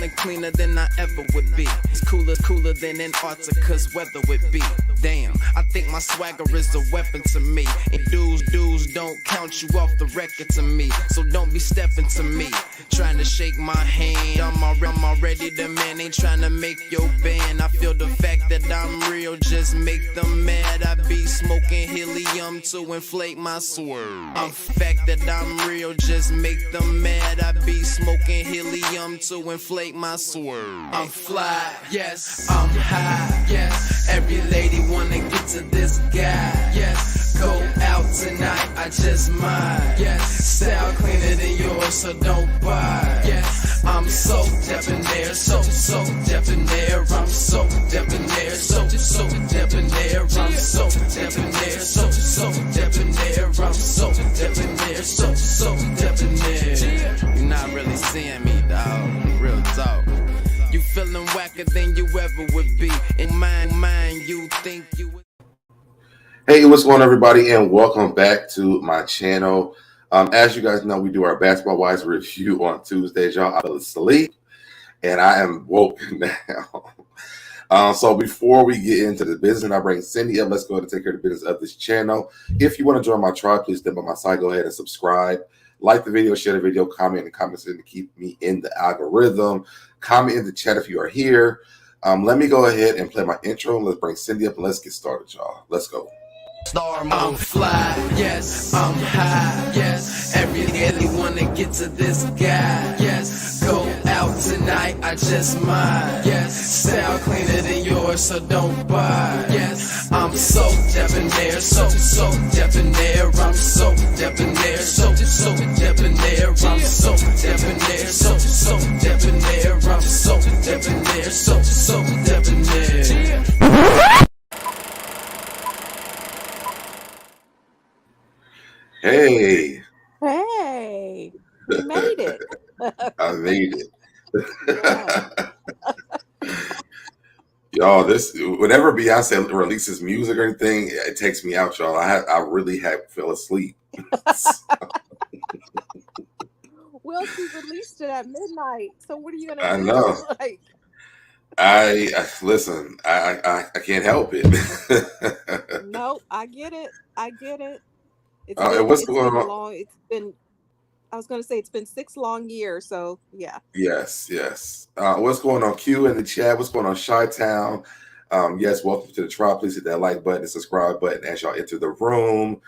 feeling cleaner than I ever would be. It's cooler than Antarctica's weather would be. Damn, I think my swagger is a weapon to me. And dudes don't count you off the record to me. So don't be stepping to me, trying to shake my hand. I'm already the man, ain't trying to make your band. I feel the fact that I'm real, just make them mad. I be smoking helium to inflate my swerve. I'm fact that I'm real, just make them mad. I be smoking helium to inflate my swerve. I'm fly, yes, I'm high, yes. Every lady wanna get to this guy, yes. Go out tonight, I just might, yes. Style cleaner than yours, so don't buy, yes. I'm so debonair, so debonair. I'm so debonair, so debonair. I'm so debonair, so debonair. I'm so debonair, so debonair. You're not really seeing me, dog. Real talk. You feeling whacker than you ever would be. In mind, you think you would. Hey, what's going on, everybody, and welcome back to my channel. As you guys know, we do our Basketball Wives review on Tuesdays. Y'all, I fell asleep, and I am woke now. So before we get into the business, I bring Cindy up. Let's go ahead and take care of the business of this channel. If you want to join my tribe, please step by my side. Go ahead and subscribe. Like the video, share the video, comment in the comments to keep me in the algorithm. Comment in the chat if you are here. Let me go ahead and play my intro. Let's bring Cindy up and let's get started, y'all. Let's go. I'm fly, yes, I'm high, yes. Every lady wanna get to this guy, yes. Go out tonight, I just might, yes. Style cleaner than yours, so don't buy, yes. I'm so debonair, so debonair. I'm so debonair, so debonair. I'm so debonair, so debonair. I'm so debonair, so debonair. Hey. Hey, you made it. I made it. Yeah. Y'all, whenever Beyonce releases music or anything, it takes me out, y'all. I really fell asleep. Well, she released it at midnight. So what are you gonna do? I know. Like, I listen. I can't help it. no, I get it. It's what's been going on? long. I was gonna say it's been 6 long years. So yeah. Yes. What's going on, Q in the chat? What's going on, Chi-Town? Yes, welcome to the tribe. Please hit that like button and subscribe button as y'all enter the room.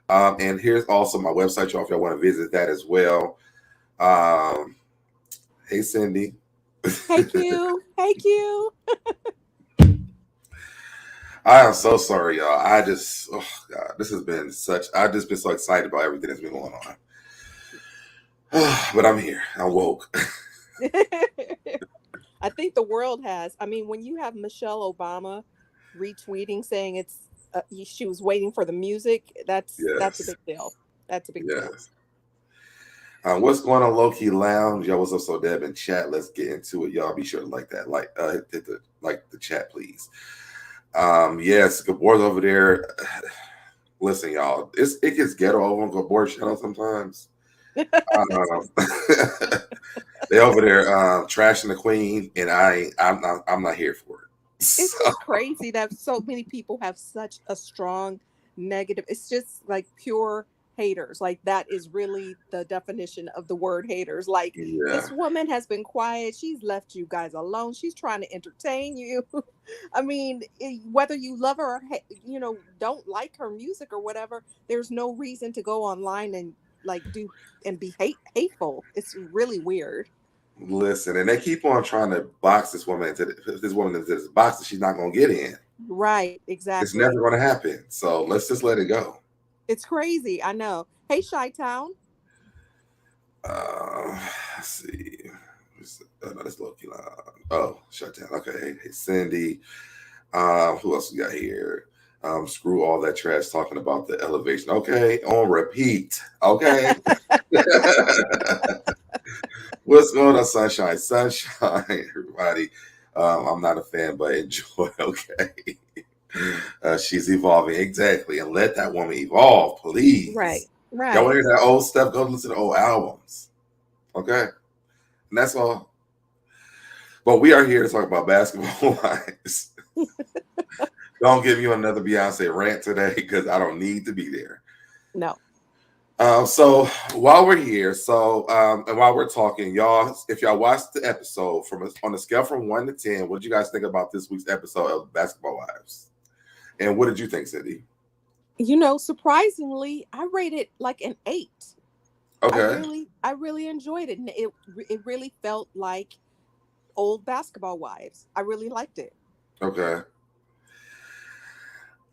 And here's also my website, y'all, if y'all want to visit that as well. Hey, Cindy. Hey Q. Hey Q. I am so sorry, y'all. I've just been so excited about everything that's been going on. But I'm here. I'm woke. I think the world has. I mean, when you have Michelle Obama retweeting saying it's she was waiting for the music, that's a big deal. That's a big deal. What's going on, Low Key Lounge? Y'all, what's up, SoDeb in chat? Let's get into it. Y'all be sure to like that. Hit the chat, please. Yes, Gabor's over there. Listen, y'all, it gets ghetto over on Gabor's channel sometimes. They over there trashing the queen, and I'm not here for it. It's just crazy that so many people have such a strong negative. It's just like pure haters. Like that is really the definition of the word haters. Like this woman has been quiet. She's left you guys alone. She's trying to entertain you. I mean, whether you love her or don't like her music or whatever, there's no reason to go online and be hateful. It's really weird. Listen, and they keep on trying to box this woman into this box that she's not going to get in. Right, exactly. It's never going to happen. So let's just let it go. It's crazy. I know. Hey, Chi-Town. Let's see. That's Loki. Oh, Chi-Town. Okay. Hey, Cindy. Who else we got here? Screw all that trash talking about the elevation. Okay, on repeat. Okay. What's going on, Sunshine? Sunshine, everybody. I'm not a fan, but enjoy. Okay. She's evolving. Exactly. And let that woman evolve, please. Right. Y'all want to hear that old stuff? Go listen to old albums. Okay. And that's all. But we are here to talk about basketball wives. Don't give you another Beyonce rant today because I don't need to be there. No. So while we're here, and while we're talking, y'all, if y'all watched the episode on a scale from 1 to 10, what did you guys think about this week's episode of Basketball Wives? And what did you think, Cindy? Surprisingly, I rated like an 8. Okay. I really enjoyed it, and it really felt like old Basketball Wives. I really liked it. Okay.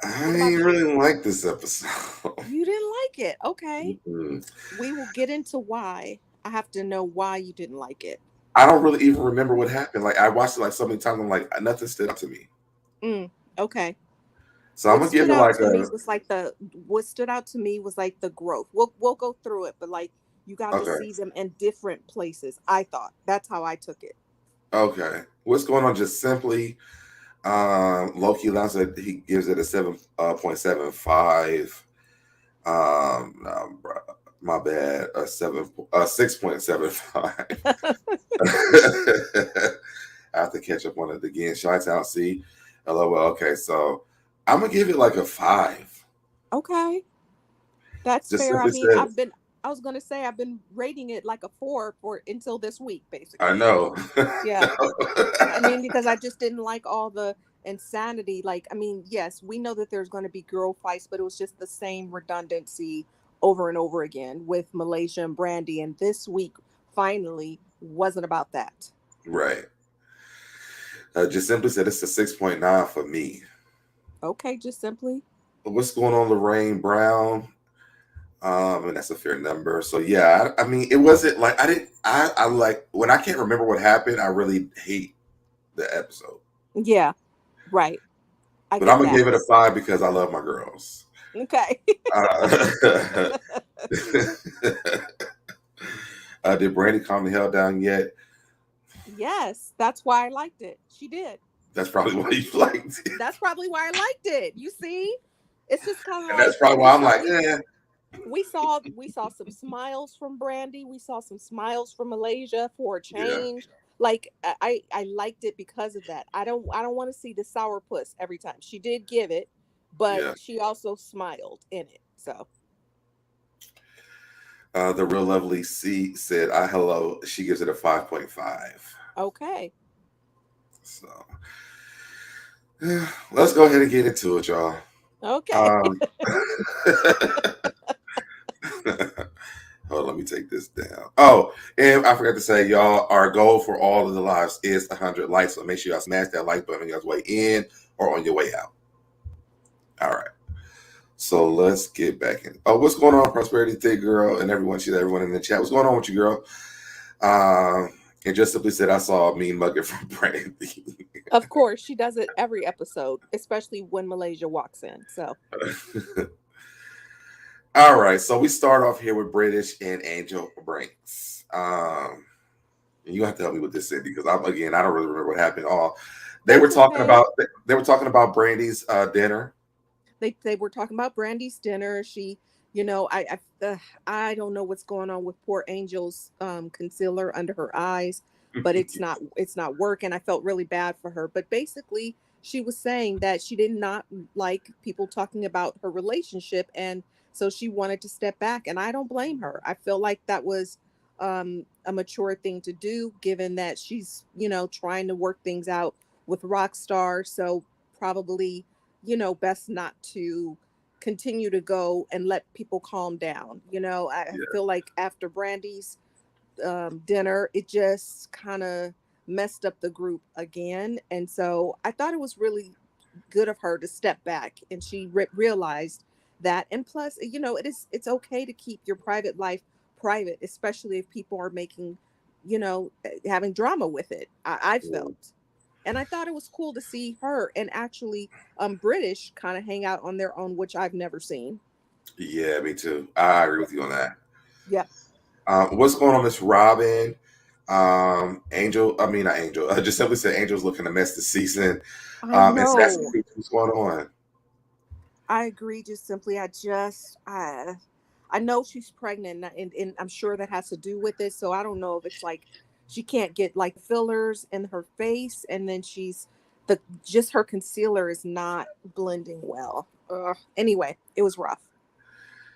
I didn't really like this episode. You didn't like it? Okay. Mm-hmm. We will get into why. I have to know why you didn't like it. I don't really even remember what happened. Like, I watched it like so many times. I'm like, nothing stood out to me. Okay. So I'm gonna give it like what stood out to me was like the growth. We'll go through it, but like you got to see them in different places. I thought that's how I took it. Okay. What's going on? Just simply, Loki announced that he gives it a 7.75. No, my bad. A 6.75. I have to catch up on it again. Shout out, see. LOL. Okay, so I'm gonna give it like a 5. Okay, that's just fair. I mean, I was gonna say I've been rating it like a 4 until this week, basically. I know. Yeah. I mean, because I just didn't like all the insanity. Like, I mean, yes, we know that there's going to be girl fights, but it was just the same redundancy over and over again with Malaysia and Brandi. And this week, finally, wasn't about that. Right. Just simply said it's a 6.9 for me. Okay, just simply. What's going on, Lorraine Brown? And that's a fair number. So yeah, I mean, it wasn't like I like when I can't remember what happened. I really hate the episode. Yeah, right. But I'm gonna give it a 5 because I love my girls. Okay. Did Brandi calm the hell down yet? Yes, that's why I liked it. She did. That's probably why you liked it. That's probably why I liked it. You see, it's just kind of like that's probably why I'm like, yeah. We saw some smiles from Brandi. We saw some smiles from Malaysia for a change. Yeah. Like I liked it because of that. I don't want to see the sourpuss every time. She did give it, but she also smiled in it. So the real lovely C said, hello. She gives it a 5.5. Okay. So let's go ahead and get into it, y'all. Okay. Hold on, let me take this down. Oh, and I forgot to say, y'all, our goal for all of the lives is 100 likes. So make sure y'all smash that like button on your way in or on your way out. All right. So let's get back in. Oh, what's going on, Prosperity Thick Girl, and everyone in the chat? What's going on with you, girl? And just simply said, I saw a mean mugger from Brandi. Of course, she does it every episode, especially when Malaysia walks in. So. All right, so we start off here with Brittish and Angel Brinks. You have to help me with this, Cindy, because I don't really remember what happened. They were talking about Brandi's dinner. They were talking about Brandi's dinner. She, I don't know what's going on with poor Angel's concealer under her eyes, but it's not working. I felt really bad for her. But basically, she was saying that she did not like people talking about her relationship, and so she wanted to step back. And I don't blame her. I feel like that was a mature thing to do, given that she's, trying to work things out with Rockstar. So probably, best not to continue to go and let people calm down. I feel like after Brandi's dinner, it just kind of messed up the group again. And so I thought it was really good of her to step back, and she realized that. And plus, it's okay to keep your private life private, especially if people are making, having drama with it. I felt. And I thought it was cool to see her and actually British kind of hang out on their own, which I've never seen. Yeah, me too. I agree with you on that. Yeah. What's going on, Miss Robin? Angel, I mean, not Angel. I just simply said Angel's looking a mess this season. I know. What's going on? I agree. Just simply, I know she's pregnant, and I'm sure that has to do with it. So I don't know if it's like she can't get like fillers in her face, and then just her concealer is not blending well. Anyway, it was rough.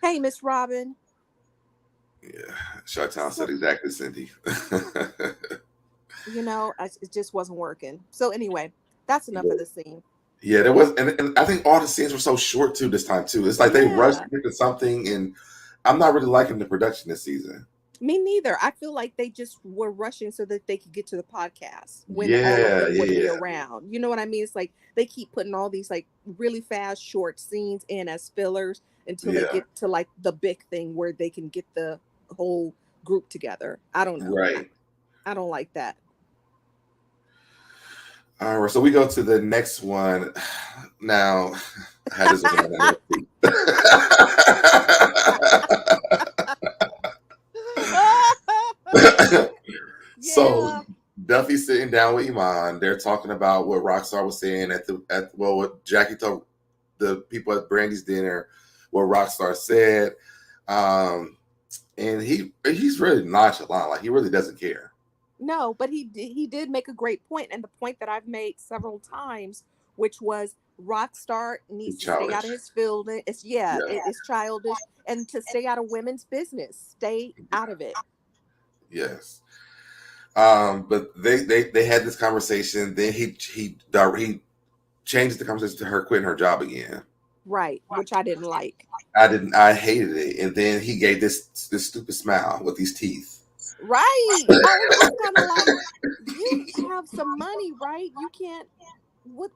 Hey, Miss Robin. Yeah, Chi-Town So, said exactly, Cindy. it just wasn't working. So anyway, that's enough of the scene. Yeah, there was, and I think all the scenes were so short too this time too. It's like they rushed into something, and I'm not really liking the production this season. Me neither. I feel like they just were rushing so that they could get to the podcast when all of them would be around. You know what I mean? It's like they keep putting all these like really fast, short scenes in as fillers until they get to like the big thing where they can get the whole group together. I don't know. Right. I don't like that. All right, so we go to the next one. Now, I had this one. So Duffey sitting down with Iman. They're talking about what Rockstar was saying what Jackie told the people at Brandi's dinner, what Rockstar said. And he's really nonchalant. Like he really doesn't care. No, but he did make a great point, and the point that I've made several times, which was Rockstar needs to stay out of his field. It's childish, and to stay out of women's business. Stay out of it. Yes. But they had this conversation. Then he changed the conversation to her quitting her job again. Right, which I didn't like. I hated it. And then he gave this stupid smile with these teeth. Right. I was just kind of like, you have some money, right? You can't.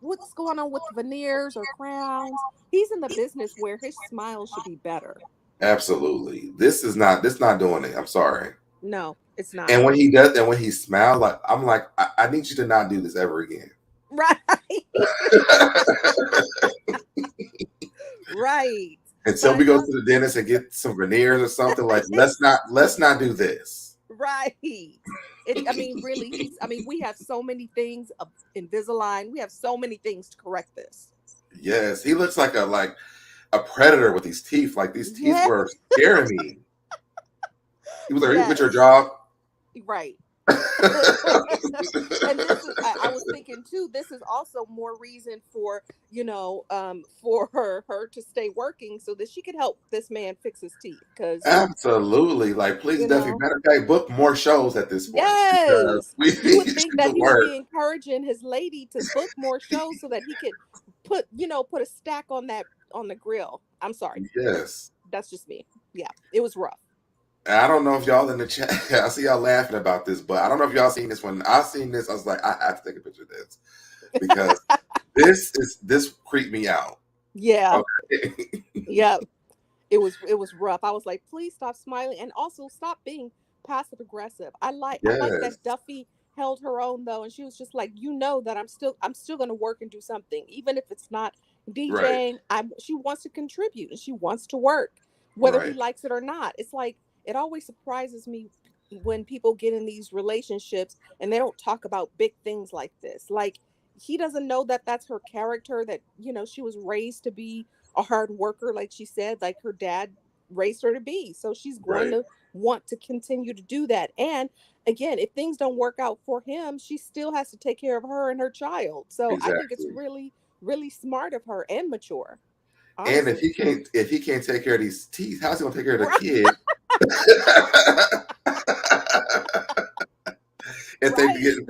What's going on with veneers or crowns? He's in the business where his smile should be better. Absolutely. This not doing it. I'm sorry. No, it's not. And when he does, and when he smiles, like I'm like, I need you to not do this ever again. Right. Right. Until we go to the dentist and get some veneers or something, like let's not do this. Right. Really, we have so many things of Invisalign. We have so many things to correct this. Yes, he looks like a predator with these teeth. Like these teeth were scaring me. He was like, "Are you with your job?" Right. And I was thinking too, this is also more reason for her to stay working so that she could help this man fix his teeth. Because absolutely, like please, Duffey, matter of fact, book more shows at this point. Yes, you would think that he would be encouraging his lady to book more shows so that he could put a stack on the grill. I'm sorry. Yes, that's just me. Yeah, it was rough. I don't know if y'all in the chat, I see y'all laughing about this, but I don't know if y'all seen this one. I seen this, I was like, I have to take a picture of this because this creeped me out. Yeah. Okay. Yeah. It was rough. I was like, please stop smiling and also stop being passive aggressive. I like that Duffey held her own though, and she was just like, that I'm still going to work and do something, even if it's not DJing. Right. She wants to contribute and she wants to work, whether he likes it or not. It's like, it always surprises me when people get in these relationships and they don't talk about big things like this. Like, he doesn't know that that's her character, that, she was raised to be a hard worker, like she said, like her dad raised her to be. So she's going to want to continue to do that. And again, if things don't work out for him, she still has to take care of her and her child. So I think it's really, really smart of her and mature. Honestly. And if he can't take care of these teeth, how's he gonna take care of the kid? If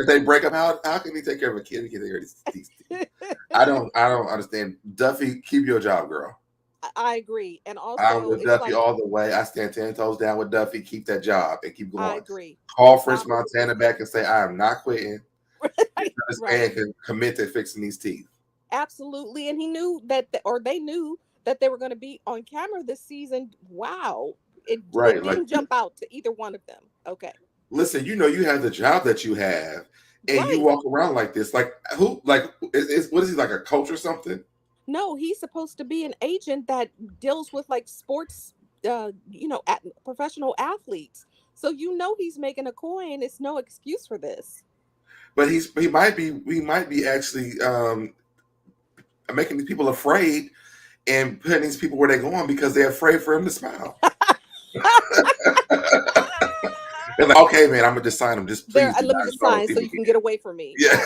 they break up, how can he take care of a kid? He can take care of these teeth. I don't understand. Duffey, keep your job, girl. I agree, and also I'm with Duffey all the way. I stand 10 toes down with Duffey. Keep that job and keep going. I agree. Call French Montana back and say I am not quitting. This man can commit to fixing these teeth. Absolutely, and he knew that, or they knew that they were going to be on camera this season. Wow, it didn't jump out to either one of them. Okay. Listen, you have the job that you have, and you walk around like this. Like who? Like what is he, like a coach or something? No, he's supposed to be an agent that deals with like sports, professional athletes. So he's making a coin. It's no excuse for this. But he might be actually making these people afraid and putting these people where they're going because they're afraid for him to smile. They're like, okay, man, I'm gonna just sign them. Just please. Let me just sign so you can get away from me. Yeah.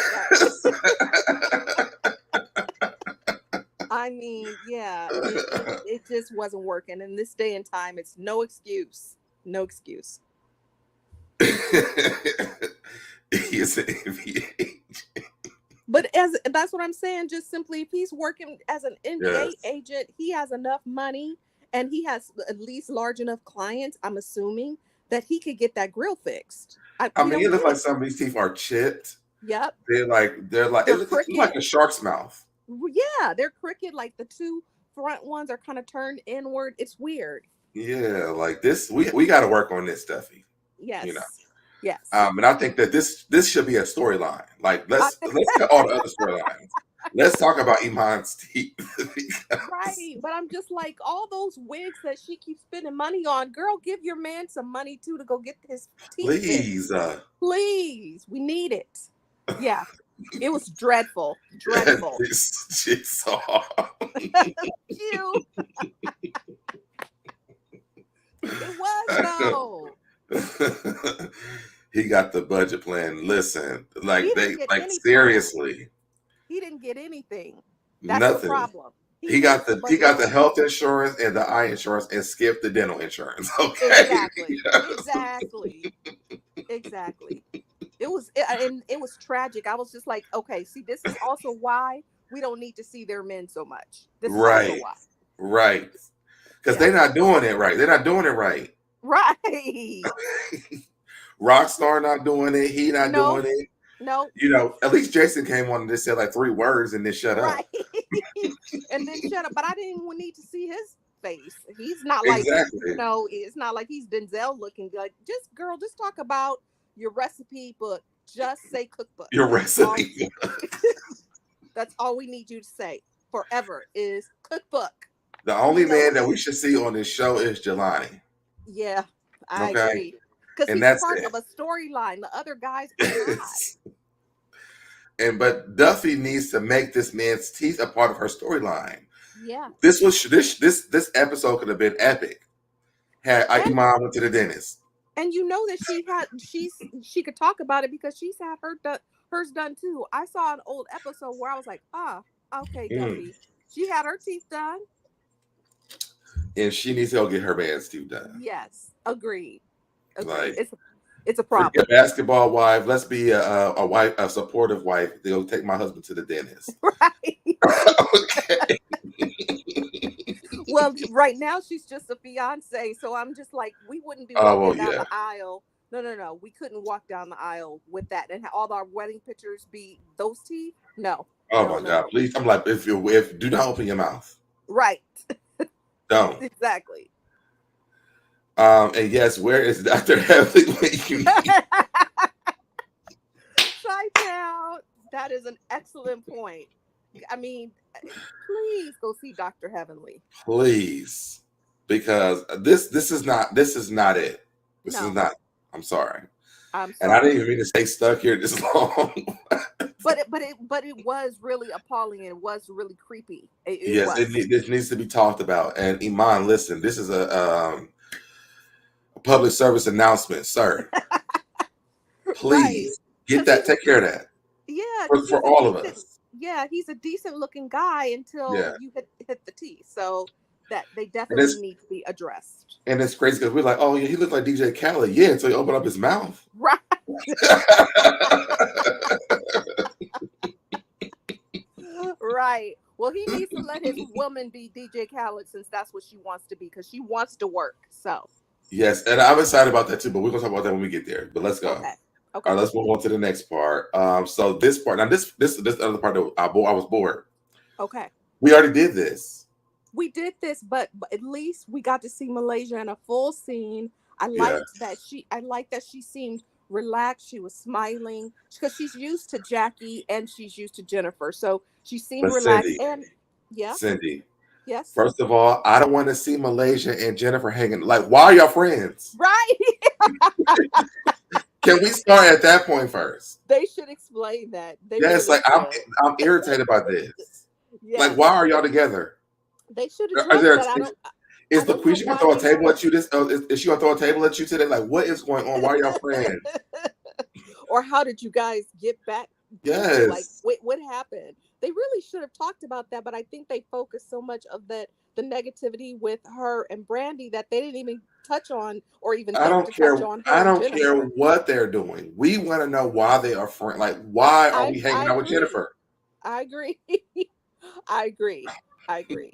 I mean, yeah, it just wasn't working. In this day and time, it's no excuse. No excuse. He is an NBA agent. But that's what I'm saying. Just simply, if he's working as an NBA agent, he has enough money and he has at least large enough clients, I'm assuming, that he could get that grill fixed. I mean, it looks like some of these teeth are chipped. Yep. They're like it looks like a shark's mouth. Yeah, they're crooked. Like the two front ones are kind of turned inward. It's weird. Yeah, like this, we got to work on this, Duffey. Yes. You know. Yes. And I think that this should be a storyline. Like let's cut all the other storylines. Let's talk about Iman's teeth. Right, but I'm just like, all those wigs that she keeps spending money on, girl, give your man some money too to go get his teeth. Please, please, we need it. Yeah, it was dreadful. Dreadful. This jigsaw. Cute. It was though. He got the budget plan. Listen, like seriously. He didn't get anything. That's Nothing. The problem. He got the health insurance and the eye insurance and skipped the dental insurance. Okay. Exactly. It was tragic. I was just like, okay, see, this is also why we don't need to see their men so much. This is also why. Right. Because they're not doing it right. They're not doing it right. Right. Rockstar not doing it. He not doing it. No. You know, at least Jason came on and just said like 3 words and then shut up. And then shut up. But I didn't even need to see his face. He's not like, it's not like he's Denzel looking like, just talk about your recipe book. Just say cookbook. Your recipe. That's all we need you to say forever is cookbook. The only man that we should see on this show is Jelani. Yeah, I agree. Because he's part of a storyline. The other guys are not. But Duffey needs to make this man's teeth a part of her storyline. Yeah. This episode could have been epic had Iman went to the dentist. And you know that she could talk about it because she's had hers done too. I saw an old episode where I was like, okay, Duffey. She had her teeth done. And she needs to go get her man's teeth done. Yes, agreed. Like, it's a problem. A basketball wife. Let's be a wife, a supportive wife. They'll take my husband to the dentist. Right. Okay. Well, right now she's just a fiance, so I'm just like, we wouldn't be walking down the aisle. No. We couldn't walk down the aisle with that and all our wedding pictures be those teeth. No. Oh my God! Please, I'm like, if do not open your mouth. Right. Don't. Exactly. And yes, where is Dr. Heavenly when you need? Try out. That is an excellent point. I mean, please go see Dr. Heavenly. Please, because this is not it. This is not. I'm sorry. And I didn't even mean to stay stuck here this long. But it was really appalling and it was really creepy. It needs to be talked about. And Iman, listen, this is a public service announcement, sir. Please get that. Take care of that. Yeah, for all of us. Yeah, he's a decent looking guy until you hit the teeth. So that they definitely need to be addressed. And it's crazy because we're like, oh yeah, he looked like DJ Khaled. Yeah, until he opened up his mouth. Right. Right. Well, he needs to let his woman be DJ Khaled since that's what she wants to be because she wants to work. So. Yes, and I'm excited about that too, but we're gonna talk about that when we get there. But let's go. Okay. All right, let's move on to the next part. So this part now, this other part that I was bored. Okay. We already did this. We did this, but at least we got to see Malaysia in a full scene. I liked that she seemed relaxed. She was smiling because she's used to Jackie and she's used to Jennifer, so she seemed relaxed. Cindy. Yes. First of all, I don't want to see Malaysia and Jennifer hanging. Like, why are y'all friends? Right. Can we start at that point first? They should explain that. I'm irritated by this. Yeah. Like, why are y'all together? They should address that. Is don't know LaQuisha gonna why throw a they table are. at you? Is she gonna throw a table at you today? Like, what is going on? Why are y'all friends? Or how did you guys get back cool? Like, Yes, what happened? They really should have talked about that, but I think they focused so much of the negativity with her and Brandi that they didn't even touch on or even I think don't to touch care. on her I and don't care Jennifer. what they're doing. We want to know why they are friends. Like, why are we I hanging out with agree. Jennifer? I agree. I agree. I agree.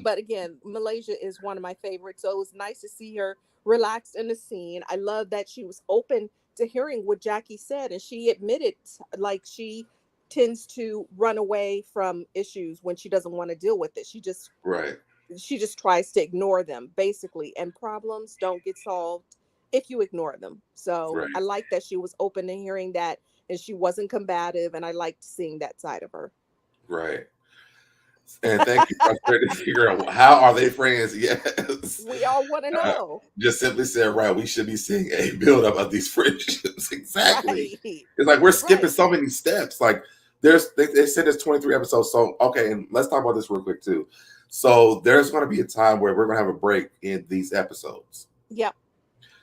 But again, Malaysia is one of my favorites. So it was nice to see her relaxed in the scene. I love that she was open to hearing what Jackie said. And she admitted, like, she tends to run away from issues when she doesn't want to deal with it. Right, She just tries to ignore them, basically. And problems don't get solved if you ignore them. So right, I like that she was open to hearing that and she wasn't combative. And I liked seeing that side of her. right. And thank you for trying to figure out how are they friends. Yes. We all want to know. Just simply said, right, we should be seeing a buildup of these friendships. Exactly. Right. It's like we're skipping Right. so many steps. Like they said there's 23 episodes. So okay, and let's talk about this real quick too. So there's gonna be a time where we're gonna have a break in these episodes. Yep.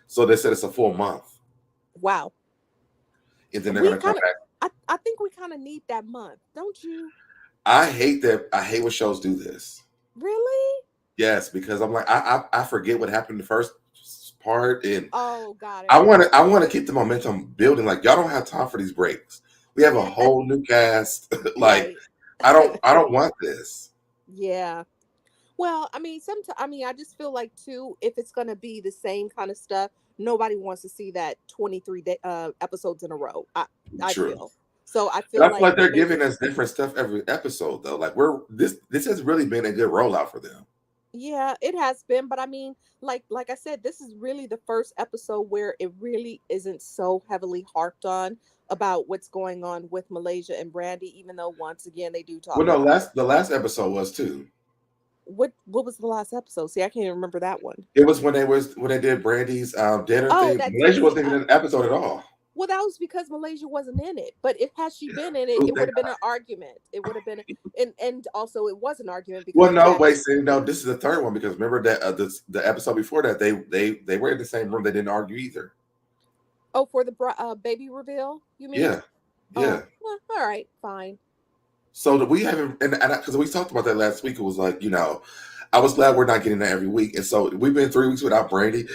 So they said it's a full month. Wow. And then they're We gonna come kind of, back. I think we kind of need that month, don't you? I hate that. I hate when shows do this. Really? Yes, because I'm like, I forget what happened in the first part, and Oh, got I it. want to I want to keep the momentum building. Like y'all don't have time for these breaks. We have a whole new cast. Like Right. I don't want this. Yeah. Well, I mean, sometimes, I just feel like too, if it's gonna be the same kind of stuff, nobody wants to see that episodes in a row. I True. feel so. I But feel I feel like like they're maybe. giving us different stuff every episode though. Like we're this has really been a good rollout for them. Yeah, it has been, but I mean, like I said, this is really the first episode where it really isn't so heavily harped on about what's going on with Malaysia and Brandi, even though once again they do Well, talk no, about it. the last episode was too. What was the last episode? See, I can't even remember that one. It was when they did Brandy's dinner Oh, thing. that Malaysia date. wasn't even in the episode at all. Well, that was because Malaysia wasn't in it. But if had she been in it, Ooh, it would thank have been an argument. It would have been, and also it was an argument Well, because no, wait, Jackie. see, no, this is the third one because remember that the episode before that they were in the same room. They didn't argue either. Oh, for the baby reveal, you mean? Yeah, yeah. Oh, well, all right, fine. So that we haven't, and because we talked about that last week, it was like I was glad we're not getting that every week, and so we've been 3 weeks without Brandy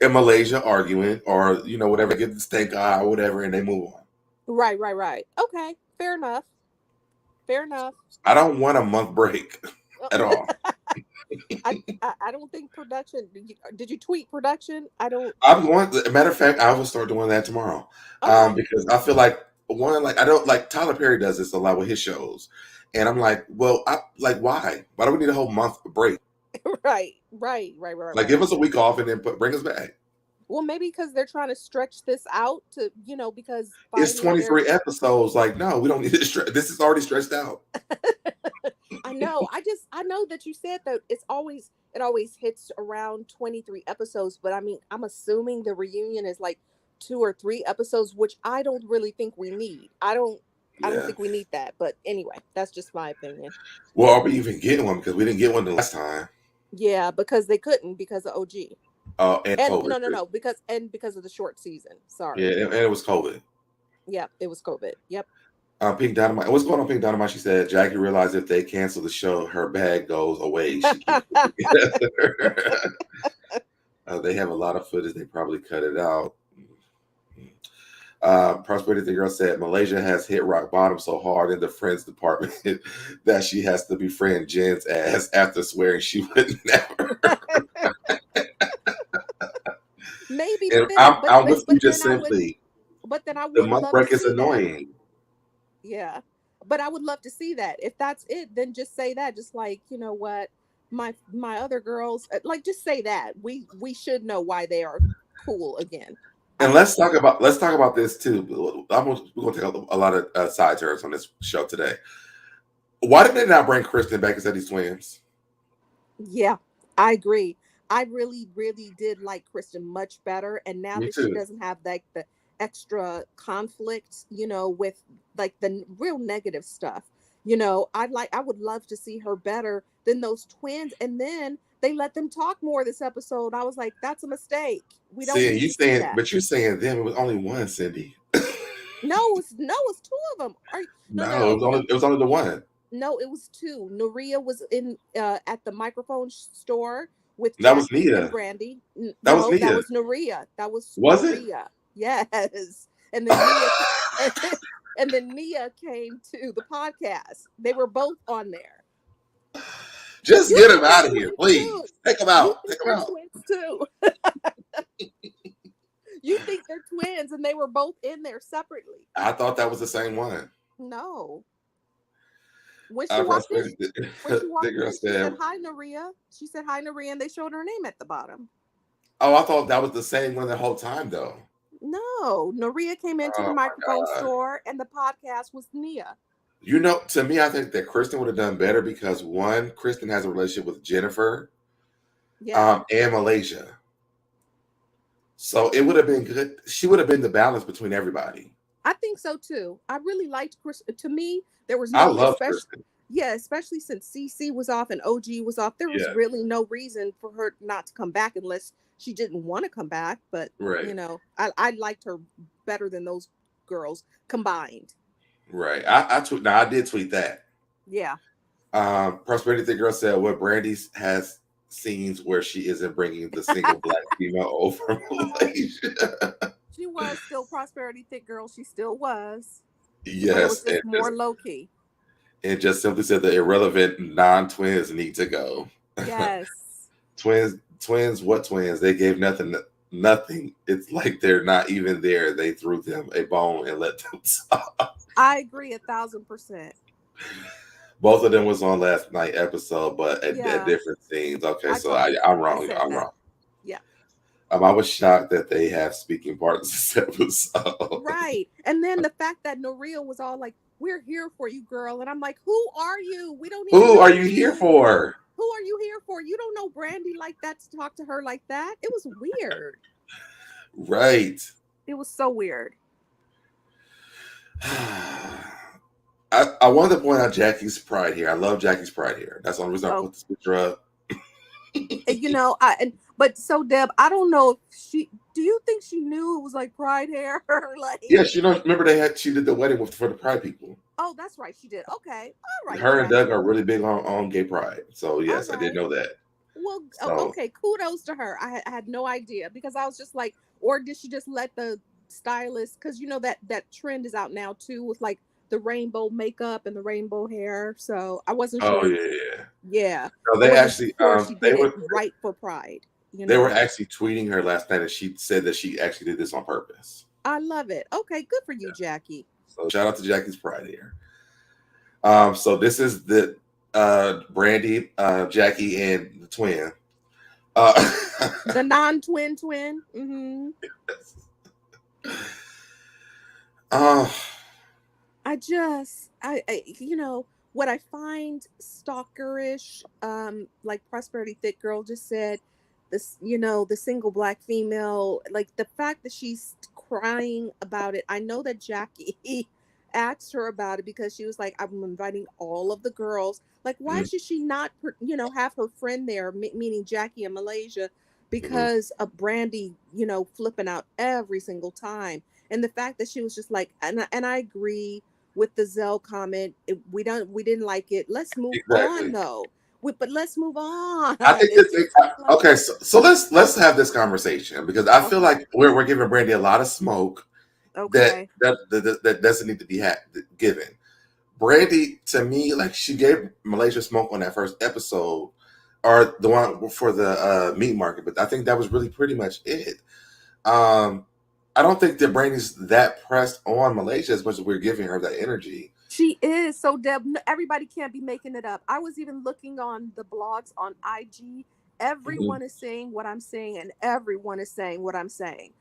and Malaysia arguing, or whatever, get the stink eye or whatever, and they move on. Right, right, right. Okay, fair enough. Fair enough. I don't want a month break at all. I don't think production. Did you tweet production? I don't. I'm going. Matter of fact, I will start doing that tomorrow, Okay. because I feel like like I don't like Tyler Perry does this a lot with his shows, and I'm like, well, I like why? Why do we need a whole month break? Right, right, right, right, Like, give right. us a week off and then bring us back. Well, maybe because they're trying to stretch this out to, because It's finally they're. 23 episodes. Like, no, we don't need this. This is already stretched out. I know. I know that you said that it always hits around 23 episodes, but I mean, I'm assuming the reunion is like 2 or 3 episodes, which I don't really think we need. I don't Yeah. think we need that. But anyway, that's just my opinion. Well, are we even getting one? Because we didn't get one the last time. Yeah, because they couldn't because of OG. And And COVID. no, because of the short season. Yeah, Sorry. and it was COVID. Yeah, it was COVID. Yep. Pink Dynamite. What's going on, Pink Dynamite? She said Jackie realized if they cancel the show, her bag goes away. She can't put it together. They have a lot of footage. They probably cut it out. Prosperity the girl said Malaysia has hit rock bottom so hard in the friends department that she has to befriend Jen's ass after swearing she would never. Maybe, And but then I'm with you but just then simply. I The would month love to break is see that. annoying. Yeah. But I would love to see that. If that's it, then just say that. Just like, you know what, my other girls, like just say that. We should know why they are cool again. I And think. let's talk about this too. We're gonna take a lot of side turns on this show today. Why did they not bring Kristen back instead of these twins? Yeah, I agree. I really, really did like Kristen much better. And now Me that she too. doesn't have like the extra conflict, with like the real negative stuff, I would love to see her better than those twins. And then they let them talk more this episode. I was like, that's a mistake. We don't See, need you to see saying, that. but you're saying them. It was only one, Cindy. No, it's two of them. No, it was only the one. No, it was two. Nuria was in at the microphone store with That was Jackie Nia. and Brandi. That was Nia. That was Nuria. That was Nuria. It? Yes. And then Nia, and then Nia came to the podcast. They were both on there. Just get them out of here, please. Too. Take them out. Take them out. Twins too. You think they're twins, and they were both in there separately. I thought that was the same one. No. When she walked in, she said, "Hi, Nuria." She said, "Hi, Nuria," and they showed her name at the bottom. Oh, I thought that was the same one the whole time, though. No, Nuria came into the microphone store, and the podcast was Nia. To me, I think that Kristen would have done better because one, Kristen has a relationship with Jennifer, and Malaysia. So it would have been good. She would have been the balance between everybody. I think so too. I really liked Kristen. To me, there was I love Kristen. Yeah, especially since CC was off and OG was off. There was really no reason for her not to come back unless she didn't want to come back. But I liked her better than those girls combined. Right. I did tweet that. Yeah. Prosperity Thick Girl said, "What Brandi has scenes where she isn't bringing the single black female over Malaysia." She was still Prosperity Thick Girl. She still was. Yes. It was just more low key. And just simply said the irrelevant non-twins need to go. Yes. Twins, what twins? They gave nothing. It's like they're not even there. They threw them a bone and let them talk. I agree 1,000%. Both of them was on last night episode, but at different scenes. Okay, I'm wrong. I'm wrong. Yeah. I was shocked that they have speaking parts this episode. Right. And then the fact that Nuria was all like, "We're here for you, girl." And I'm like, who are you? We don't even Who are you here for? Who are you here for? You don't know Brandi like that to talk to her like that. It was weird. Right. It was so weird. I wanted to point out Jackie's pride here. I love Jackie's pride here. That's the only reason I put this picture up. But so Deb, I don't know if do you think she knew it was like pride hair? Like, yeah, remember she did the wedding for the pride people. Oh, that's right, she did. Okay, all right. Her and Doug are really big on gay pride, so yes, I did know that. Well, okay, kudos to her. I had no idea because I was just like, or did she just let the stylist? Because that trend is out now too with like the rainbow makeup and the rainbow hair. So I wasn't sure. Oh yeah. No, they actually they were right for pride. They were actually tweeting her last night, and she said that she actually did this on purpose. I love it. Okay, good for you, Jackie. So shout out to Jackie's pride here. So this is the Brandi, Jackie, and the twin. The non-twin twin. Mm-hmm. What I find stalkerish, like Prosperity Thick Girl just said, this, the single black female, like the fact that she's crying about it. I know that Jackie asked her about it because she was like, "I'm inviting all of the girls. Like, why should she not, have her friend there, meaning Jackie in Malaysia, because of Brandi, flipping out every single time." And the fact that she was just like, and I agree with the Zelle comment. We didn't like it. Let's move on though. But let's move on. I think okay. So let's have this conversation because I feel like we're giving Brandi a lot of smoke. Okay. That doesn't need to be given. Brandi, to me, like she gave Malaysia smoke on that first episode, or the one for the meat market. But I think that was really pretty much it. I don't think that Brandi's that pressed on Malaysia as much as we're giving her that energy. She is. So, Deb, everybody can't be making it up. I was even looking on the blogs on IG. Everyone is saying what I'm saying, and everyone is saying what I'm saying.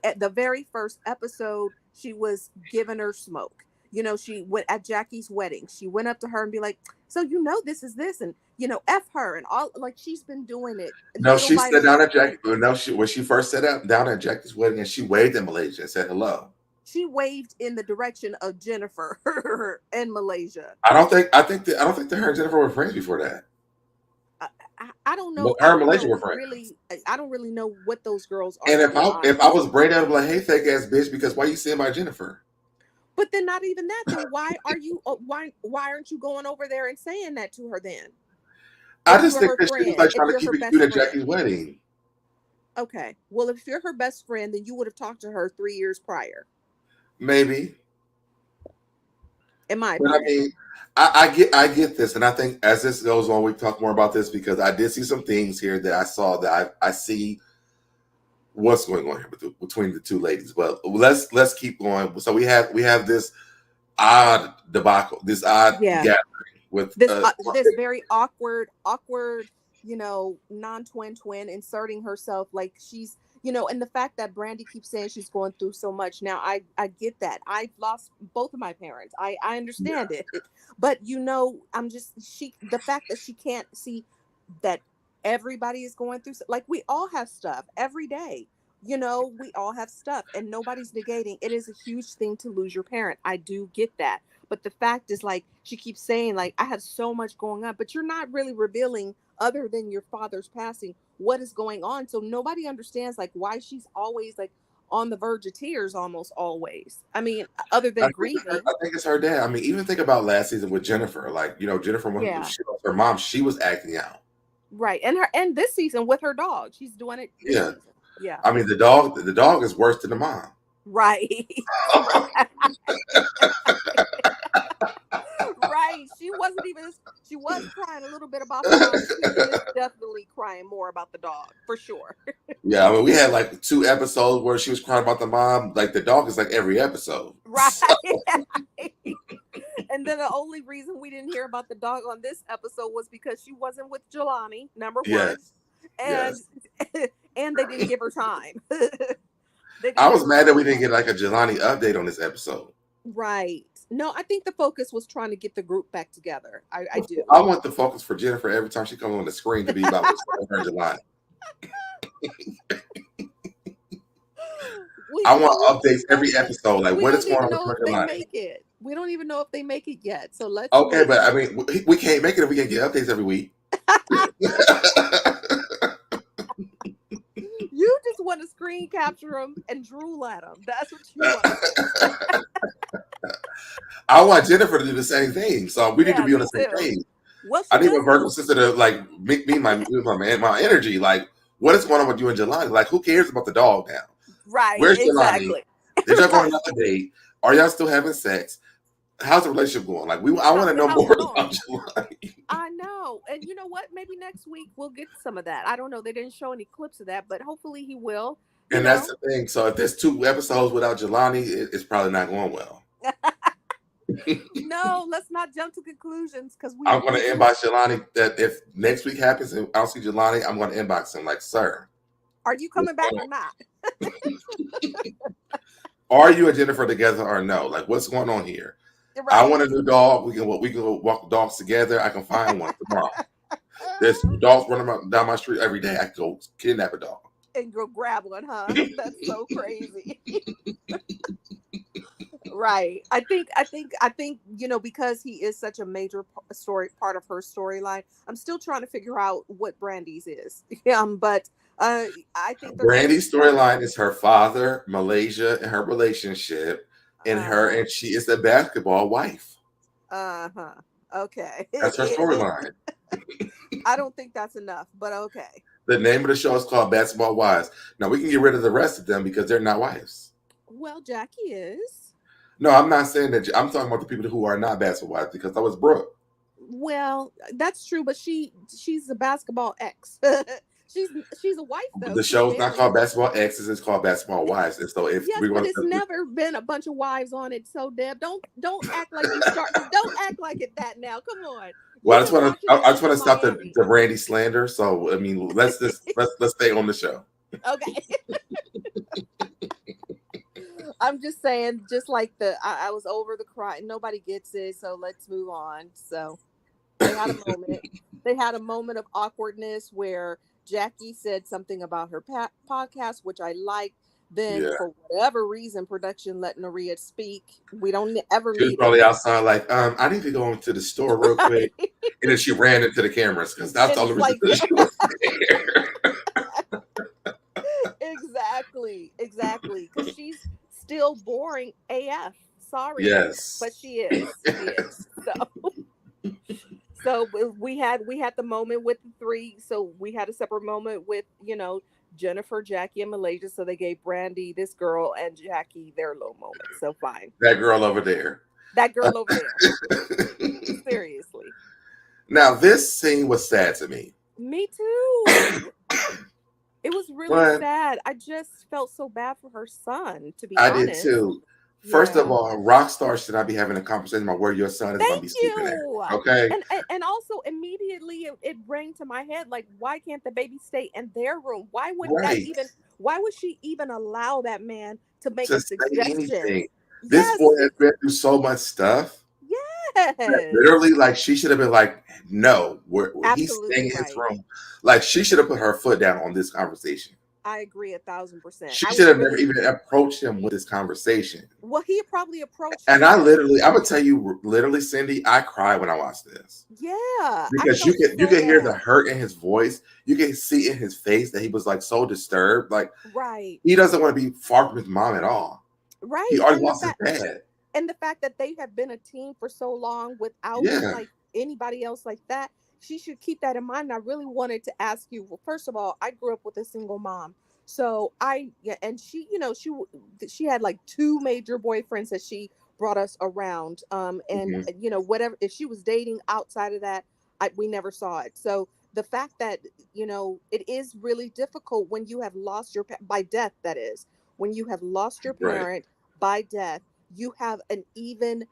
At the very first episode, she was giving her smoke. She went at Jackie's wedding. She went up to her and be like, "So this is this," and F her and all. Like she's been doing it. No, she sat down at Jackie. No, when she first sat down at Jackie's wedding, and she waved at Malaysia and said hello. she waved in the direction of Jennifer in Malaysia. I don't think that her and Jennifer were friends before that. I don't know. But her and Malaysia were friends. Really, I don't really know what those girls are. And if I was Brandi, I'd be like, hey, fake ass bitch, because why you sitting by Jennifer? But then not even that. Then why aren't you going over there and saying that to her then? I just think that she was like trying to keep it cute at Jackie's wedding. Okay. Well, if you're her best friend, then you would have talked to her 3 years prior. Maybe. In my opinion. But I mean, I get this, and I think as this goes on, we talk more about this because I did see some things here that I saw that I see what's going on here between the two ladies. But let's keep going. So we have this odd debacle, this odd gathering with this very awkward, non-twin inserting herself like she's, and the fact that Brandi keeps saying she's going through so much. Now I get that. I've lost both of my parents. I understand it. But the fact that she can't see that everybody is going through, like we all have stuff every day. We all have stuff and nobody's negating. It is a huge thing to lose your parent. I do get that. But the fact is, like, she keeps saying, like, I have so much going on, but you're not really revealing, other than your father's passing, what is going on. So nobody understands, like, why she's always, like, on the verge of tears almost always. I mean, other than grieving. I think it's her dad. I mean, even think about last season with Jennifer. Like, Jennifer, when she lost her mom, she was acting out. Right. And this season with her dog, she's doing it. Yeah. Season. Yeah. I mean, the dog is worse than the mom. Right. Right. She was crying a little bit about the dog. She was definitely crying more about the dog, for sure. Yeah, I mean, we had like 2 episodes where she was crying about the mom. Like the dog is like every episode. Right. So. And then the only reason we didn't hear about the dog on this episode was because she wasn't with Jelani, number one. And and they didn't give her time. I was mad that we didn't get like a Jelani update on this episode. Right. No, I think the focus was trying to get the group back together. I do. I want the focus for Jennifer every time she comes on the screen to be about what's her Jelani. I want updates every episode. Like, what is going on with Jelani? We don't even know if they make it yet. So let's. Okay, but I mean, we can't make it if we can't get updates every week. You just want to screen capture them and drool at them. That's what you want. I want Jennifer to do the same thing. So we need to be on the same page. I need my Virgo sister to like make me my energy. Like, what is going on with you and Jelani? Like, who cares about the dog now? Right. Where's Jelani? Did y'all go on another date? Are y'all still having sex? How's the relationship going? Like, I want to know more about Jelani. I know. And you know what? Maybe next week we'll get some of that. I don't know. They didn't show any clips of that, but hopefully he will. And that's the thing. So if there's 2 episodes without Jelani, it's probably not going well. No, let's not jump to conclusions because I'm going to inbox Jelani that if next week happens and I don't see Jelani, I'm going to inbox him like, sir. Are you coming back or not? Are you and Jennifer together or no? Like, what's going on here? Right. I want a new dog. We can go walk dogs together. I can find one tomorrow. There's dogs running down my street every day. I can go kidnap a dog and go grab one, huh? That's so crazy. Right. I think because he is such a major part of her storyline. I'm still trying to figure out what Brandi's is. But I think Brandi's storyline is her father, Malaysia, and her relationship. And she is the basketball wife. Okay. That's her storyline. I don't think that's enough, but okay. The name of the show is called Basketball Wives. Now we can get rid of the rest of them because they're not wives. Well, Jackie is. No, I'm not saying that. I'm talking about the people who are not basketball wives because that was Brooke. Well, that's true, but she's a basketball ex. She's a wife though. The show's not called Basketball Exes; it's called Basketball Wives. And so but it's never been a bunch of wives on it. So Deb, don't act like you start. Don't act like it that now. Come on. Well, I just want to stop the Brandi slander. So I mean, let's stay on the show. Okay. I'm just saying, just like I was over the cry. Nobody gets it, so let's move on. So they had a moment. They had a moment of awkwardness where Jackie said something about her podcast, which I liked. Then Yeah. for whatever reason, production let Naria speak. We don't ever She was need probably it. outside like, I need to go into the store real quick. Right. And then she ran into the cameras because that's the And only it's reason like, that she was there. exactly. Because she's still boring AF. Sorry, but Yes. she is. She is. So we had the moment with the three. So we had a separate moment with Jennifer, Jackie, and Malaysia. So they gave Brandi, this girl, and Jackie their little moment. So fine. That girl over there. That girl over there. Seriously. Now, this scene was sad to me. Me too. It was really But sad. I just felt so bad for her son, to be I did honest. too. First of Yeah. all, rock stars should not be having a conversation about where your son is going to Thank be sleeping at. you. Okay? And also immediately it rang to my head, like, why can't the baby stay in their room? Right. Why would she even allow that man to make To a say suggestion? anything. This Yes. boy has been through so much stuff. Yes. Literally, like, she should have been like, no, he's Absolutely staying in his right. room. Like, she should have put her foot down on this conversation. I agree 1,000%. She should have never even approached him with this conversation. Well, he probably approached And her. I'm gonna tell you, literally, Cindy, I cried when I watched this. Yeah. Because you can hear the hurt in his voice. You can see in his face that he was like so disturbed. Like, right. He doesn't want to be far from his mom at all. Right. He already lost his dad. And the fact that they have been a team for so long without like anybody else like that, she should keep that in mind. And I really wanted to ask you, well, first of all, I grew up with a single mom. So and she, she had like 2 major boyfriends that she brought us around. And whatever, if she was dating outside of that, we never saw it. So the fact that, it is really difficult when you have lost by death, that is, when you have lost your parent by death, you have an even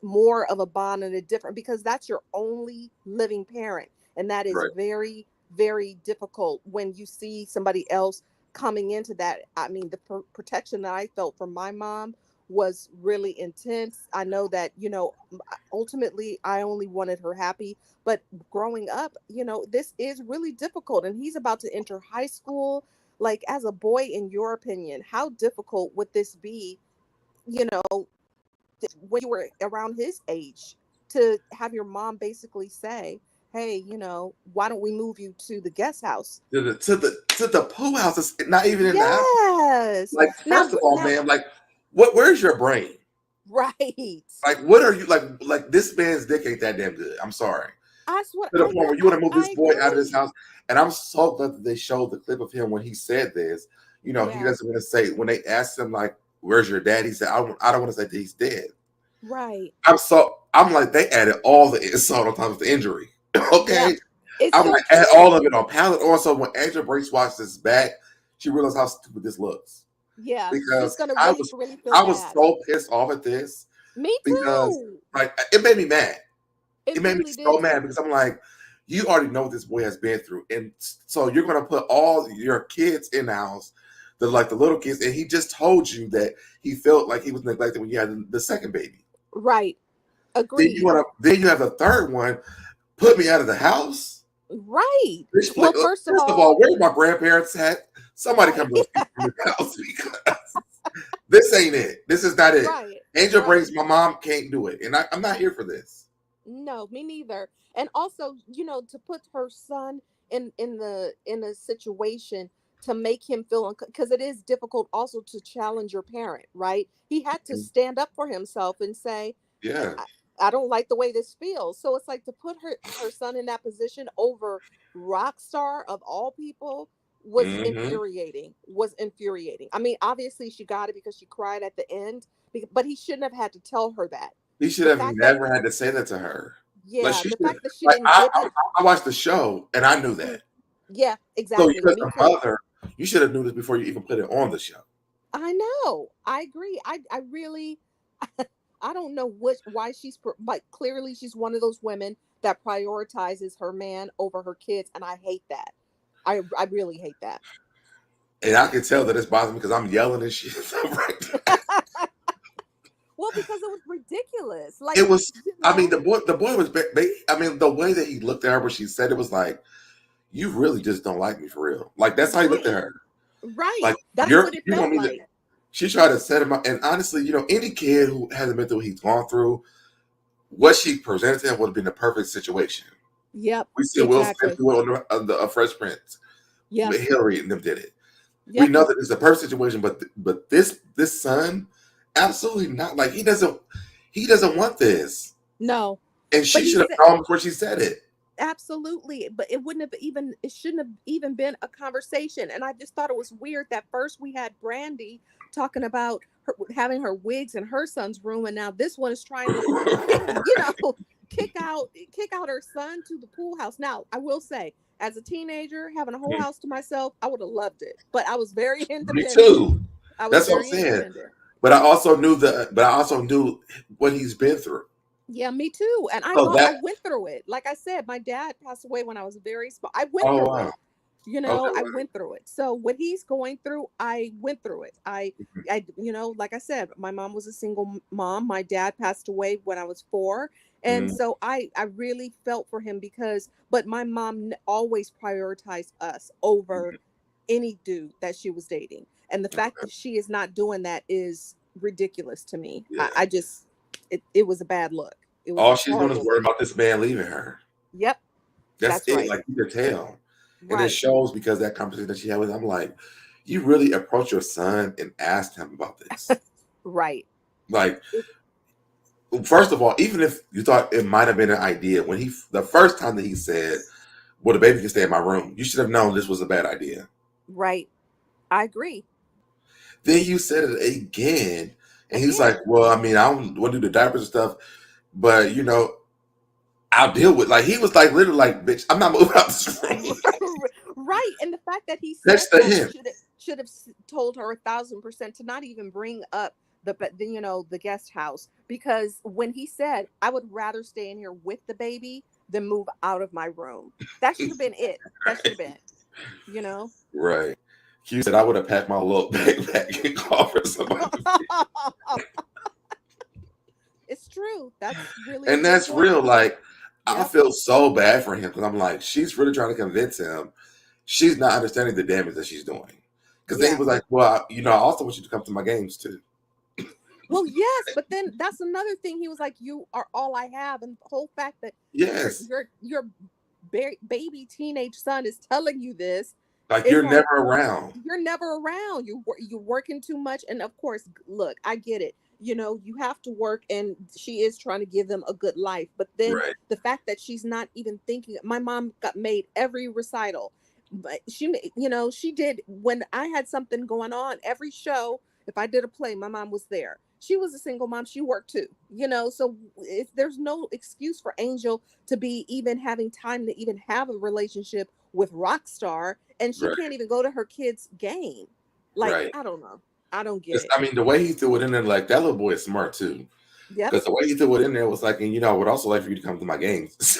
more of a bond and a different, because that's your only living parent. And that is very, very difficult when you see somebody else coming into that. I mean, the protection that I felt from my mom was really intense. I know that, ultimately I only wanted her happy, but growing up, this is really difficult. And he's about to enter high school. Like, as a boy, in your opinion, how difficult would this be, when you were around his age, to have your mom basically say, hey, why don't we move you to the guest house? To the pool house. It's not even in the house. Yes. Like, first of all, man, like, where's your brain? Right. Like, what are you like this man's dick ain't that damn good. I'm sorry. That's what To the point where you want to move this boy out of this house. And I'm so glad that they showed the clip of him when he said this. He doesn't want to say, when they asked him, like, where's your dad? He said, I don't want to say that he's dead. Right. I'm like, they added all the insult on top of the injury. Okay. Yeah. I'm like, add all of it on palette. Also, when Angela Brinks watched this back, she realized how stupid this looks. Yeah. Because I was so pissed off at this. Me too. Because, like, it made me mad. It made really me so mad, because I'm like, you already know what this boy has been through. And so you're going to put all your kids in the house, the little kids. And he just told you that he felt like he was neglected when you had the second baby. Right. Agreed. Then you have the third one. Put me out of the house. Right. Well, first of all, where my grandparents at? Somebody come to the house, because this ain't it. This is not it. Right. Angel Brinks, my mom can't do it. And I'm not here for this. No, me neither. And also, to put her son in a situation to make him feel, because it is difficult also to challenge your parent, right? He had to stand up for himself and say, yeah, I don't like the way this feels. So it's like, to put her son in that position over Rockstar of all people was infuriating. I mean, obviously she got it because she cried at the end, but he shouldn't have had to tell her that. He should have never had to say that to her. Yeah, like, the fact that she didn't I watched the show and I knew that. Yeah, exactly. So, because mother, you should have knew this before you even put it on the show. I know. I agree. I really, I don't know why she's, but clearly she's one of those women that prioritizes her man over her kids, and I hate that. I really hate that. And I can tell that it's bothering me because I'm yelling and shit. Well, because it was ridiculous. Like, it was. I mean, the boy was. I mean, the way that he looked at her when she said it was like, "You really just don't like me for real." Like, that's how he looked at her. Right. Like That's what it felt like. She tried to set him up, and honestly, any kid who hasn't been through what he's gone through, what she presented to him would have been the perfect situation. Yep. We see Will Smith do it on the Fresh Prince. Yeah. Hillary and them did it. Yep. We know that it's a perfect situation, but this son, absolutely not. Like he doesn't want this. No. And she should have known before she said it. Absolutely, but it shouldn't have even been a conversation. And I just thought it was weird that first we had Brandi talking about having her wigs in her son's room, and now this one is trying to kick out her son to the pool house. Now I will say, as a teenager having a whole house to myself, I would have loved it, but I was very independent. Me too. That's what I'm saying. But I also knew what he's been through. Yeah, me too. And I went through it. Like I said, my dad passed away when I was very small. I went through it. I went through it. So what he's going through, I went through it. I like I said, my mom was a single mom. My dad passed away when I was 4. And so I really felt for him but my mom always prioritized us over any dude that she was dating. And the fact that she is not doing that is ridiculous to me. Yeah. I just, it was a bad look. All she's doing is worry about this man leaving her. Yep. That's it. Right. Like you can tell. And it shows because that conversation that she had with him, I'm like, you really approached your son and asked him about this. Right. Like, first of all, even if you thought it might have been an idea, the first time that he said, well, the baby can stay in my room, you should have known this was a bad idea. Right. I agree. Then you said it again. And he's like, well, I mean, I don't want to do the diapers and stuff, but I'll deal with. Like he was like literally like, bitch, I'm not moving out this room. Right, and the fact that he said should have told her 1,000% to not even bring up the guest house, because when he said, I would rather stay in here with the baby than move out of my room, that should have been it. That should have been, Right. Q said I would have packed my little backpack and called for somebody. It's true. That's really, and that's real. Like, I feel so bad for him because I'm like, she's really trying to convince him. She's not understanding the damage that she's doing. Because then he was like, well, I also want you to come to my games too. Well, yes, but then that's another thing. He was like, you are all I have. And the whole fact that your baby teenage son is telling you this. Like you're never around. You're never around. You're working too much. And of course, look, I get it. You have to work, and she is trying to give them a good life. But then the fact that she's not even thinking, my mom got made every recital, but she did when I had something going on, every show, if I did a play, my mom was there. She was a single mom. She worked too, so if there's no excuse for Angel to be even having time to even have a relationship with Rockstar, and she can't even go to her kid's game. Like, I don't know. I don't get it. I mean, the way he threw it in there, like that little boy is smart too. Yeah. Because the way he threw it in there was like, and I would also like for you to come to my games.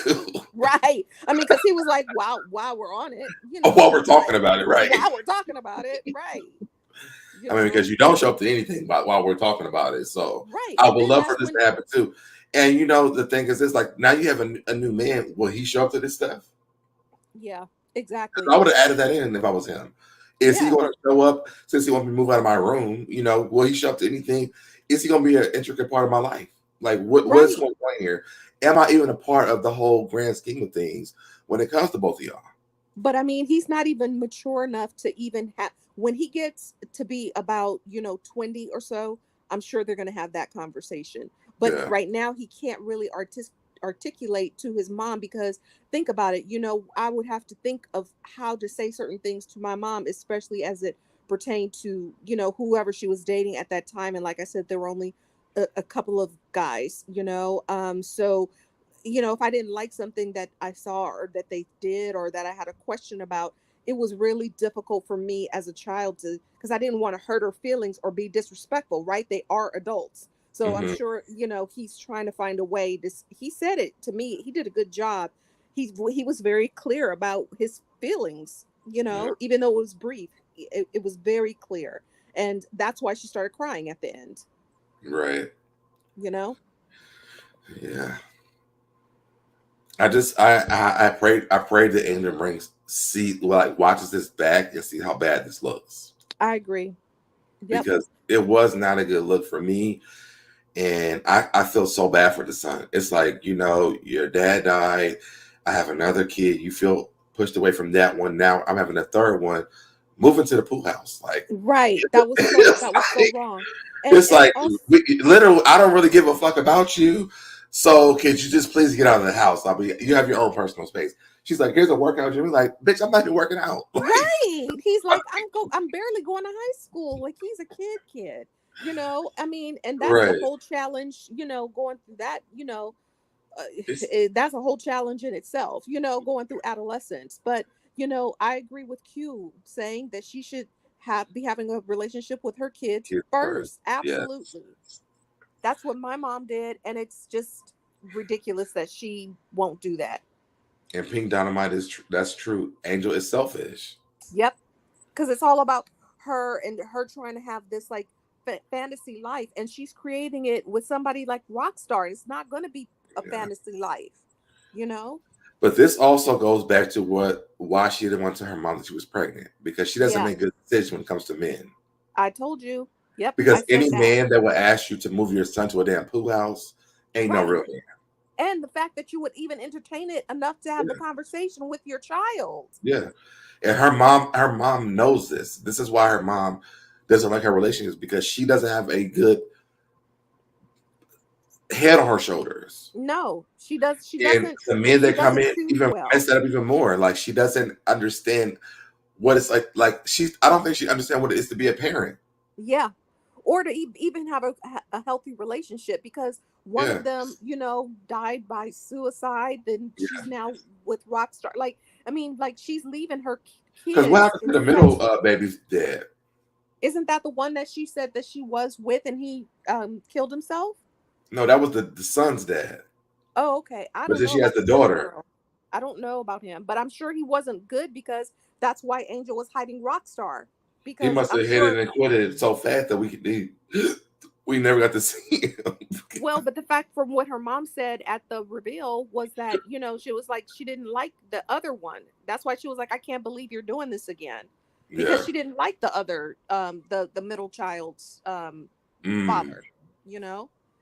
Right. I mean, because he was like, while we're on it, while we're talking about it, right? While we're talking about it, right. I mean, because you don't show up to anything while we're talking about it. So I would love for this to happen too. And the thing is, it's like now you have a new man. Will he show up to this stuff? Yeah, exactly. I would have added that in if I was him. Is he going to show up since he wants me to move out of my room? Will he show up to anything? Is he going to be an intricate part of my life? Like, what's going on here? Am I even a part of the whole grand scheme of things when it comes to both of y'all? But I mean, he's not even mature enough to even have, when he gets to be about, 20 or so, I'm sure they're going to have that conversation. But right now he can't really articulate to his mom, because think about it, I would have to think of how to say certain things to my mom, especially as it pertained to, whoever she was dating at that time. And like I said, there were only a couple of guys, so if I didn't like something that I saw or that they did or that I had a question about, it was really difficult for me as a child because I didn't want to hurt her feelings or be disrespectful, right? They are adults. So I'm sure, he's trying to find a way. He said it to me. He did a good job. He was very clear about his feelings, even though it was brief, it was very clear. And that's why she started crying at the end. Right. Yeah. I prayed that Angel Brinks watches this back and see how bad this looks. I agree. Yep. Because it was not a good look for me. And I feel so bad for the son. It's like, your dad died. I have another kid. You feel pushed away from that one. Now I'm having a third one. Moving to the pool house. Right. That was so wrong. It's like, literally, I don't really give a fuck about you. So could you just please get out of the house? You have your own personal space. She's like, here's a workout gym. He's like, bitch, I'm not even working out. Right. He's like, I'm barely going to high school. Like, he's a kid. And that's Right. the whole challenge, going through that, that's a whole challenge in itself, going through adolescence. But, I agree with Q saying that she should be having a relationship with her kids first. Absolutely. Yes. That's what my mom did. And it's just ridiculous that she won't do that. And Pink Dynamite that's true. Angel is selfish. Yep. Because it's all about her and her trying to have this fantasy life, and she's creating it with somebody like Rockstar. It's not going to be a fantasy life, But this also goes back to why she didn't want to tell her mom that she was pregnant, because she doesn't make good decisions when it comes to men. I told you. Yep. Because any man that would ask you to move your son to a damn pool house ain't no real man. And the fact that you would even entertain it enough to have the conversation with your child. Yeah. And her mom knows this. This is why her mom doesn't like her relationships, because she doesn't have a good head on her shoulders. No, she doesn't. And the men that come in even mess that up even more. Like, she doesn't understand what it's like. I don't think she understands what it is to be a parent. Yeah. Or to even have a healthy relationship, because one of them, died by suicide. Then she's now with Rockstar. She's leaving her kids. Because what happened to the middle baby's dead? Isn't that the one that she said that she was with and he killed himself? No, that was the son's dad. Oh, okay. I don't know. She has the daughter. I don't know about him, but I'm sure he wasn't good, because that's why Angel was hiding Rockstar. Because he must have hit it and quit it so fast that we never got to see him. Well, but the fact from what her mom said at the reveal was that, she was like, she didn't like the other one. That's why she was like, I can't believe you're doing this again. Because she didn't like the other, the middle child's father,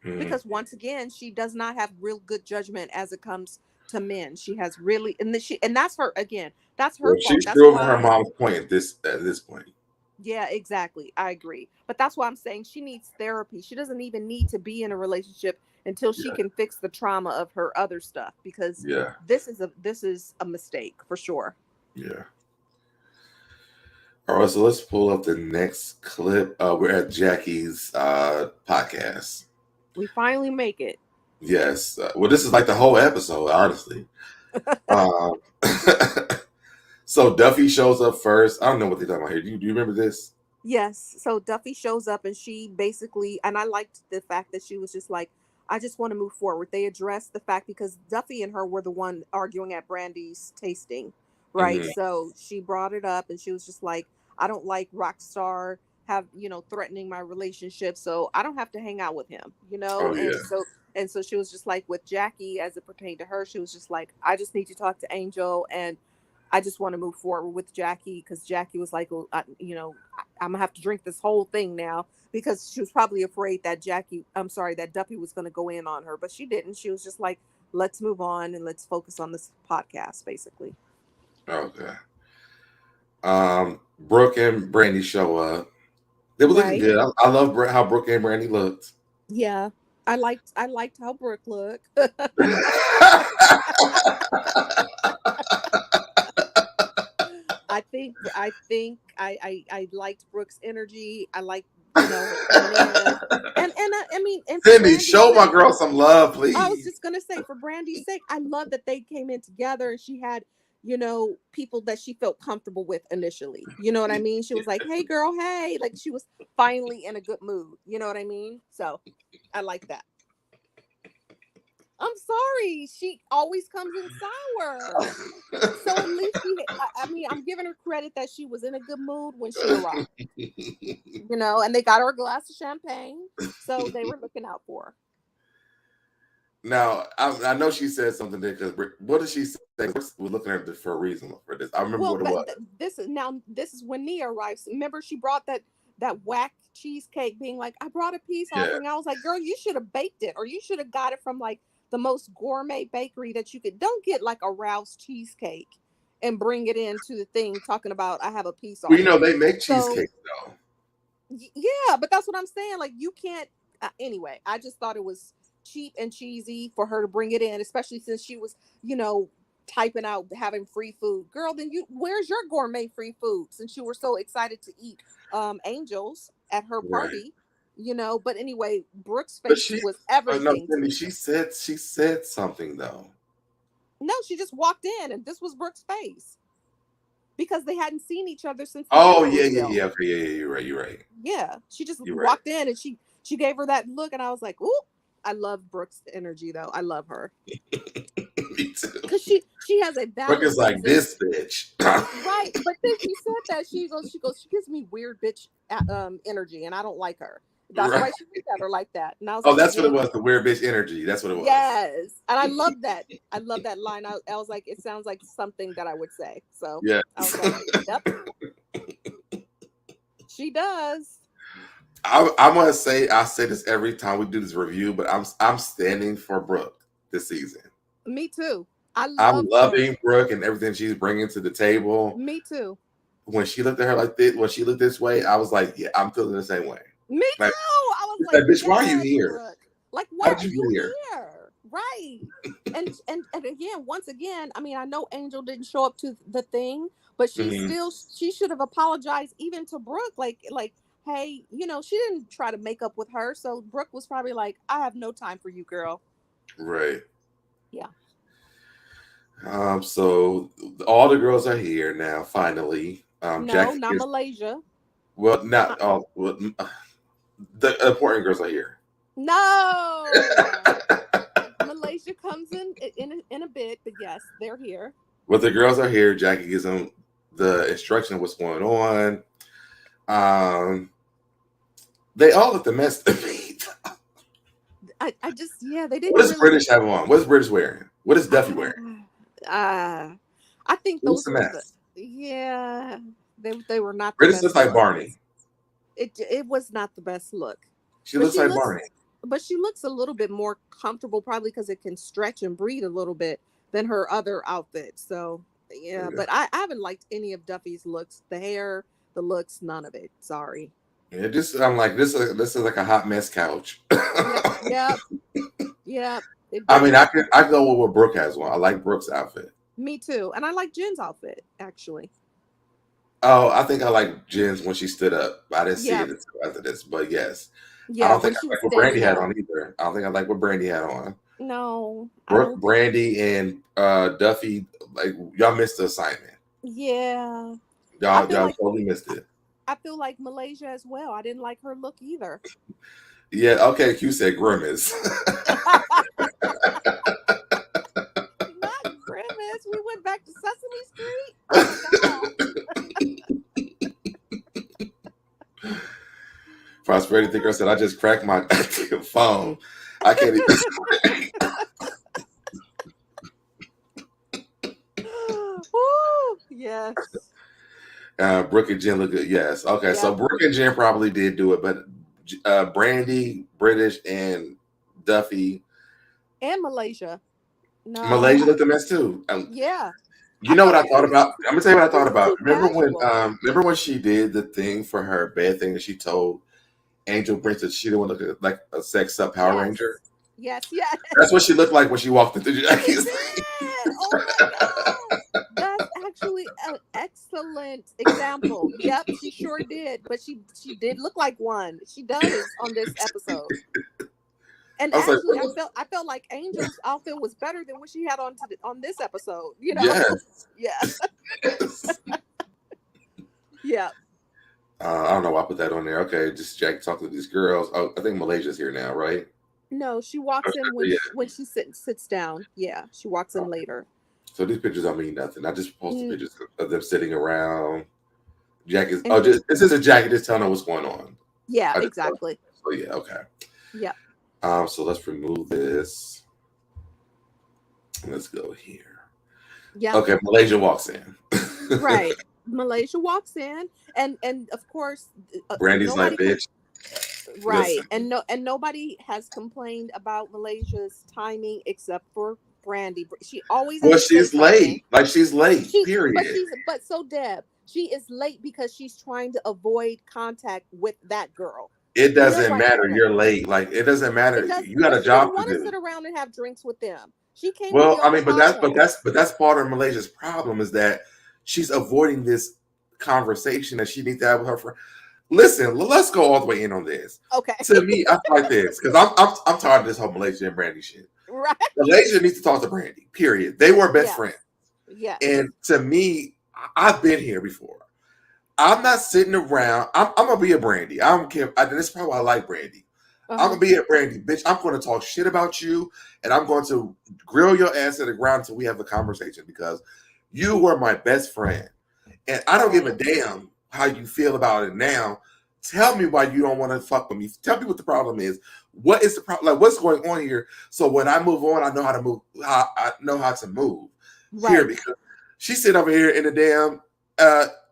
because once again, she does not have real good judgment as it comes to men. She has really, and that's her, again, that's her fault. She's proving her mom's point at this point. Yeah, exactly. I agree. But that's why I'm saying she needs therapy. She doesn't even need to be in a relationship until she can fix the trauma of her other stuff, because this is a mistake for sure. Yeah. All right, so let's pull up the next clip. We're at Jackie's podcast. We finally make it. Yes. Well, this is like the whole episode, honestly. So Duffey shows up first. I don't know what they're talking about here. Do you remember this? Yes. So Duffey shows up, and she basically, and I liked the fact that she was just like, I just want to move forward. They addressed the fact, because Duffey and her were the one arguing at Brandi's tasting, right? Mm-hmm. So she brought it up, and she was just like, I don't like Rockstar threatening my relationship, so I don't have to hang out with him, And so she was just like, with Jackie, as it pertained to her, she was just like, I just need to talk to Angel, and I just want to move forward with Jackie, because Jackie was like, well, I'm gonna have to drink this whole thing now, because she was probably afraid that that Duffey was going to go in on her, but she didn't. She was just like, let's move on and let's focus on this podcast, basically. Okay. Brooke and Brandi show up. They were looking good. I love how Brooke and Brandi looked. Yeah, I liked how Brooke looked. I think I liked Brooke's energy. I liked, and Cindy, show my girl some love, please. I was just gonna say, for Brandi's sake, I love that they came in together, and she had, people that she felt comfortable with initially. You know what I mean? She was like, hey girl, hey, like she was finally in a good mood. You know what I mean? So I like that. I'm sorry. She always comes in sour. So at least I'm giving her credit that she was in a good mood when she arrived. And they got her a glass of champagne. So they were looking out for her. Now, I know she said something there because what did she say? We're looking at this for a reason for this. I remember Well, what it but was. this is when Nia arrives. Remember, she brought that whack cheesecake, being like, "I brought a peace Yeah, offering." I was like, "Girl, you should have baked it, or you should have got it from like the most gourmet bakery that you could. Don't get like a Rouse cheesecake and bring it into the thing talking about I have a peace well, you know offering." they make So cheesecake though. yeah, but that's what I'm saying. Like you can't. Anyway, I just thought it was cheap and cheesy for her to bring it in, especially since she was, typing out having free food. Girl, then where's your gourmet free food? Since you were so excited to eat angels at her Right. party, But anyway, Brooke's But face she, was oh no, everything to Cindy, me. she said something though. No, she just walked in, and this was Brooke's face because they hadn't seen each other since the Oh Zelle yeah, yeah, reveal. yeah. Okay, yeah, yeah. You're right. You're right. Yeah, she just You're right. walked in and she gave her that look, and I was like, "Ooh, I love Brooke's energy, though. I love her Me too. because she has a Brooke is like validating, this bitch. right." But then she said that she gives me weird bitch energy, and I don't like her. That's Right. why she looked at her like that, and I was Oh, like, that's what it "Yeah, was. The weird bitch energy. That's what it was. yes," and I love that. I love that line. I was like, it sounds like something that I would say. So Yes. I was like, "Yep, she does." I'm gonna say I say this every time we do this review, but I'm standing for Brooke this season. Me too. I I'm love her. loving Brooke and everything she's bringing to the table. Me too. When she looked at her like this, when she looked this way, I was like, yeah, I'm feeling the same way. Me Like, too. I was she like, said, bitch, why are you yes, here? Brooke. Like, How why did are you you get here? here? Right. And again, once again, I mean, I know Angel didn't show up to the thing, but Mhm. she should have apologized even to Brooke. Like, hey, she didn't try to make up with her. So Brooke was probably like, I have no time for you, girl. Right. Yeah. So all the girls are here now, finally. No, Jackie not is Malaysia. well, Uh, not all. Well, the important girls are here. no. Malaysia comes in a bit, but yes, they're here. But the girls are here. Jackie gives them the instruction of what's going on. Um, they all look the mess to me. I just, yeah, they What didn't does really. British have on? What is British wearing? What is Duffey wearing? I think What's those the were the, mess? yeah, they were not the British looks best like looks. Barney. It was not the best look, She but looks like Barney. she looks a little bit more comfortable, probably because it can stretch and breathe a little bit than her other outfits. So yeah, Yeah. but I haven't liked any of Duffy's looks. The hair, the looks, none of it. Sorry. Yeah, just I'm like this is like a hot mess couch. Yep, yep, yep. It I mean, definitely. I can go with what Brooke has on. I like Brooke's outfit. Me too, and I like Jen's outfit actually. Oh, I think I like Jen's when she stood up. I didn't see Yeah, it until after this, but yes. I yeah. don't When think she I was like what standing Brandy had up. on either. I don't think I like what Brandy had on. No, I Brooke, don't think. Brandy, and Duffey, like y'all missed the assignment. Yeah, I Y'all feel y'all like totally missed it. I feel like Malaysia as well. I didn't like her look either. Yeah, okay, Q said grimace. Not grimace. We went back to Sesame Street. Oh my god. Prosperity Thinker said, I just cracked my phone. I can't even. Woo, yes. Brooke and Jen look good. Yes. Okay. So Yep. Brooke and Jen probably did do it, but Brandy, British, and Duffey, And Malaysia. No. Malaysia looked a mess too. Yeah. You I know what felt I like thought about? I'm gonna tell you what I it thought was about. too casual. Remember when she did the thing for her bed thing that she told Angel Brinks that she didn't want to look like a sex up Power Yes. Ranger? Yes, yes. That's what she looked like when she walked into She Jackie's. did. Oh my god. That's actually an excellent example. Yep, she sure did. But she did look like one. She does on this episode. And I was like, actually, I felt like Angel's outfit was better than what she had on this episode. yes. Yeah, yeah. I don't know why I put that on there. Okay, just Jackie talking to these girls. Oh, I think Malaysia's here now, right? No, she walks in Yeah. when she sits down. Yeah, she walks in later. So these pictures don't mean nothing. I just posted Mm, pictures of them sitting around. Jackie's and just this is a Jackie just telling her what's going on. yeah, I just exactly. so yeah, okay. Yeah. So let's remove this. Let's go here. Yeah. Okay, Malaysia walks in. Right. Malaysia walks in, and of course, Brandi's like, bitch. Right. Listen. And nobody has complained about Malaysia's timing except for Brandi. She always has to say She's late. something. Like, she's late. Period. But so Deb, she is late because she's trying to avoid contact with that girl. It doesn't matter. You're late. Like, it doesn't matter. You got a job to do. She didn't want to sit around and have drinks with them. She came. Well, I mean, but that's part of Malaysia's problem is that she's avoiding this conversation that she needs to have with her friend. Listen, let's go all the way in on this. Okay. To me, I like this because I'm tired of this whole Malaysia and Brandi shit. Right. Malaysia needs to talk to Brandi. Period. They were best friends. Yeah. And to me, I've been here before. I'm not sitting around. I'm gonna be a Brandi. I don't care. This is probably why I like Brandi. I'm gonna be a Brandi, bitch. I'm gonna talk shit about you, and I'm going to grill your ass to the ground until we have a conversation because you were my best friend, and I don't give a damn how you feel about it now. Tell me why you don't want to fuck with me. Tell me what the problem is. What is the problem? Like, what's going on here? So when I move on, I know how to move. I know how to move here because she's sitting over here in the damn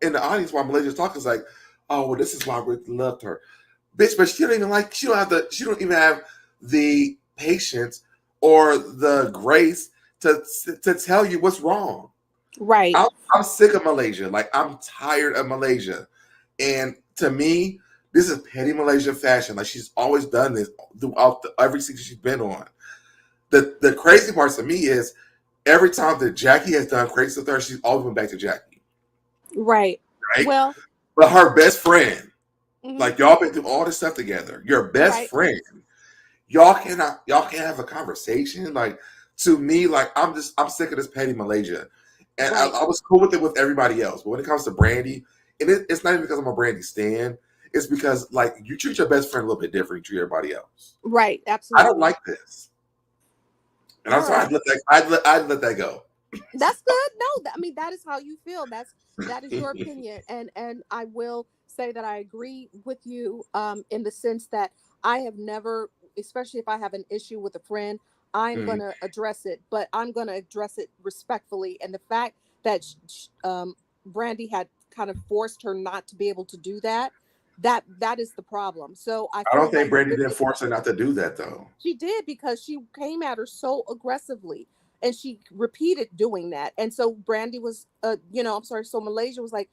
in the audience while Malaysia's talking. Is like, oh well, this is why we loved her. Bitch, but she don't even have the patience or the grace to tell you what's wrong. Right. I'm sick of Malaysia. Like, I'm tired of Malaysia. And to me, this is petty Malaysia fashion. Like, she's always done this throughout every season she's been on. The crazy part to me is every time that Jackie has done crazy with her, she's always went back to Jackie. Right. Well, but her best friend, like, y'all been through all this stuff together. Your best friend, y'all can't have a conversation. Like, to me, like, I'm sick of this petty Malaysia, and I was cool with it with everybody else. But when it comes to Brandi, and it's not even because I'm a Brandi stan. It's because, like, you treat your best friend a little bit different. You treat everybody else. Right. Absolutely. I don't like this, and I'm sorry. I'd let that go. That's good. No, I mean, that is how you feel. That is your opinion, and I will say that I agree with you in the sense that I have never, especially if I have an issue with a friend, I'm going to address it, but I'm going to address it respectfully. And the fact that Brandi had kind of forced her not to be able to do that is the problem. So I don't think Brandi didn't force her not to do that, though. She did, because she came at her so aggressively, and she repeated doing that. And so Brandi was, so Malaysia was like,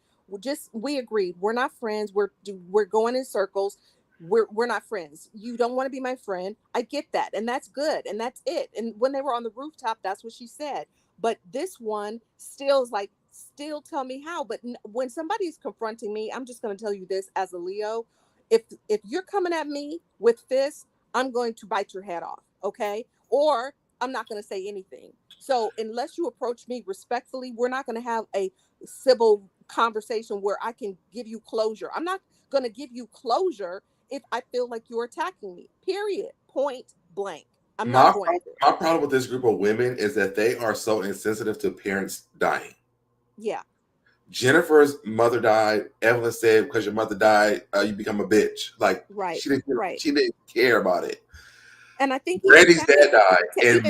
we agreed. We're not friends. We're going in circles. We're not friends. You don't want to be my friend. I get that. And that's good. And that's it. And when they were on the rooftop, that's what she said. But this one still is like, still tell me how. But when somebody's confronting me, I'm just going to tell you this as a Leo. If you're coming at me with fists, I'm going to bite your head off. Okay. Or I'm not going to say anything. So unless you approach me respectfully, we're not going to have a civil conversation where I can give you closure. I'm not going to give you closure if I feel like you're attacking me. Period. Point blank. My problem with this group of women is that they are so insensitive to parents dying. Yeah. Jennifer's mother died. Evelyn said, because your mother died, you become a bitch. Like, she didn't care about it. And I think Brandi's dad died, and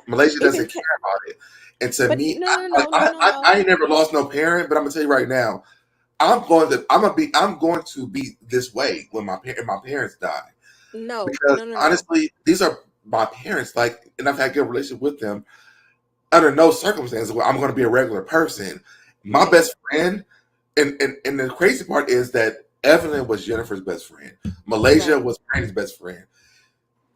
Malaysia doesn't care about it. And to me, I ain't never lost no parent, but I'm gonna tell you right now, I'm going to be this way when my parents die. No, because honestly, these are my parents. Like, and I've had a good relationship with them. Under no circumstances where I'm going to be a regular person. My best friend, and the crazy part is that Evelyn was Jennifer's best friend. Malaysia was Brandi's best friend.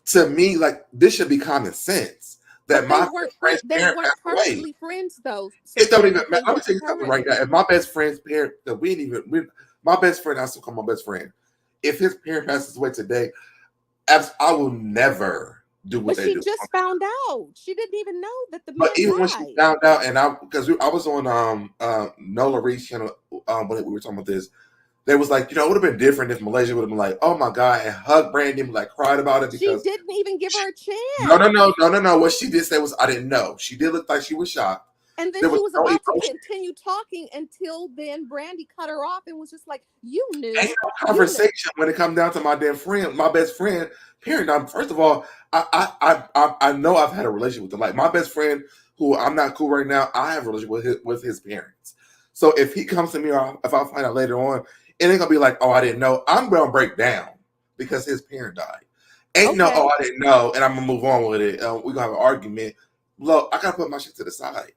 To me, like, this should be common sense. That my friend's parent passed away. Friends, though. So it don't even matter. I'm gonna tell you something right now. If my best friend's parent, my best friend, I still call my best friend. If his parent passes away today, I will never do what they do. But she just found out. She didn't even know that the man But even died. when she found out, because I was on Nola Reese channel when we were talking about this, they was like, it would have been different if Malaysia would have been like, oh my God, and hugged Brandi and like cried about it. Because she didn't even give her a chance. No. What she did say was, I didn't know. She did look like she was shocked. And then There she was was no about to emotion. continue talking until then Brandi cut her off and was just like, you knew. Ain't no conversation when it comes down to my damn friend, my best friend. Period. Now, first of all, I know I've had a relationship with them. Like my best friend, who I'm not cool right now, I have a relationship with his parents. So if he comes to me or if I find out later on, it ain't gonna be like, oh, I didn't know. I'm gonna break down because his parent died. Ain't no, oh, I didn't know, and I'm gonna move on with it. We're gonna have an argument. Look, I gotta put my shit to the side.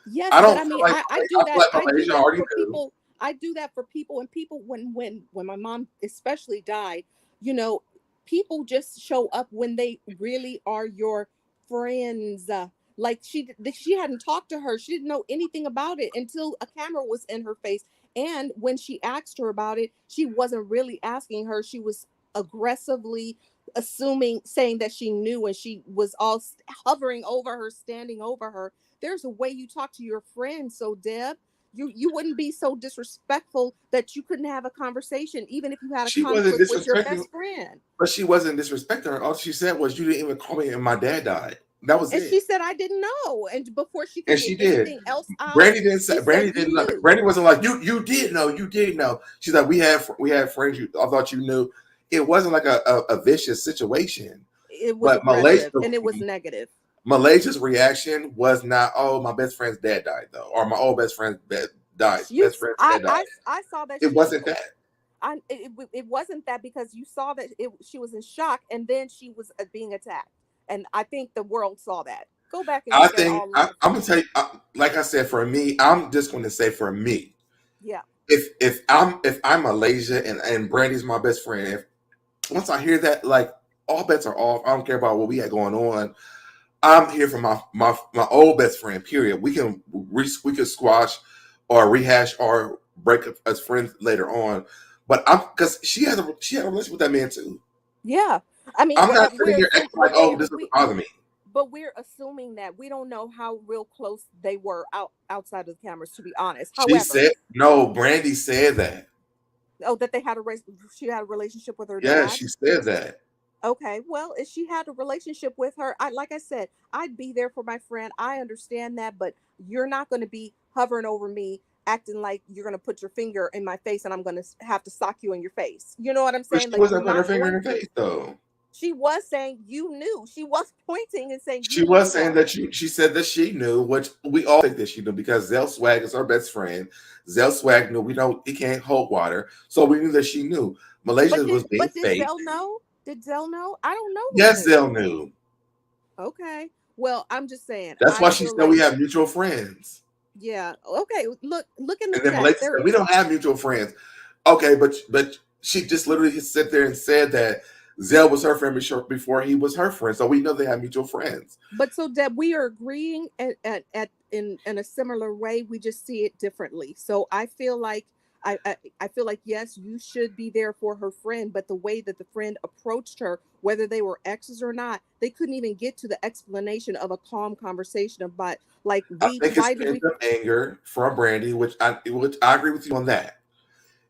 Yes, I don't but I feel mean, like I do that. I do that already for knew. people. I do that for people, and people when my mom especially died, you know, people just show up when they really are your friends. Like she hadn't talked to her. She didn't know anything about it until a camera was in her face. And when she asked her about it, she wasn't really asking her. She was aggressively assuming, saying that she knew, and she was all hovering over her, standing over her. There's a way you talk to your friends. So Deb, you wouldn't be so disrespectful that you couldn't have a conversation, even if you had a She wasn't conflict with your disrespecting, best friend. but she wasn't disrespecting her. All she said was, "You didn't even call me, and my dad died." That was And it. she said, I didn't know. And before she And could get she did. anything else out, Brandy didn't say. she said, Brandy you didn't know. knew. Brandy wasn't like, you did know. You did know. She's like, we had friends. I thought you knew. It wasn't like a vicious situation. It was But aggressive and it was negative. Malaysia's reaction was not, oh, my best friend's dad died though, or my old best friend's dad died. Best friend's dad died. I saw that. It wasn't that. It wasn't that, because you saw that she was in shock, and then she was being attacked, and I think the world saw that. Go back and look at all. I'm gonna tell you, like I said, for me, I'm just going to say for me, yeah. If I'm Malaysia and Brandy's my best friend, if once I hear that, like all bets are off. I don't care about what we had going on. I'm here for my old best friend. Period. We can squash or rehash or break up as friends later on. But I'm because she had a relationship with that man too. Yeah, I mean, I'm not sitting here acting like, oh, this doesn't bother me. But we're assuming that we don't know how real close they were outside of the cameras, to be honest. She However, said no. Brandy said that. Oh, that she had a relationship with her dad. Yeah, she said that. Okay, well, if she had a relationship with her, like I said, I'd be there for my friend. I understand that, but you're not going to be hovering over me, acting like you're going to put your finger in my face, and I'm going to have to sock you in your face. You know what I'm saying? But she wasn't putting her finger in her face, though. She was saying you knew. She was pointing and saying she was saying that she said that she knew, which we all think that she knew because Zelle Swag is her best friend. Zelle Swag knew he can't hold water, so we knew that she knew. Malaysia was being fake. Did Zelle know? Did Zelle know? I don't know. Yes, Zelle knew. Okay. Well, I'm just saying. That's why she said we have mutual friends. Yeah. Okay. Look in the chat. Then Malaysia said, we don't have mutual friends. Okay, but she just literally sat there and said that Zelle was her friend before he was her friend, so we know they have mutual friends. But so Deb, we are agreeing in a similar way. We just see it differently. So I feel like I feel like, yes, you should be there for her friend, but the way that the friend approached her, whether they were exes or not, they couldn't even get to the explanation of a calm conversation about like I think it's anger from Brandi, which I agree with you on that.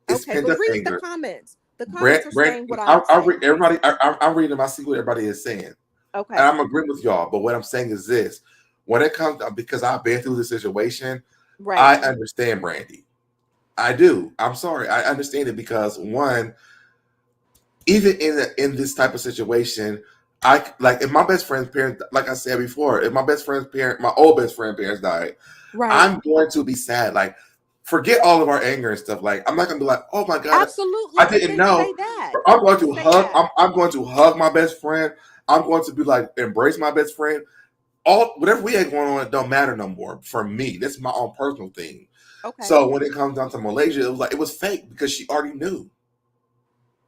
It's okay, but read anger. The comments. The comments are saying what I'm saying. Everybody, I'm reading them. I see what everybody is saying. Okay. And I'm agreeing with y'all. But what I'm saying is this. When it comes to, because I've been through the situation, right. I understand Brandi. I do. I'm sorry. I understand it because one, even in this type of situation, if my best friend's parents, like I said before, if my old best friend's parents died, right. I'm going to be sad. Like, forget all of our anger and stuff. Like, I'm not gonna be like, oh my God, absolutely, I didn't know. I'm going to hug. I'm going to hug my best friend. I'm going to be like, embrace my best friend. Whatever we had going on, it don't matter no more for me. That's my own personal thing. Okay. So when it comes down to Malaysia, it was fake because she already knew.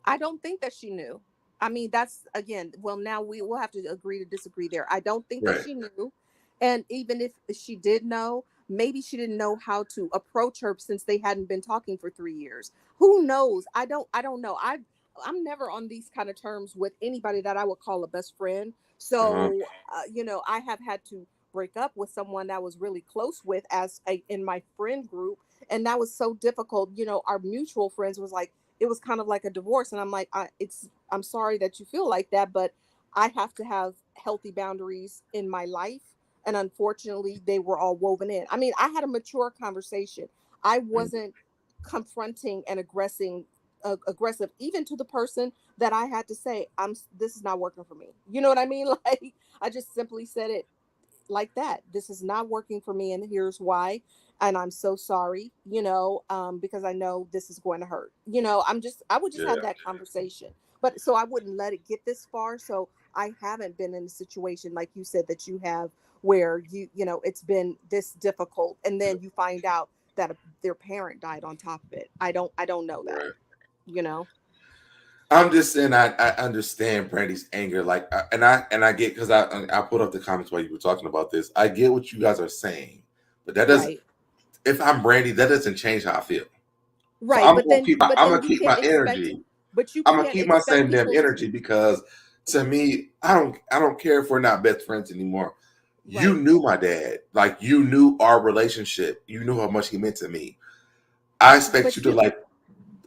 I don't think that she knew. I mean, that's again. Well, now we will have to agree to disagree there. I don't think that she knew, and even if she did know, maybe she didn't know how to approach her since they hadn't been talking for 3 years. Who knows? I don't know. I'm never on these kind of terms with anybody that I would call a best friend. So, I have had to break up with someone that I was really close with in my friend group. And that was so difficult. Our mutual friends was like, it was kind of like a divorce. And I'm like, I'm sorry that you feel like that, but I have to have healthy boundaries in my life. And unfortunately, they were all woven in. I mean, I had a mature conversation. I wasn't confronting and aggressive, even to the person that I had to say, this is not working for me. You know what I mean? Like, I just simply said it like that. This is not working for me, and here's why. And I'm so sorry, because I know this is going to hurt. I would just have Yeah. that conversation. But so I wouldn't let it get this far. So I haven't been in a situation like you said that you have, where it's been this difficult, and then you find out that their parent died on top of it. I don't know that. Right. I'm just saying I understand Brandi's anger, like, and I get, because I put up the comments while you were talking about this. I get what you guys are saying, but that doesn't. Right. If I'm Brandi, that doesn't change how I feel. So Right. But then I'm gonna you keep can't my expect, energy. but you I'm gonna can't keep my expect same damn people. energy, because to me, I don't care if we're not best friends anymore. You Right. knew my dad, like, you knew our relationship. You knew how much he meant to me. I expect But you to, like,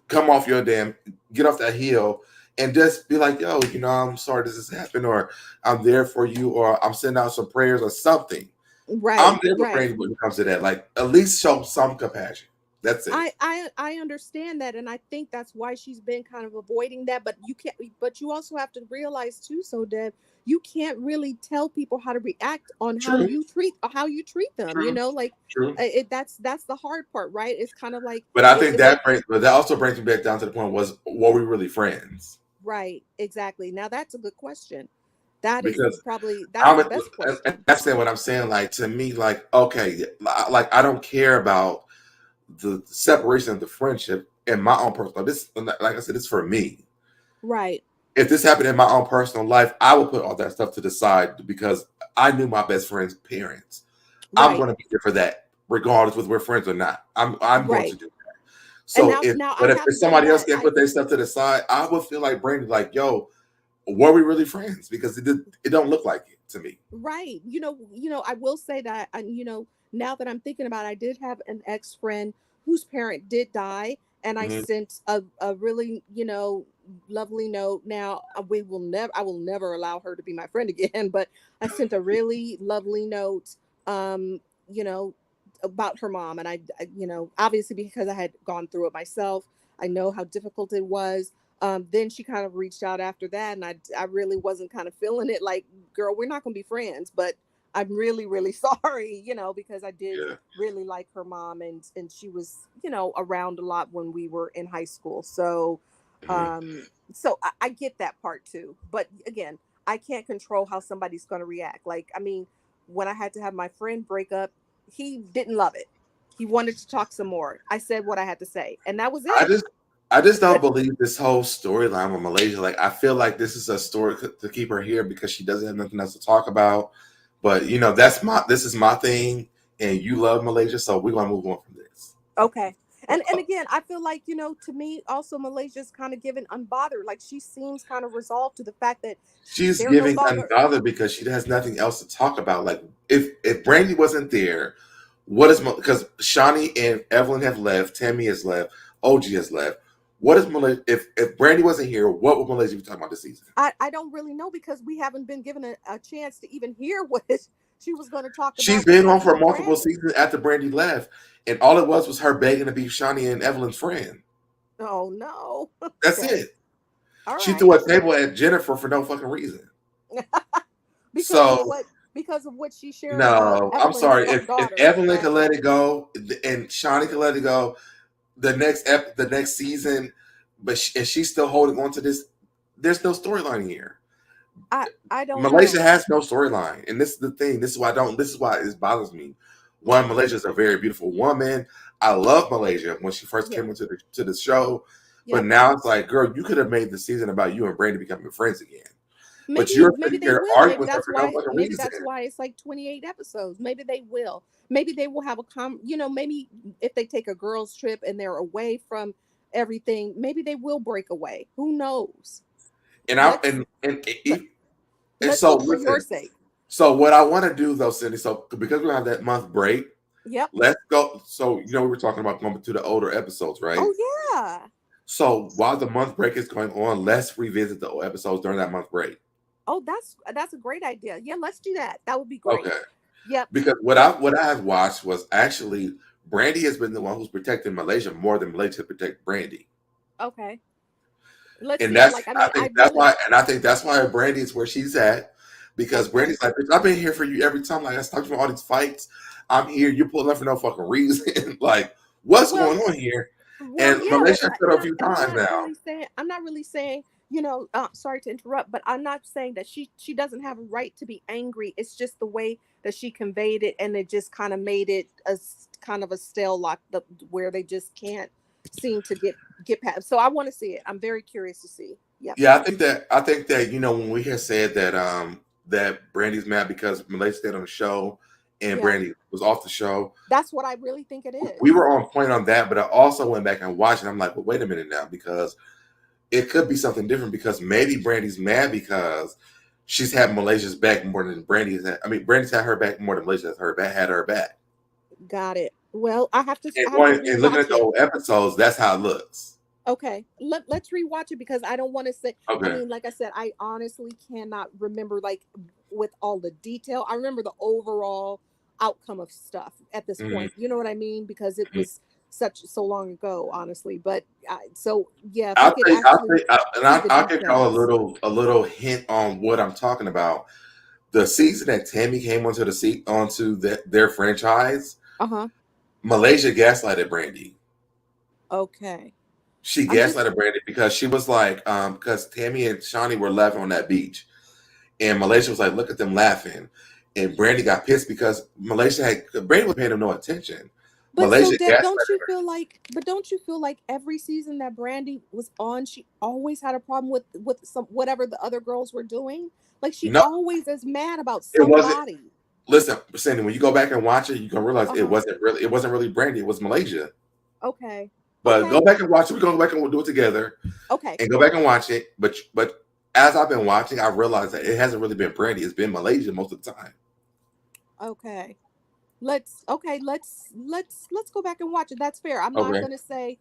come off your damn, get off that hill, and just be like, yo, I'm sorry this has happened, or I'm there for you, or I'm sending out some prayers or something. I'm Right. there for Right. Brandi when it comes to that. Like, at least show some compassion. That's it. I understand that, and I think that's why she's been kind of avoiding that. But you can't. But you also have to realize too, so Deb, you can't really tell people how to react on how True. you treat them. True. Like, True. that's the hard part, right? It's kind of like, But I think like, but that also brings me back down to the point, was, were we really friends? right, exactly. Now that's a good question. That is Because that's the best and question. that's what I'm saying. Like, to me, like, okay, like, I don't care about the separation of the friendship in my own personal. This, like I said, it's for me. Right. If this happened in my own personal life, I would put all that stuff to the side, because I knew my best friend's parents. I'm Right. going to be there for that, regardless whether we're friends or not. I'm going to Right. do that. And So now I but if have done somebody else that. can put their stuff to the side, I would feel like Brandi, like, yo, were we really friends? Because it don't look like it to me. Right. I will say that, and now that I'm thinking about it, I did have an ex-friend whose parent did die, and I Mhm. sent a really, lovely note. Now, I will never allow her to be my friend again, but I sent a really lovely note, um, you know, about her mom. And obviously, because I had gone through it myself, I know how difficult it was. Then she kind of reached out after that, and I really wasn't kind of feeling it. Like, girl, we're not going to be friends, but I'm really, really sorry, because I did Yeah. really like her mom, and she was, around a lot when we were in high school. So, Mhm. I get that part too. But again, I can't control how somebody's going to react. Like, I mean, when I had to have my friend break up, he didn't love it. He wanted to talk some more. I said what I had to say, and that was I it. just I just don't believe this whole storyline with Malaysia. Like, I feel like this is a story to keep her here, because she doesn't have nothing else to talk about. But this is my thing, and you love Malaysia, so we're gonna move on from this. Okay. And again, I feel like, to me also, Malaysia's kind of given unbothered. Like, she seems kind of resolved to the fact that She's they're no giving longer. unbothered because she has nothing else to talk about. Like, if Brandi wasn't there, because Shaunie and Evelyn have left, Tami has left, OG has left. What is Malaysia? If Brandi wasn't here, what would Malaysia be talking about this season? I don't really know, because we haven't been given a chance to even hear what she was going to talk She's about been on besides for the multiple Grammy. seasons after Brandi left, and all it was her begging to be Shaunie and Evelyn's friend. Oh no. That's Okay. it. All She right. threw a table at Jennifer for no fucking reason. because of So what because of what she shared about no, I'm Evelyn's sorry. If daughter. Evelyn can let it go, and Shaunie can let it go, the next season, but and she's still holding on to this. There's no storyline here. I don't Malaysia know. has no storyline, and this is the thing. This is why I don't. This is why it bothers me. One, Malaysia is a very beautiful woman. I love Malaysia when she first Yeah. came into the show, but Yep. now it's like, girl, you could have made the season about you and Brandi becoming friends again. But Maybe you're maybe sitting they here will. arguing Maybe with her that's for no why fucking maybe reason. that's why it's like 28 episodes. Maybe they will. Maybe they will have maybe if they take a girls trip and they're away from everything, maybe they will break away. Who knows? And I Let's let, and let's so hope for your listen. sake. So what I want to do though, Cindy, so because we have that month break, Yep. let's go. So we were talking about going to the older episodes, right? Oh yeah. So while the month break is going on, let's revisit the old episodes during that month break. Oh, that's a great idea. Yeah, let's do that. That would be great. Okay. Yep. Because what I have watched was actually Brandi has been the one who's protecting Malaysia more than Malaysia protect Brandi. Okay. Let's And see. that's Like, I mean, I think that's why Brandi is where she's at. Because okay. Brandy's like, bitch, I've been here for you every time. Like, I stopped you from all these fights. I'm here. You're pulling up for no fucking reason. Like, what's Well, going on here? well, And yeah, Malaysia but shut up a few times now. I'm not really saying, sorry to interrupt, but I'm not saying that she doesn't have a right to be angry. It's just the way that she conveyed it, and it just kind of made it kind of a stale lock, where they just can't seem to get past. So I want to see it. I'm very curious to see. Yep. Yeah, I think that when we had said that that Brandy's mad because Malaysia stayed on the show and Yeah. Brandi was off the show. That's what I really think it is. We were on point on that, but I also went back and watched and I'm like, well, wait a minute now, because it could be something different, because maybe Brandy's mad because she's had Malaysia's back more than Brandy's had. I mean, Brandy's had her back more than Malaysia had her back. Got it. Well, I have to. And looking at the old episodes, that's how it looks. Okay, let's rewatch it, because I don't want to say. Okay. I mean, like I said, I honestly cannot remember like with all the detail. I remember the overall outcome of stuff at this point. You know what I mean? Because it was so long ago, honestly. But so yeah, I'll give y'all a little hint on what I'm talking about. The season that Tami came onto their franchise, Malaysia gaslighted Brandi. Okay. She gaslighted Brandi because she was like, because Tami and Shaunie were laughing on that beach, and Malaysia was like, look at them laughing, and Brandi got pissed because Brandi was paying them no attention. But don't you feel like every season that Brandi was on, she always had a problem with whatever the other girls were doing? Like, she always is mad about somebody. Listen, Sandy, when you go back and watch it, you can realize it wasn't really Brandi, it was Malaysia. Okay. But go back and watch it. We're going to go back and we'll do it together. Okay. And go back and watch it. But as I've been watching, I realized that it hasn't really been Brandi. It's been Malaysia most of the time. Okay. Let's go back and watch it. That's fair. I'm not going to say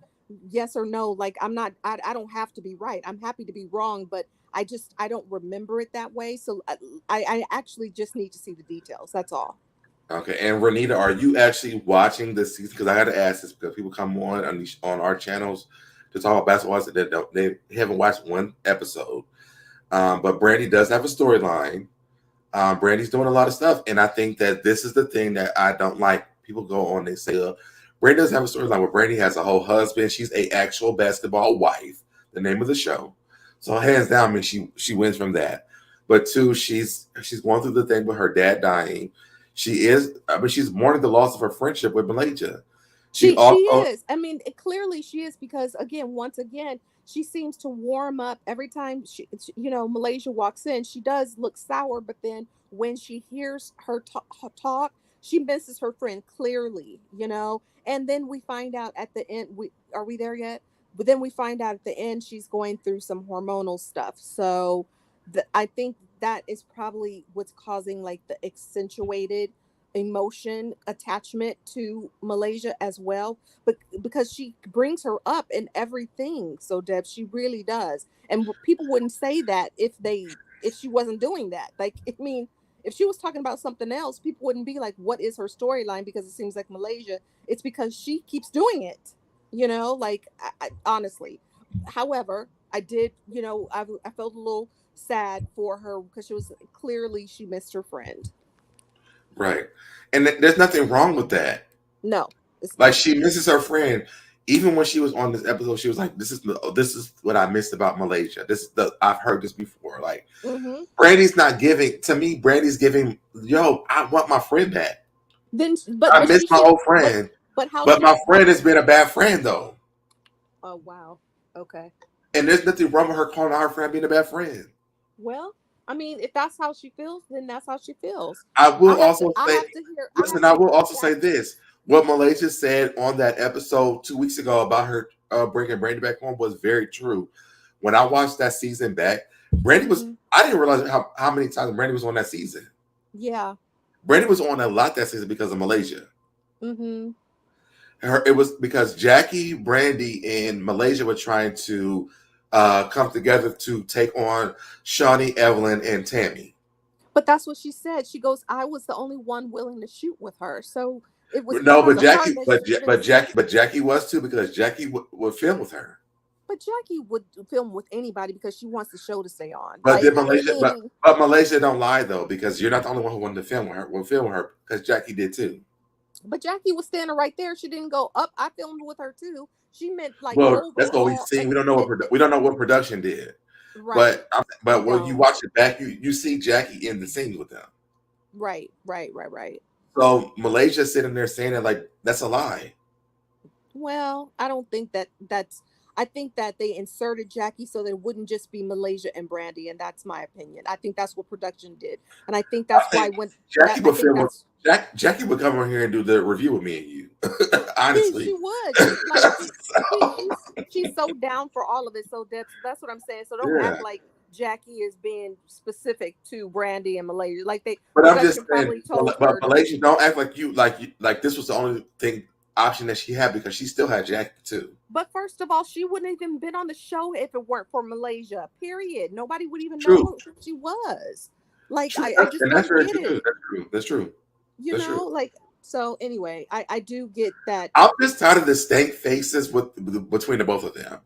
yes or no. Like, I don't have to be right. I'm happy to be wrong, but I don't remember it that way. So I actually just need to see the details. That's all. Okay, and Renita, are you actually watching this season? Because I got to ask this, because people come on our channels to talk about basketball that they haven't watched one episode. But Brandi does have a storyline. Brandi's doing a lot of stuff, and I think that this is the thing that I don't like. People go on, they say, Brandi does have a storyline where Brandi has a whole husband. She's a actual basketball wife, the name of the show. So hands down, I mean, she wins from that. But two, she's going through the thing with her dad dying. She's mourning the loss of her friendship with Malaysia. She is. I mean, clearly she is, because once again, she seems to warm up every time Malaysia walks in. She does look sour, but then when she hears her talk, she misses her friend clearly, And then we find out at the end. Are we there yet? But then we find out at the end she's going through some hormonal stuff. So I think that is probably what's causing like the accentuated emotion attachment to Malaysia as well, but because she brings her up in everything. So Deb, she really does. And people wouldn't say that if she wasn't doing that. Like, I mean, if she was talking about something else, people wouldn't be like, what is her storyline? Because it seems like Malaysia, it's because she keeps doing it, like I honestly. However, I did, I felt a little sad for her, because she missed her friend. Right. And there's nothing wrong with that. No. Like, she misses her friend. Even when she was on this episode, she was like, this is what I missed about Malaysia. I've heard this before. Like, Brandi's not giving, to me, Brandi's giving, I want my friend back. I miss my old friend. But my friend has been a bad friend, though. Oh, wow. Okay. And there's nothing wrong with her calling out her friend being a bad friend. Well, I mean, if that's how she feels, then that's how she feels. I will also say this. What Malaysia said on that episode 2 weeks ago about her bringing Brandi back home was very true. When I watched that season back, Brandi was, I didn't realize how many times Brandi was on that season. Yeah. Brandi was on a lot that season because of Malaysia. It was because Jackie, Brandi, and Malaysia were trying to come together to take on Shaunie, Evelyn, and Tami. But that's what she said. She goes, I was the only one willing to shoot with her. So it was No, because but of her Jackie, that she even but Jackie was too, because Jackie would film with her. But Jackie would film with anybody because she wants the show to stay on. But Like, Malaysia, but Malaysia don't lie though, because you're not the only one who wanted to film with her. Will film with her because Jackie did too. But Jackie was standing right there. She didn't go up. I filmed with her too. She meant like Well, overall. that's what we've seen. We don't know what production did. Right. But when you watch it back, you see Jackie in the scenes with them. Right. So Malaysia sitting there saying that like that's a lie. Well, I don't think that's. I think that they inserted Jackie so that it wouldn't just be Malaysia and Brandi, and that's my opinion. I think that's what production did, and I think that's why when Jackie would film, Jackie would come on here and do the review with me and you. Honestly, she would. She's so down for all of it. So that's what I'm saying. So don't act like Jackie is being specific to Brandi and Malaysia. Like they. But I'm just saying. But Malaysia, don't act like you like this was the only option that she had, because she still had Jackie too. But first of all, she wouldn't have even been on the show if it weren't for Malaysia. Period. Nobody would even know who she was. Like I just and that's very true. That's true. You know, like so. Anyway, I do get that. I'm just tired of the stank faces between the both of them.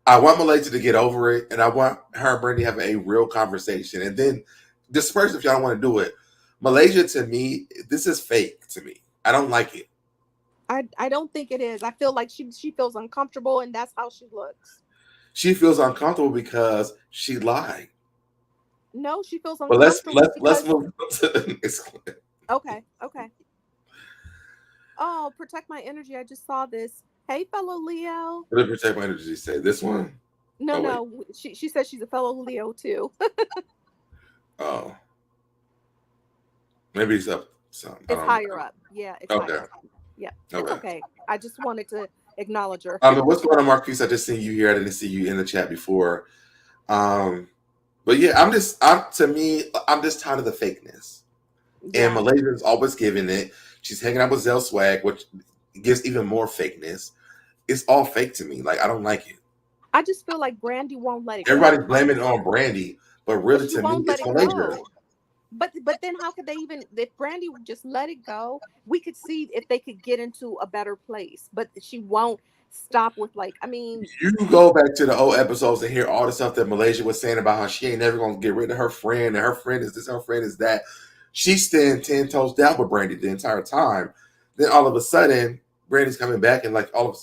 I want Malaysia to get over it, and I want her and Brandi to have a real conversation, and then disperse if y'all don't want to do it. Malaysia, to me, this is fake to me. I don't like it. I don't think it is. I feel like she feels uncomfortable, and that's how she looks. She feels uncomfortable because she lied. No, she feels uncomfortable. But let's move on to the next clip. Okay. Oh, protect my energy. I just saw this. Hey, fellow Leo. What did protect my energy say? This one? No. She says she's a fellow Leo too. Oh, maybe it's up. It's higher up. Yeah. It's higher up. Yeah. Okay. It's okay. I just wanted to acknowledge her. What's going on, Marquise? I just seen you here. I didn't see you in the chat before. But yeah, I'm just tired of the fakeness. Yeah. And Malaysia's always giving it. She's hanging out with Zelle Swag, which gives even more fakeness. It's all fake to me. Like, I don't like it. I just feel like Brandi won't let it Everybody's blaming it on Brandi, but really to me, it's Malaysia. But then how could they even, if Brandi would just let it go, we could see if they could get into a better place. But she won't stop with you go back to the old episodes and hear all the stuff that Malaysia was saying about how she ain't never gonna get rid of her friend, and her friend is this, her friend is that. She's staying 10 toes down with Brandi the entire time. Then all of a sudden, Brandi's coming back, and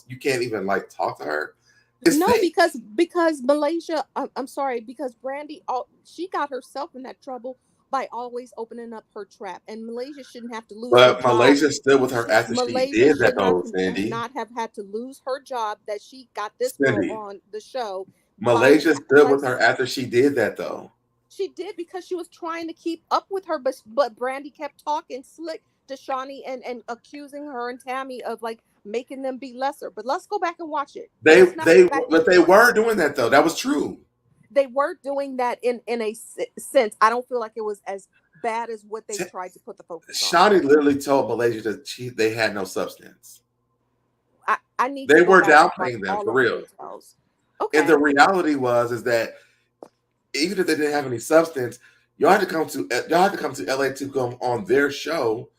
you can't even talk to her. It's fake. because Malaysia, I'm sorry, because Brandi, she got herself in that trouble by always opening up her trap, and Malaysia shouldn't have to lose. But Malaysia stood with her after she did that, though, Sandy. Not have had to lose her job that she got this girl on the show. Malaysia stood with her after she did that, though. She did because she was trying to keep up with her, but Brandi kept talking slick to Shaunie and accusing her and Tami of making them be lesser. But let's go back and watch it. They were doing that, though. That was true. They were doing that in a sense. I don't feel like it was as bad as what they tried to put the focus on. Shaunie literally told Malaysia that they had no substance. I need. They were downplaying them for real. Okay. And the reality is that even if they didn't have any substance, y'all had to come to LA to come on their show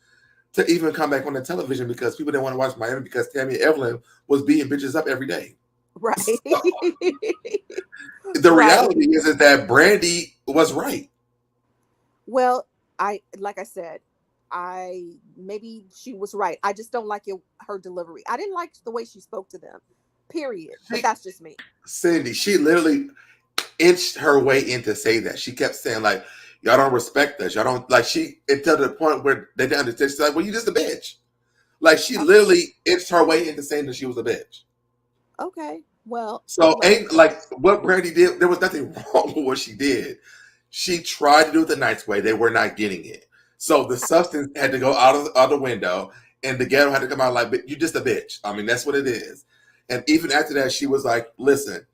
to even come back on the television, because people didn't want to watch Miami because Tami and Evelyn was beating bitches up every day. Right. So, the reality is that Brandi was right. Well, like I said, maybe she was right. I just don't like her delivery. I didn't like the way she spoke to them. Period. But that's just me. Cindy, she literally inched her way in to say that. She kept saying y'all don't respect us. Y'all don't until the point where they down to she's like, well, you just a bitch. She literally inched her way into saying that she was a bitch. Okay. Well, so ain't what Brandi did. There was nothing wrong with what she did. She tried to do it the nice way. They were not getting it. So the substance had to go out of the window, and the ghetto had to come out you just a bitch. I mean, that's what it is. And even after that, she was like, listen,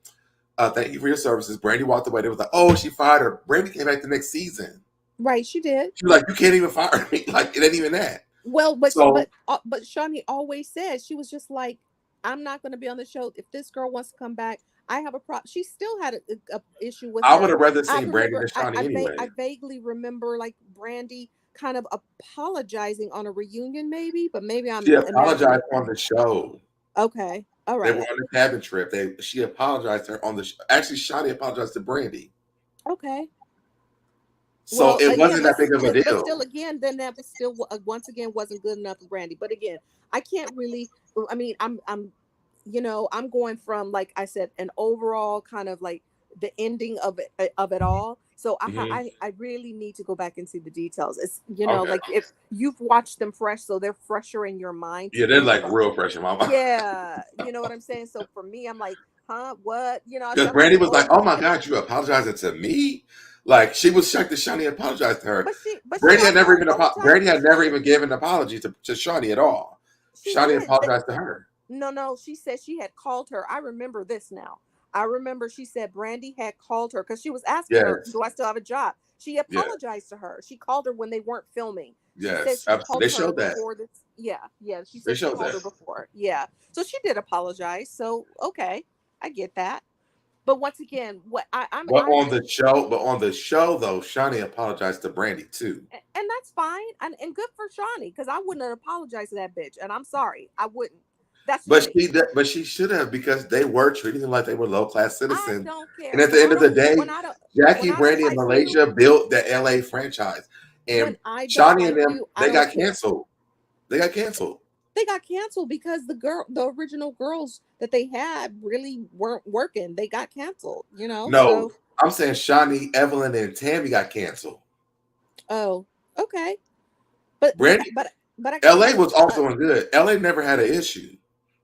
thank you for your services. Brandi walked away. They was like, oh, she fired her. Brandi came back the next season. Right, she did. She was like, you can't even fire me. It ain't even that. Well, but Shaunie always said, she was just like, I'm not going to be on the show. If this girl wants to come back, I have a problem. She still had a issue with I her. would have rather I seen Brandi remember, than Shaunie anyway. I vaguely remember like Brandi kind of apologizing on a reunion, maybe, but maybe I'm She imagining apologized on the show. Okay, all They were right. on the cabin trip. She apologized to her on the show. Actually, Shaunie apologized to Brandi. Okay. So Well, it again, wasn't that big of a but deal. still, again, then that was still once again wasn't good enough for Brandi. But again, I can't really. I mean, I'm I'm going from, like I said, an overall kind of like the ending of it all. So Mhm. I really need to go back and see the details. It's Okay. like if you've watched them fresh, so they're fresher in your mind to Yeah, they're think like about. real pressure, mama. Yeah, you know what I'm saying. So for me, I'm like, huh, what? Because So I'm like, Brandi was like, oh, "Oh my God, you apologizing to me?" Like she was shocked that Shaunie apologized to her. but she Brandi had never also even apologized. Brandi had never even given an apology to Shaunie at all. She Shaunie did. apologized to her. No, she said she had called her. I remember this now. I remember she said Brandi had called her because she was asking her, Yes, do I still have a job? She yeah, apologized to her. She called her when they weren't filming. She said yes, she absolutely. called They her showed that. before this. Yeah, yeah. She They said she showed called that. her before. Yeah. So she did apologize. So okay, I get that. But once again, what But on the show though, Shaunie apologized to Brandi too. and that's fine. And good for Shaunie, because I wouldn't have apologized to that bitch. And I'm sorry. I wouldn't. That's just me. But she should have, because they were treating them like they were low class I citizens. don't And care. at the end of the day, When Jackie, I don't Brandi, and like you, Malaysia built the LA franchise, when and I don't Shaunie and like them you, I they don't got care. canceled. They got canceled. They got canceled because the original girls that they had really weren't working. They got canceled, No, So I'm saying Shaunie, Evelyn, and Tami got canceled. oh, okay. But Brandi, but I LA think was off doing good. LA never had an issue.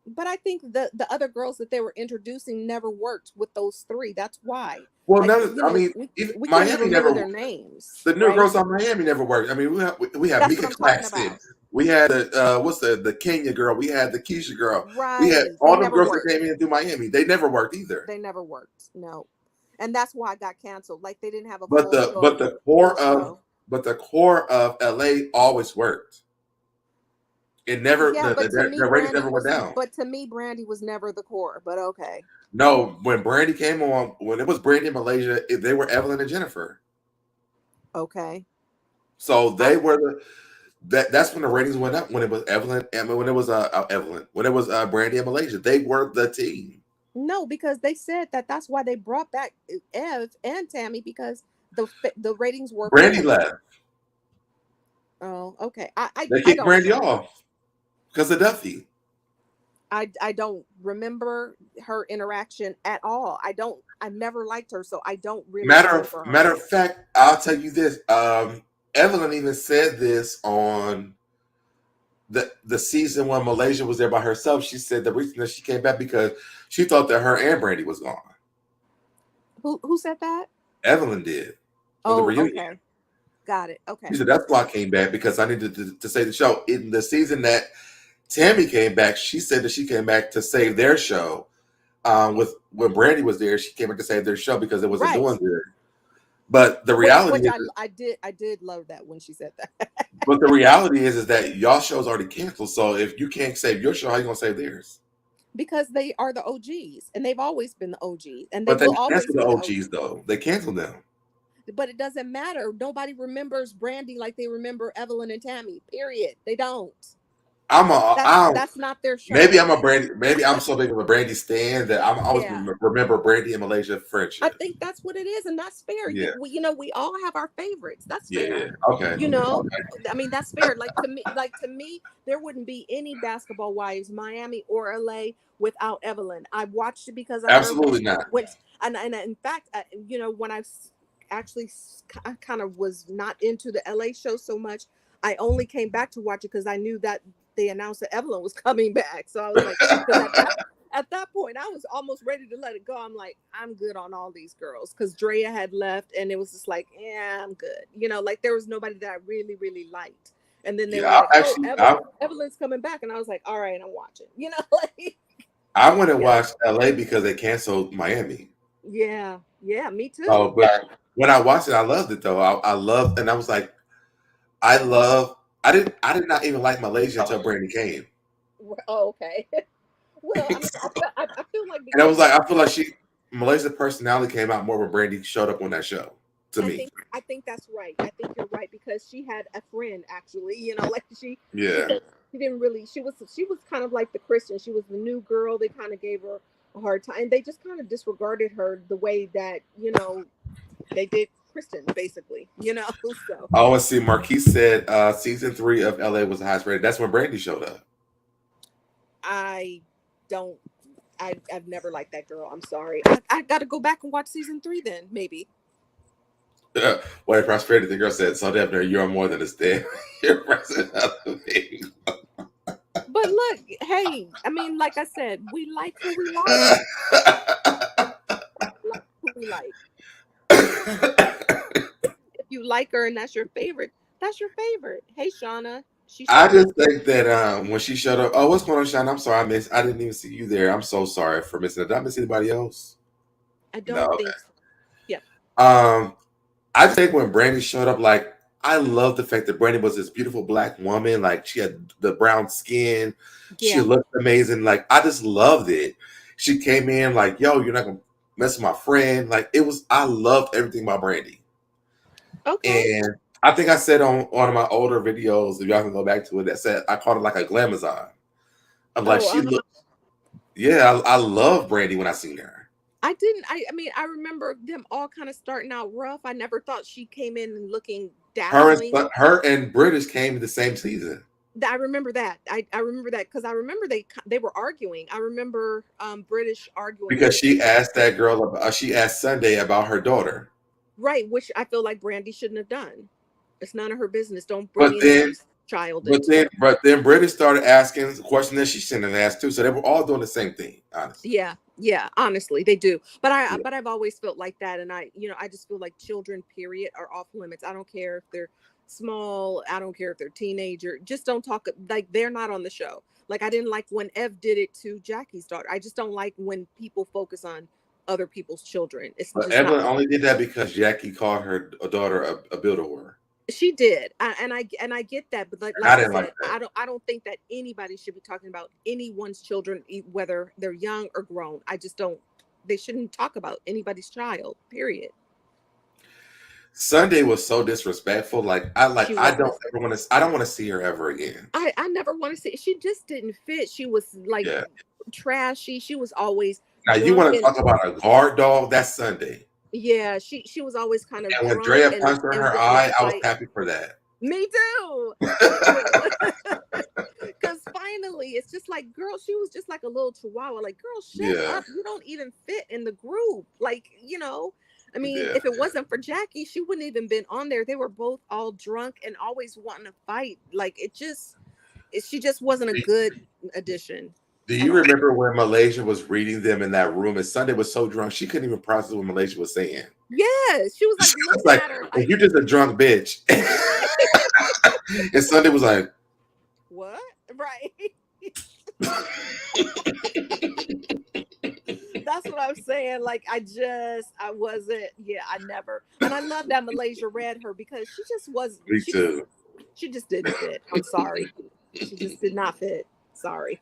but I think the other girls that they were introducing never worked with those three. That's why. Well, Like, I mean, even we can't even Miami remember never. their names, The new right? girls on Miami never worked. I mean, we have That's what Mika I'm talking Claxton. about. We had what's the Kenya girl. We had the Keisha girl. We had Right. They all them never girls that worked. came in through Miami. They never worked either. They never worked. No. And that's why I got canceled. Like they didn't have a But full the show. but the Full core of show. but the core of LA always worked. It never Yeah, but to me, the ratings never went down. Brandi was never the core. But okay. No, when Brandi came on, when it was Brandi in Malaysia, they were Evelyn and Jennifer. Okay. So they were that's when the ratings went up, when it was Evelyn, and when it was Brandi in Malaysia. They were the team. No, because they said that's why they brought back Ev and Tami, because the ratings were Brandi failing. left. Oh, okay. They I kicked don't Brandi remember. off because of Duffey. I don't remember her interaction at all. I never liked her, so I don't really remember her. Matter of fact, I'll tell you this. Evelyn even said this on the season when Malaysia was there by herself. She said the reason that she came back because she thought that her and Brandi was gone. Who said that? Evelyn did on the Oh, reunion. okay. Got it. Okay. She said that's why I came back, because I needed to save the show. In the season that Tami came back, she said that she came back to save their show. With when Brandi was there, she came back to save their show because it wasn't doing good. But the reality I did love that when she said that. But the reality is that y'all show's already canceled. So if you can't save your show, how you gonna save theirs? Because they are the OGs, and they've always been the OGs, and they But they will always canceled be the the OGs though. They canceled them. But it doesn't matter. Nobody remembers Brandi like they remember Evelyn and Tami. Period. They don't. That's not their show. Maybe I'm so big of a Brandi stan that I'm always Yeah. remember Brandi and Malaysia friendship. I think that's what it is, and that's fair. Yeah. We all have our favorites. That's fair. Yeah. Okay. I mean, that's fair. Like to me, there wouldn't be any Basketball Wives, Miami or LA, without Evelyn. I watched it because of Absolutely her. not. And in fact, when I actually kind of was not into the LA show so much, I only came back to watch it because I knew that they announced that Evelyn was coming back. So I was like, because at that point, I was almost ready to let it go. I'm like, I'm good on all these girls, because Drea had left, and it was just like, yeah, I'm good. Like there was nobody that I really, really liked. And then they were like, Evelyn's coming back, and I was like, all right, I'm watching. Like I went and watched LA because they canceled Miami. Yeah, me too. Oh, but when I watched it, I loved it though. I loved, and I was like, I did not even like Malaysia until Brandi came. Oh, okay. Well, I feel like, and I was like, I feel like she Malaysia's personality came out more when Brandi showed up on that show. I think that's right. I think you're right because she had a friend actually. You know, like she didn't really. She was kind of like the Christian. She was the new girl. They kind of gave her a hard time. They just kind of disregarded her the way that they did Kristen, basically. So. Oh, and see, Marquise said season 3 of LA was the highest rated. That's when Brandi showed up. I've never liked that girl. I'm sorry. I got to go back and watch season 3 then, maybe. White prosperity, the girl said, SoDebNair, you're more than a stand. You're president of the meeting. But look, hey, I mean, like I said, we like who we like. If you like her and that's your favorite, that's your favorite. Hey, Shauna. I just think that when she showed up, oh, what's going on, Shauna? I'm sorry, I didn't even see you there. I'm so sorry for missing it. Did I miss anybody else? I don't think so. Yeah. I think when Brandi showed up, like, I love the fact that Brandi was this beautiful black woman. Like, she had the brown skin. Yeah. She looked amazing. Like, I just loved it. She came in like, yo, you're not going to mess with my friend. Like, I loved everything about Brandi. Okay. And I think I said on one of my older videos, if y'all can go back to it, that said, I called it like a glamazon. I'm like, she looked, I love Brandi when I seen her. I didn't. I mean, I remember them all kind of starting out rough. I never thought she came in and looking dazzling. Her and British came in the same season. I remember that. I remember that because I remember they were arguing. I remember British arguing because she asked that girl. She asked Sunday about her daughter. Right, which I feel like Brandi shouldn't have done. It's none of her business. Don't bring in child. But then British started asking the question that she shouldn't have asked too. So they were all doing the same thing, honestly. Yeah, honestly, they do. But I've always felt like that, and I just feel like children, period, are off limits. I don't care if they're small. I don't care if they're teenager. Just don't talk like they're not on the show. Like I didn't like when Ev did it to Jackie's daughter. I just don't like when people focus on other people's children. But Evelyn only did that because Jackie called her daughter a builder whore. She did, and I get that, but like I didn't like that. I don't think that anybody should be talking about anyone's children, whether they're young or grown. I just don't. They shouldn't talk about anybody's child. Period. Sunday was so disrespectful. Like I don't want to see her ever again. I never want to see. She just didn't fit. She was like trashy. She was always. Now you want to talk about a guard dog? That's Sunday. Yeah, she was always kind of. And when Drea punched her in her eye, I was happy for that. Me too. Because finally, it's just like, girl, she was just like a little chihuahua. Like, girl, shut up. You don't even fit in the group. Like, I mean, if it wasn't for Jackie, she wouldn't even been on there. They were both all drunk and always wanting to fight. Like, she just wasn't a good addition. Do you remember when Malaysia was reading them in that room and Sunday was so drunk she couldn't even process what Malaysia was saying? Yes, she was like, at her, you're just a drunk bitch. And Sunday was like, what? Right. That's what I'm saying. Like, I wasn't. Yeah, I never. And I love that Malaysia read her because she just was. Me too. She just didn't fit. I'm sorry. She just did not fit. Sorry.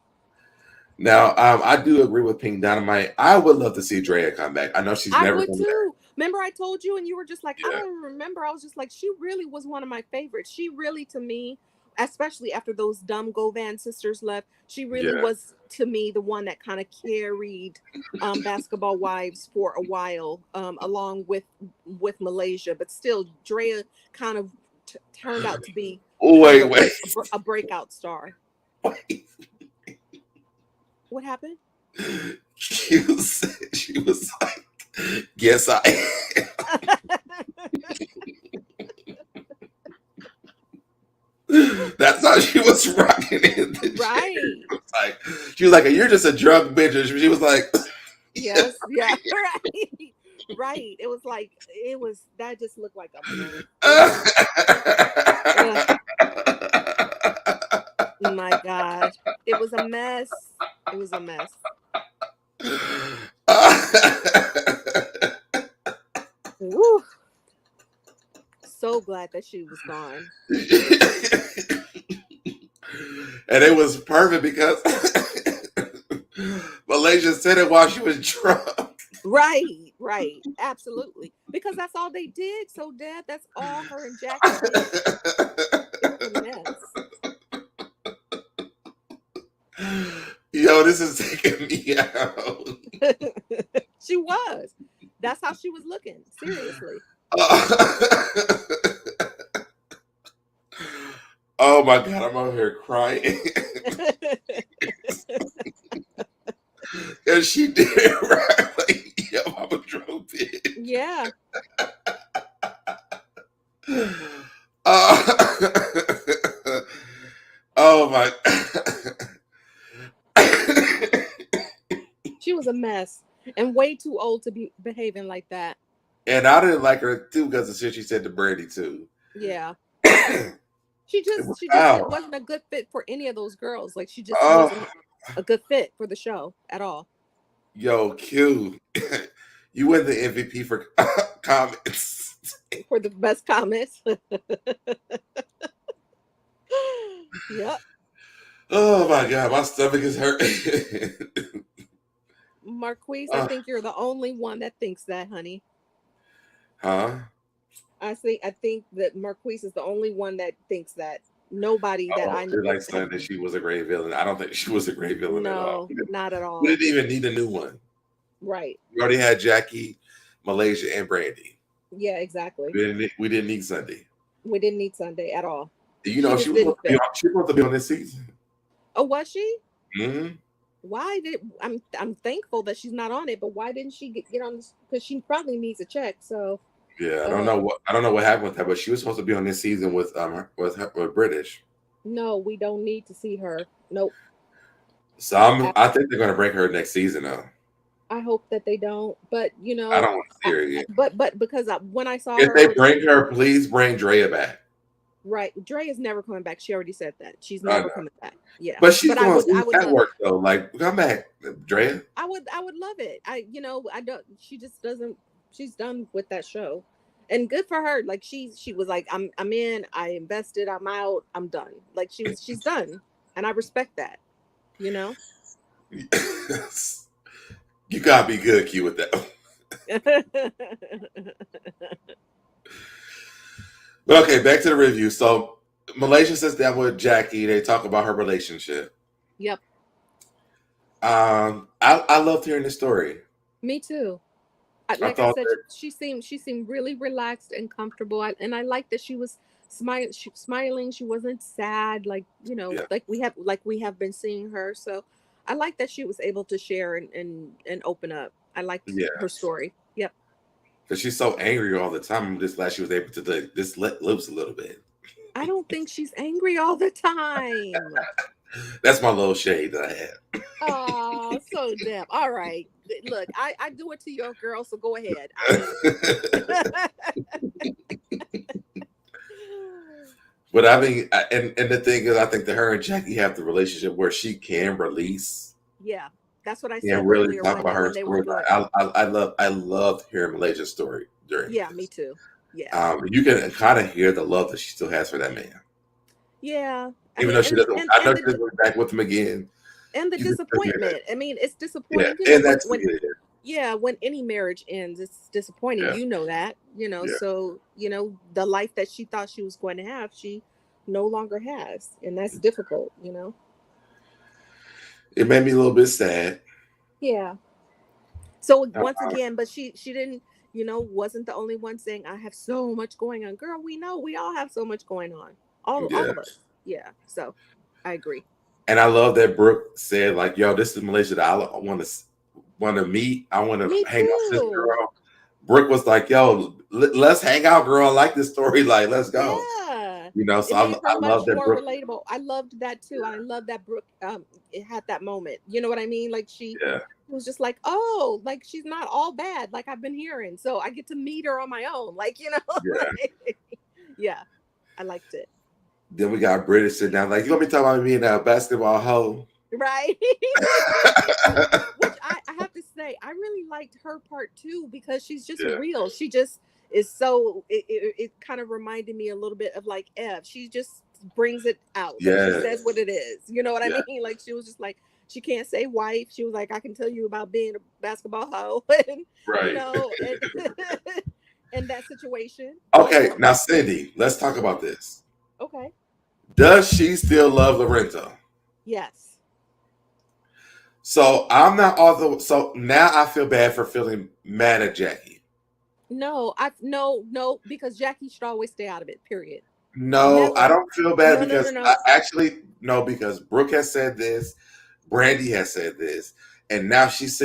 Now, I do agree with Pink Dynamite. I would love to see Drea come back. I know she's never. I would too. Remember, I told you, and you were just like, I don't remember. I was just like, she really was one of my favorites. She really, to me, especially after those dumb Govan sisters left, she really was, to me, the one that kind of carried Basketball Wives for a while, along with Malaysia. But still, Drea kind of turned out to be a breakout star. Wait. What happened? She was like, yes, I am. That's how she was rocking it. Right. She was like, you're just a drunk bitch. And she was like, yes, yeah, right. It was like, that just looked like a mess. Oh my God. It was a mess. It was a mess. Woo. So glad that she was gone. And it was perfect because Malaysia said it while she was drunk. Right. Absolutely. Because that's all they did. So, Dad, that's all her and Jackie did. It was a mess. Yo, this is taking me out. She was. That's how she was looking. Seriously. Oh my God, I'm over here crying. And she did it right. Like, yo, Mama drove it. Yeah. Oh my. She was a mess and way too old to be behaving like that. And I didn't like her too because of shit she said to Brandi too. Yeah. She just it wasn't a good fit for any of those girls. Like she just wasn't a good fit for the show at all. Yo, Q, you win the MVP for comments. For the best comments. Yep. Oh my God, my stomach is hurting. Marquise, I think you're the only one that thinks that, honey. Huh? I think that Marquise is the only one that thinks that. Nobody that I know. Like saying that she was a great villain. I don't think she was a great villain at all. No, not at all. We didn't even need a new one. Right. We already had Jackie, Malaysia, and Brandi. Yeah, exactly. We didn't need Sunday. We didn't need Sunday at all. You know, she was supposed to be on this season. Oh, was she? Mm-hmm. Why did I'm thankful that she's not on it, but why didn't she get on this? Because she probably needs a check. So yeah, I don't know what happened with her, but she was supposed to be on this season with British. No, we don't need to see her. Nope. So I think they're gonna break her next season though. I hope that they don't, but you know, I don't want to see her yet. But because when I saw if her, they bring her, please bring Drea back. Right, Dre is never coming back. She already said that she's never coming back. Yeah, but she's going to network though. Like, come back, Drea. I would love it. I don't. She just doesn't. She's done with that show, and good for her. Like she was like, I'm in. I invested. I'm out. I'm done. Like she's done, and I respect that. You know. You gotta be good, Q, with that. But okay, back to the review. So Malaysia sits down with Jackie. They talk about her relationship. Yep. I loved hearing the story. Me too. Like I said, she seemed really relaxed and comfortable. And I liked that she was smiling. She wasn't sad, like like we have been seeing her. So I like that she was able to share and open up. I liked her story. Yep. Because she's so angry all the time. I'm just glad she was able to just let loose a little bit. I don't think she's angry all the time. That's my little shade that I had. Oh, so damn. All right. Look, I do it to your girl, so go ahead. But I mean, and the thing is, I think that her and Jackie have the relationship where she can release. Yeah. That's what I said. Yeah, really talk about her story. I loved hearing Malaysia's story during. Yeah, me too. Yeah. You can kind of hear the love that she still has for that man. Yeah. Even though she doesn't, I know she doesn't go back with him again. And the disappointment. I mean, it's disappointing. Yeah, and that's when any marriage ends, it's disappointing. Yeah. You know that. So the life that she thought she was going to have, she no longer has, and that's difficult. It made me a little bit sad. Yeah. So once again, but she didn't, wasn't the only one saying, I have so much going on. Girl, we know we all have so much going on. All of us. Yeah. So I agree. And I love that Brooke said, like, yo, this is Malaysia that I want to meet. I want to hang out with this girl. Brooke was like, yo, let's hang out, girl. I like this story. Like, let's go. Yeah. So I love that Brooke. Relatable. I loved that too. I love that Brooke it had that moment. You know what I mean? Like she was just like, oh, like she's not all bad, like I've been hearing. So I get to meet her on my own. Like, yeah. I liked it. Then we got British sitting down, like, you want me to talk about me and a basketball hoe? Right. Which I have to say, I really liked her part too, because she's just real. She just is so, it kind of reminded me a little bit of like Ev. She just brings it out. Like, she says what it is. You know what I mean? Like she was just like, she can't say wife. She was like, I can tell you about being a basketball hoe, and Right. and in that situation. Okay, now Cindy, let's talk about this. Okay. Does she still love Lorenzo? Yes. So I'm not all so now I feel bad for feeling mad at Jackie. No, because Jackie should always stay out of it. Period. No, Never. I don't feel bad No, because no. I actually no, because Brooke has said this, Brandi has said this, and now she's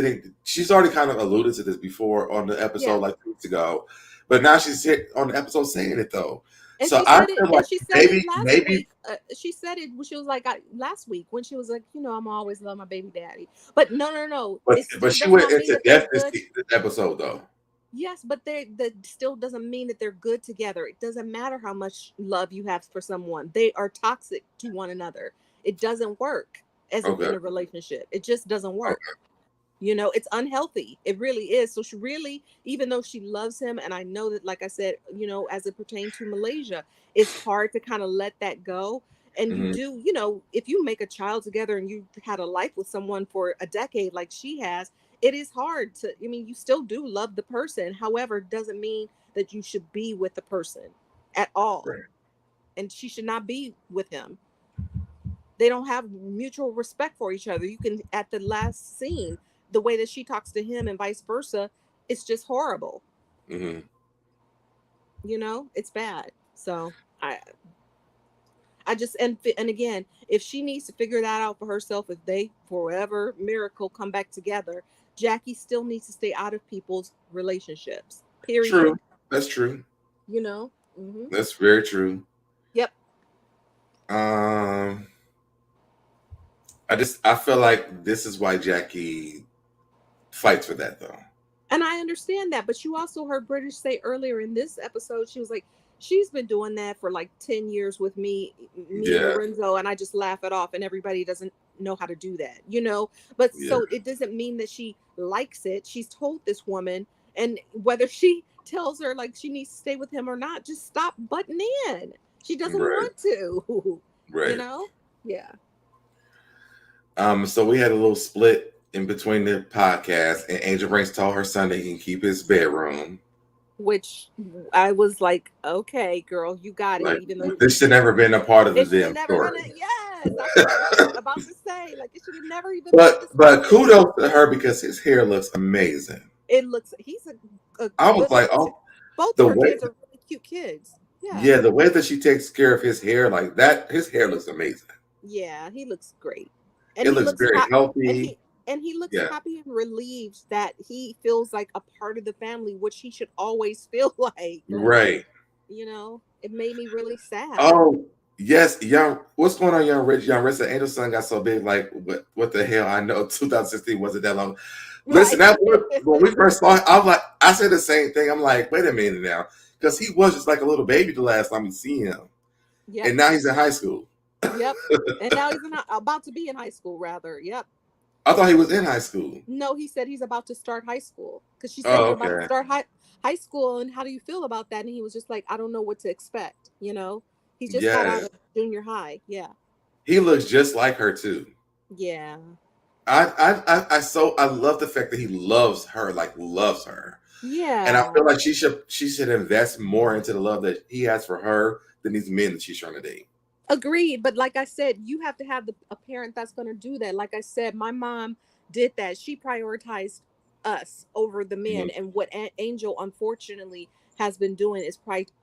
already kind of alluded to this before on the episode like 2 weeks ago, but now she's on the episode saying it though. And So she I said it. feel like And she said it last maybe week. She said it when she was like last week when she was like, I'm always love my baby daddy. But no. But she went into depth this episode though. Yes, but that still doesn't mean that they're good together. It doesn't matter how much love you have for someone. They are toxic to one another. It doesn't work in a relationship. It just doesn't work. Okay. It's unhealthy. It really is. So she really, even though she loves him, and I know that, like I said, as it pertains to Malaysia, it's hard to kind of let that go. And you do, if you make a child together and you've had a life with someone for a decade like she has, it is hard to, you still do love the person. However, it doesn't mean that you should be with the person at all. Right. And she should not be with him. They don't have mutual respect for each other. You can, at the last scene, the way that she talks to him and vice versa, it's just horrible. Mm-hmm. It's bad. So I just, and again, if she needs to figure that out for herself, if they, for whatever miracle, come back together, Jackie still needs to stay out of people's relationships. Period. True. That's true. Mm-hmm. That's very true. Yep. I feel like this is why Jackie fights for that though. And I understand that, but you also heard Brittish say earlier in this episode, she was like, she's been doing that for like 10 years with me and Lorenzo, and I just laugh it off, and everybody doesn't know how to do that, But so it doesn't mean that she likes it. She's told this woman, and whether she tells her like she needs to stay with him or not, just stop butting in. She doesn't want to, right? Yeah. So we had a little split in between the podcast, and Angel Brinks told her son that he can keep his bedroom. Which I was like, okay, girl, you got it. Like, even though this should never been a part of the damn story. Yes, that's what I was about to say. Like, it should have never even. But kudos to her because his hair looks amazing. It looks. He's I was like, both of her kids are really cute kids. Yeah, the way that she takes care of his hair, like that, his hair looks amazing. Yeah, he looks great. And it looks very healthy. And he looks happy and relieved that he feels like a part of the family, which he should always feel like. Right. It made me really sad. Oh, yes. What's going on, Young Rich? Young Rich, the Angel son got so big. Like, what the hell? I know 2016 wasn't that long. Listen, when we first saw it, I said the same thing. I'm like, wait a minute now. Because he was just like a little baby the last time we see him. Yep. And now he's in high school. Yep. And now he's about to be in high school, rather. Yep. I thought he was in high school. No, he said he's about to start high school. Because she said he's about to start high school, and how do you feel about that? And he was just like, I don't know what to expect. He just got out of junior high. Yeah. He looks just like her too. Yeah. I love the fact that he loves her. Yeah. And I feel like she should invest more into the love that he has for her than these men that she's trying to date. Agreed. But like I said, you have to have a parent that's going to do that. Like I said, my mom did that. She prioritized us over the men. Mm-hmm. And what Angel, unfortunately, has been doing is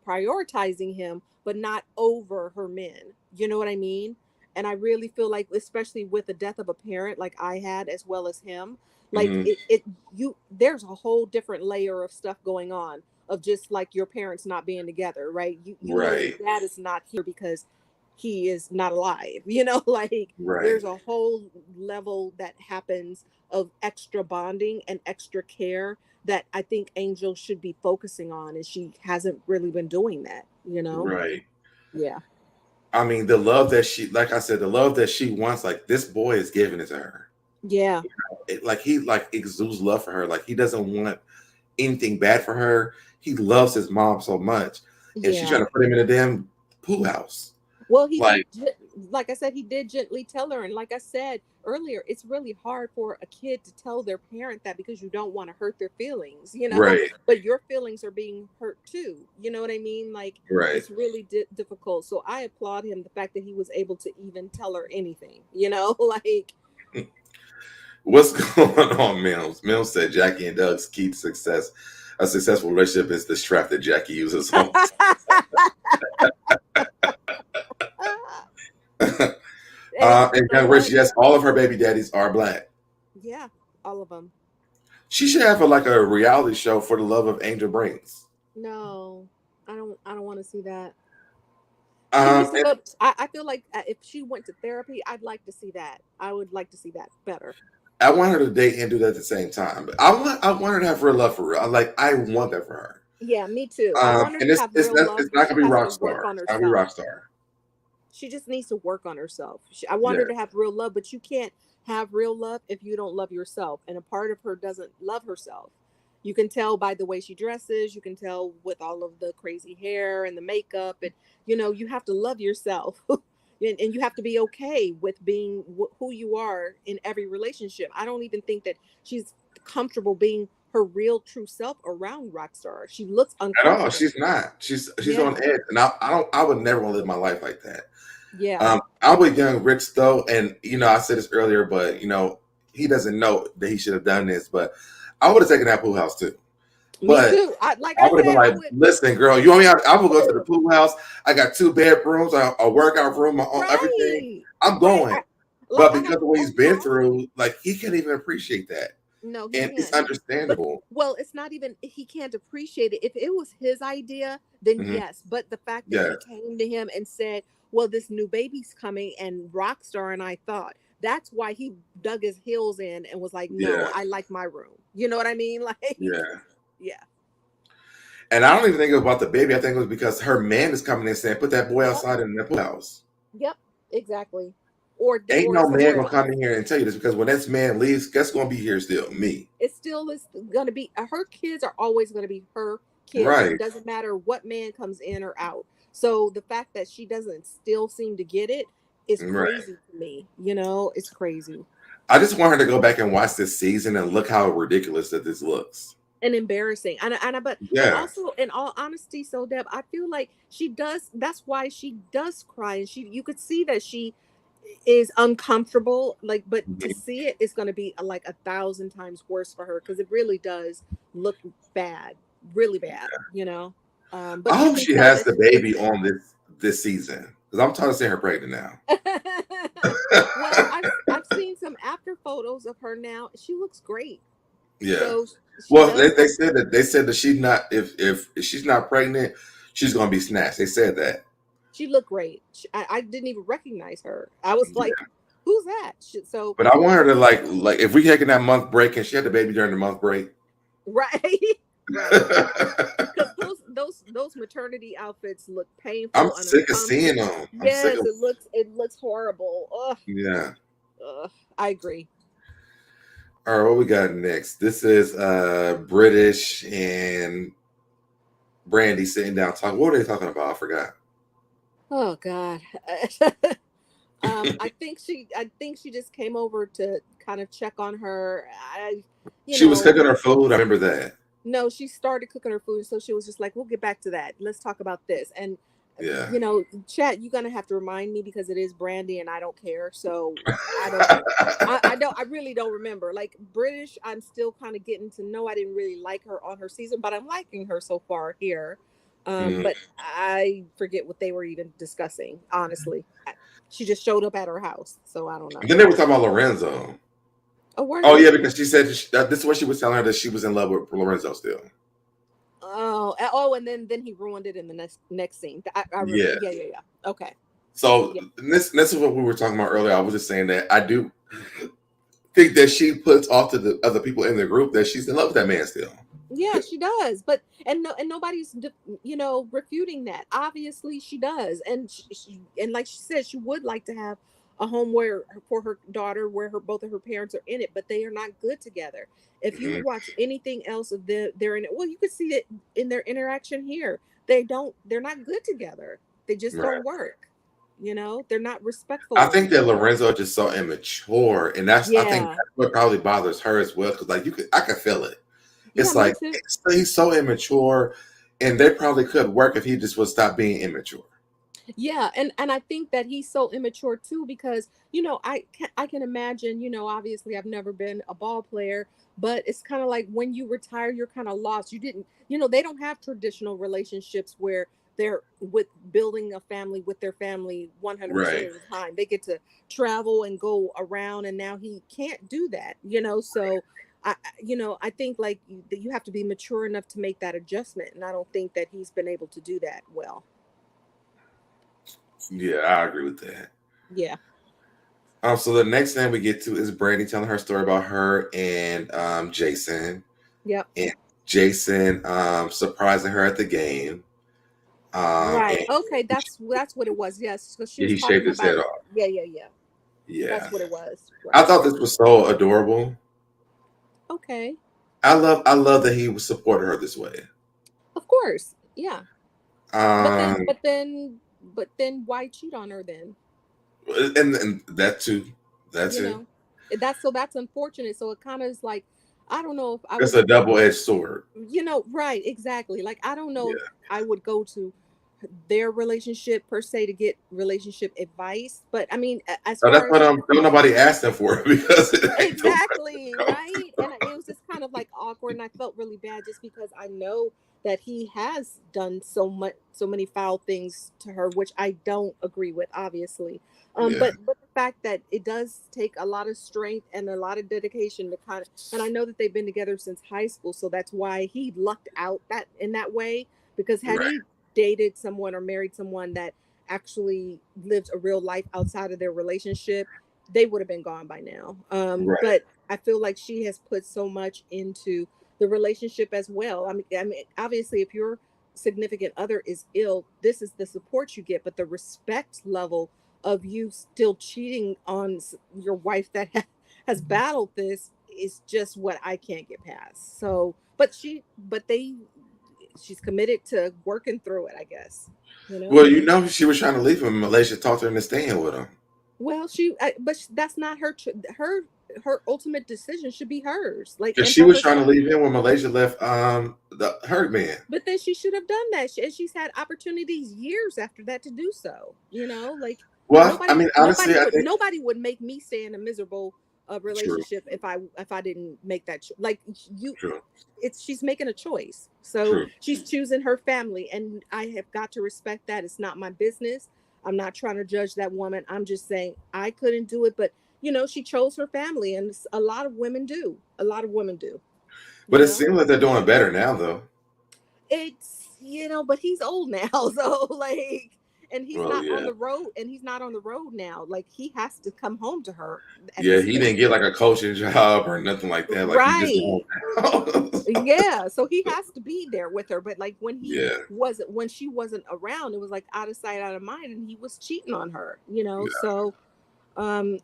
prioritizing him, but not over her men. You know what I mean? And I really feel like, especially with the death of a parent like I had, as well as him, like mm-hmm. There's a whole different layer of stuff going on of just like your parents not being together, right? You right. know, dad is not here because he is not alive, right. There's a whole level that happens of extra bonding and extra care that I think Angel should be focusing on, and she hasn't really been doing that, Right. Yeah. I mean, the love that she, like I said, the love that she wants, like this boy is giving it to her. Yeah. He exudes love for her. Like he doesn't want anything bad for her. He loves his mom so much. And she's trying to put him in a damn pool house. Well, he Like, did, like I said, he did gently tell her. And like I said earlier, it's really hard for a kid to tell their parent that because you don't want to hurt their feelings, right, but your feelings are being hurt too. You know what I mean? Like, right. it's really difficult. So I applaud him, the fact that he was able to even tell her anything, like. What's going on, Mills? Mills said Jackie and Doug's key to success, a successful relationship, is the strap that Jackie uses on. And Young Rich, yes, all of her baby daddies are black. Yeah, all of them. She should have a reality show for the love of Angel Brinks. No, I don't want to see that. I feel like if she went to therapy, I'd like to see that. I would like to see that better. I want her to date and do that at the same time. But I want her to have real love for real. I want that for her. Yeah, me too. I want her to have real love. It's not gonna be rock star. It's not gonna be rock star. She just needs to work on herself. I want her to have real love, but you can't have real love if you don't love yourself. And a part of her doesn't love herself. You can tell by the way she dresses. You can tell with all of the crazy hair and the makeup. And, you have to love yourself. And you have to be okay with being who you are in every relationship. I don't even think that she's comfortable being her real true self around Rockstar. She looks uncomfortable. At all. She's not. She's on edge. And I would never want to live my life like that. Yeah. I'm with Young Rich though, and I said this earlier, but he doesn't know that he should have done this, but I would have taken that pool house too. Me but too. I would have been like, listen, girl, you want me? I will go to the pool house. I got 2 bedrooms, a workout room, my own everything. I'm going. But because of what he's been through, he can't even appreciate that. No, and it's understandable. Well, it's not even, he can't appreciate it. If it was his idea, then yes. But the fact that he came to him and said, well, this new baby's coming and Rockstar and I thought, that's why he dug his heels in and was like, no, I like my room. You know what I mean? Yeah. And I don't even think it was about the baby. I think it was because her man is coming in saying, put that boy outside in the pool house. Yep, exactly. Ain't no man gonna come in here and tell you this, because when this man leaves, guess gonna be here still? Me. It still is gonna be, her kids are always gonna be her kids. Right. It doesn't matter what man comes in or out. So the fact that she doesn't still seem to get it is crazy to me. It's crazy. I just want her to go back and watch this season and look how ridiculous that this looks. And embarrassing. And also, in all honesty, Deb, I feel like she does. That's why she does cry, and you could see that she is uncomfortable. But to see it is going to be 1,000 times worse for her, because it really does look bad, really bad. But I hope she has the baby on this season, because I'm tired of seeing her pregnant now. Well, I've seen some after photos of her now. She looks great. Yeah. So they said that she's not, if she's not pregnant, she's gonna be snatched. They said that. She looked great. I didn't even recognize her. I was like, who's that? But I want her to like if we taking that month break, and she had the baby during the month break. Right. Because those maternity outfits look painful. I'm sick of seeing them. Yes, it looks horrible. Ugh. Yeah. I agree. All right, what we got next? This is British and Brandi sitting down talking. What are they talking about? I forgot. Oh God. I think she just came over to kind of check on her. She was cooking her food. I remember that. No, she started cooking her food, so she was just like, "We'll get back to that. Let's talk about this." And chat, you're gonna have to remind me, because it is Brandi and I don't care. So I really don't remember. British, I'm still kind of getting to know. I didn't really like her on her season, but I'm liking her so far here. But I forget what they were even discussing. Honestly, she just showed up at her house, so I don't know. And then they were talking about Lorenzo. Oh yeah, because she said this is what she was telling her, that she was in love with Lorenzo still. And then he ruined it in the next scene. I remember. Yeah. Okay. So this is what we were talking about earlier. I was just saying that I do think that she puts off to the other people in the group that she's in love with that man still. Yeah, she does. But nobody's refuting that. Obviously, she does, and and like she said, she would like to have a home for her daughter where both of her parents are in it, but they are not good together. If you watch anything else of they're in it, well, you can see it in their interaction here. They're not good together. They just don't work. They're not respectful. I think that Lorenzo is just so immature, and I think Yeah. that's what probably bothers her as well. Because I could feel it. It's Yeah, me like too. he's so immature, and they probably could work if he just would stop being immature. Yeah, and I think that he's so immature too because I can imagine, obviously I've never been a ball player, but it's kind of like when you retire you're kind of lost. You didn't, they don't have traditional relationships where they're with building a family with their family 100% Right. of the time. They get to travel and go around, and now he can't do that, so I think like that you have to be mature enough to make that adjustment, and I don't think that he's been able to do that well. Yeah, I agree with that. Yeah. So the next thing we get to is Brandi telling her story about her and Jason. Yep. And Jason surprising her at the game. Right. And Okay. That's what it was. Yes. So she was he shaved talking his about. head off. Yeah. Yeah. Yeah. Yeah. That's what it was. I Right. thought this was so adorable. Okay. I love that he supported her this way. Of course. Yeah. But then, Um but then, but then, why cheat on her then? and that too. That's You it. know, that's unfortunate. So it kind of is like, I don't know if I It's would. a double-edged sword. Right, exactly. Like I don't know if Yeah. I would go to their relationship per se to get relationship advice, but I mean, as So that's far what as don't nobody asked him for because it ain't nobody exactly, come right? And it was just kind of like awkward, and I felt really bad just because I know that he has done so many foul things to her, which I don't agree with, obviously. Yeah. But the fact that it does take a lot of strength and a lot of dedication to kind of, and I know that they've been together since high school, so that's why he lucked out that in that way. Because had Right. he dated someone or married someone that actually lived a real life outside of their relationship, they would have been gone by now. Right. But I feel like she has put so much into the relationship as well. I mean, obviously, if your significant other is ill, this is the support you get, but the respect level of you still cheating on your wife that has battled this is just what I can't get past. So, she's committed to working through it, I guess. You know. Well, she was trying to leave him in Malaysia, talked her into staying with him. Well, that's not her ultimate decision should be hers. Like, Because and she for was her, trying to leave him when Malaysia left the hurt man. but then she should have done that. And she's had opportunities years after that to do so. Like Well, I mean, honestly, I think nobody would make me stay in a miserable true, relationship if I didn't make that like you. true, She's making a choice, so true. she's choosing her family, and I have got to respect that. It's not my business. I'm not trying to judge that woman. I'm just saying I couldn't do it, but she chose her family, and a lot of women do. A lot of women do. But You it know, seems like they're doing better now, though. it's but he's old now, so like, and he's Well, not on yeah, the road, now. Like he has to come home to her at yeah. this He didn't point. get like a coaching job or nothing like that. Like he just Right. Yeah, so he has to be there with her, but like yeah, when she wasn't around, it was like out of sight, out of mind, and he was cheating on her, yeah. so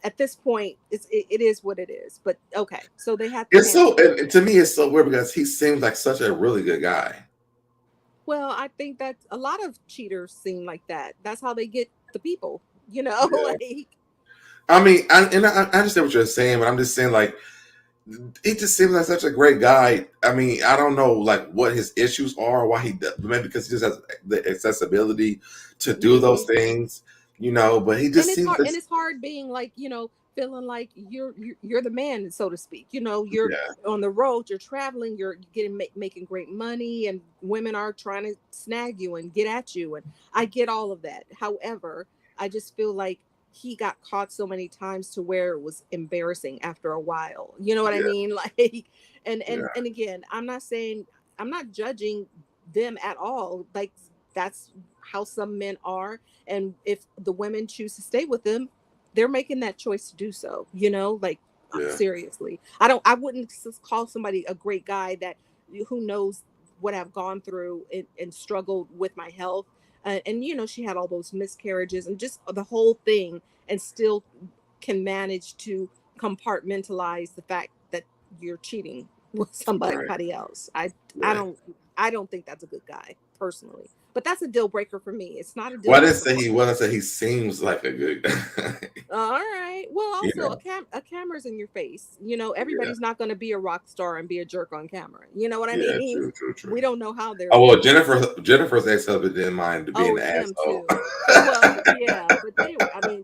at this point it is what it is. But okay, so they have to It's so, cancel. and to me, it's so weird because he seems like such a really good guy. Well, I think that a lot of cheaters seem like that. That's how they get the people, Yeah. like. I mean, I understand what you're saying, but I'm just saying, like, he just seems like such a great guy. I mean, I don't know, like, what his issues are, why he does, maybe because he just has the accessibility to do those Mhm. things, But he And just seems like, it's hard being like, feeling like you're the man, so to speak. You're yeah, on the road, you're traveling, you're getting making great money, and women are trying to snag you and get at you, and I get all of that. However, I just feel like he got caught so many times to where it was embarrassing after a while. You know what I yeah, mean? Like, yeah, and again, I'm not judging them at all. Like, that's how some men are, and if the women choose to stay with them, they're making that choice to do so. Like, yeah, seriously, I wouldn't call somebody a great guy that who knows what I've gone through and struggled with my health, and she had all those miscarriages and just the whole thing, and still can manage to compartmentalize the fact that you're cheating with right. somebody else. I Right. don't I don't think that's a good guy, personally. But that's a deal breaker for me. It's not a deal Well, I breaker. didn't say he was. I said he seems like a good guy. All right. Well, You also know. a camera's in your face. Everybody's not going to be a rock star and be a jerk on camera. You know what I mean? True. We don't know how they're. Oh well, Jennifer's ex-husband didn't mind being an him asshole. too. Well, yeah, but I mean,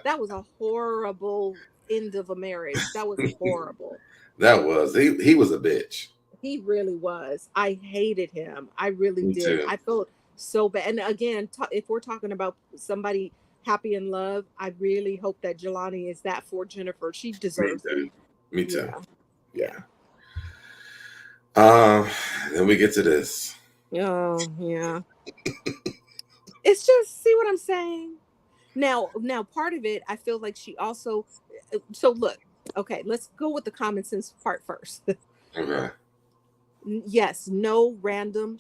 that was a horrible end of a marriage. That was horrible. That was he was a bitch. He really was. I hated him. I really Me did. too. I felt so bad. And again, if we're talking about somebody happy in love, I really hope that Jelani is that for Jennifer. She deserves it. Me too. Yeah. Then we get to this. Oh, yeah. It's just, see what I'm saying? Now, part of it, I feel like she also. So look, okay, let's go with the common sense part first. Okay. Yes, no random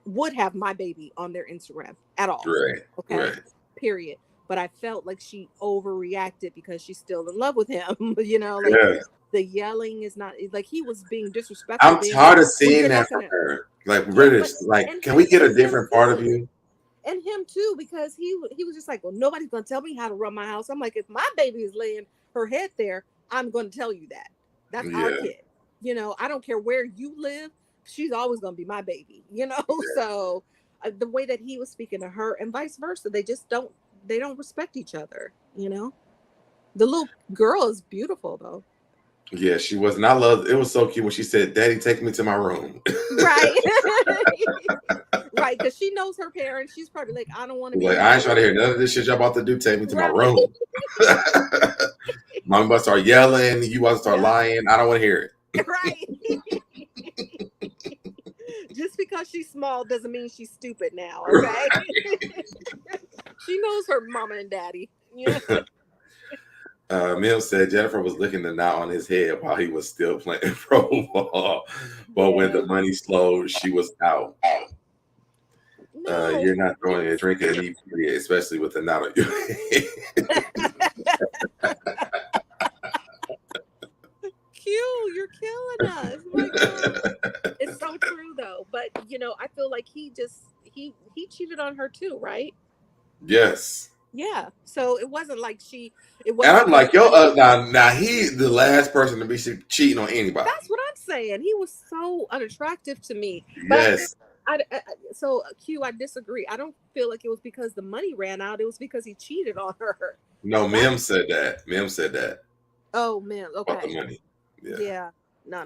would have my baby on their Instagram at all. Right. Okay. Right. Period. But I felt like she overreacted because she's still in love with him. The yelling is not like he was being disrespectful. I'm tired of seeing that from her. Like British, can we get a different part of you? And him too, because he was just like, well, nobody's gonna tell me how to run my house. I'm like, if my baby is laying her head there, I'm gonna tell you that. That's our kid. I don't care where you live. She's always gonna be my baby. So the way that he was speaking to her and vice versa, they don't respect each other. The little girl is beautiful though. Yeah, she was. And I loved it. Was so cute when she said, "Daddy, take me to my room." Right. Right, because she knows her parents. She's probably like, I don't want to be. Like, I ain't trying to hear none of this shit y'all about to do. Take me to my room. Mom about to start yelling. You about to start lying. I don't want to hear it. Right. Just because she's small doesn't mean she's stupid now. Okay. Right. She knows her mama and daddy. Mim said Jennifer was licking the knot on his head while he was still playing pro ball, but when the money slowed, she was out. No. You're not throwing a drink at me, especially with the knot on your head. Q, you're killing us. Oh my God. It's so true though. But I feel like he cheated on her too, right? Yes. Yeah. So it wasn't like and I'm like, now he's the last person to be cheating on anybody. That's what I'm saying. He was so unattractive to me. Yes. So Q, I disagree. I don't feel like it was because the money ran out. It was because he cheated on her. No, Mim said that. Mim said that. Oh, Mim. Okay. About the money. Yeah. No.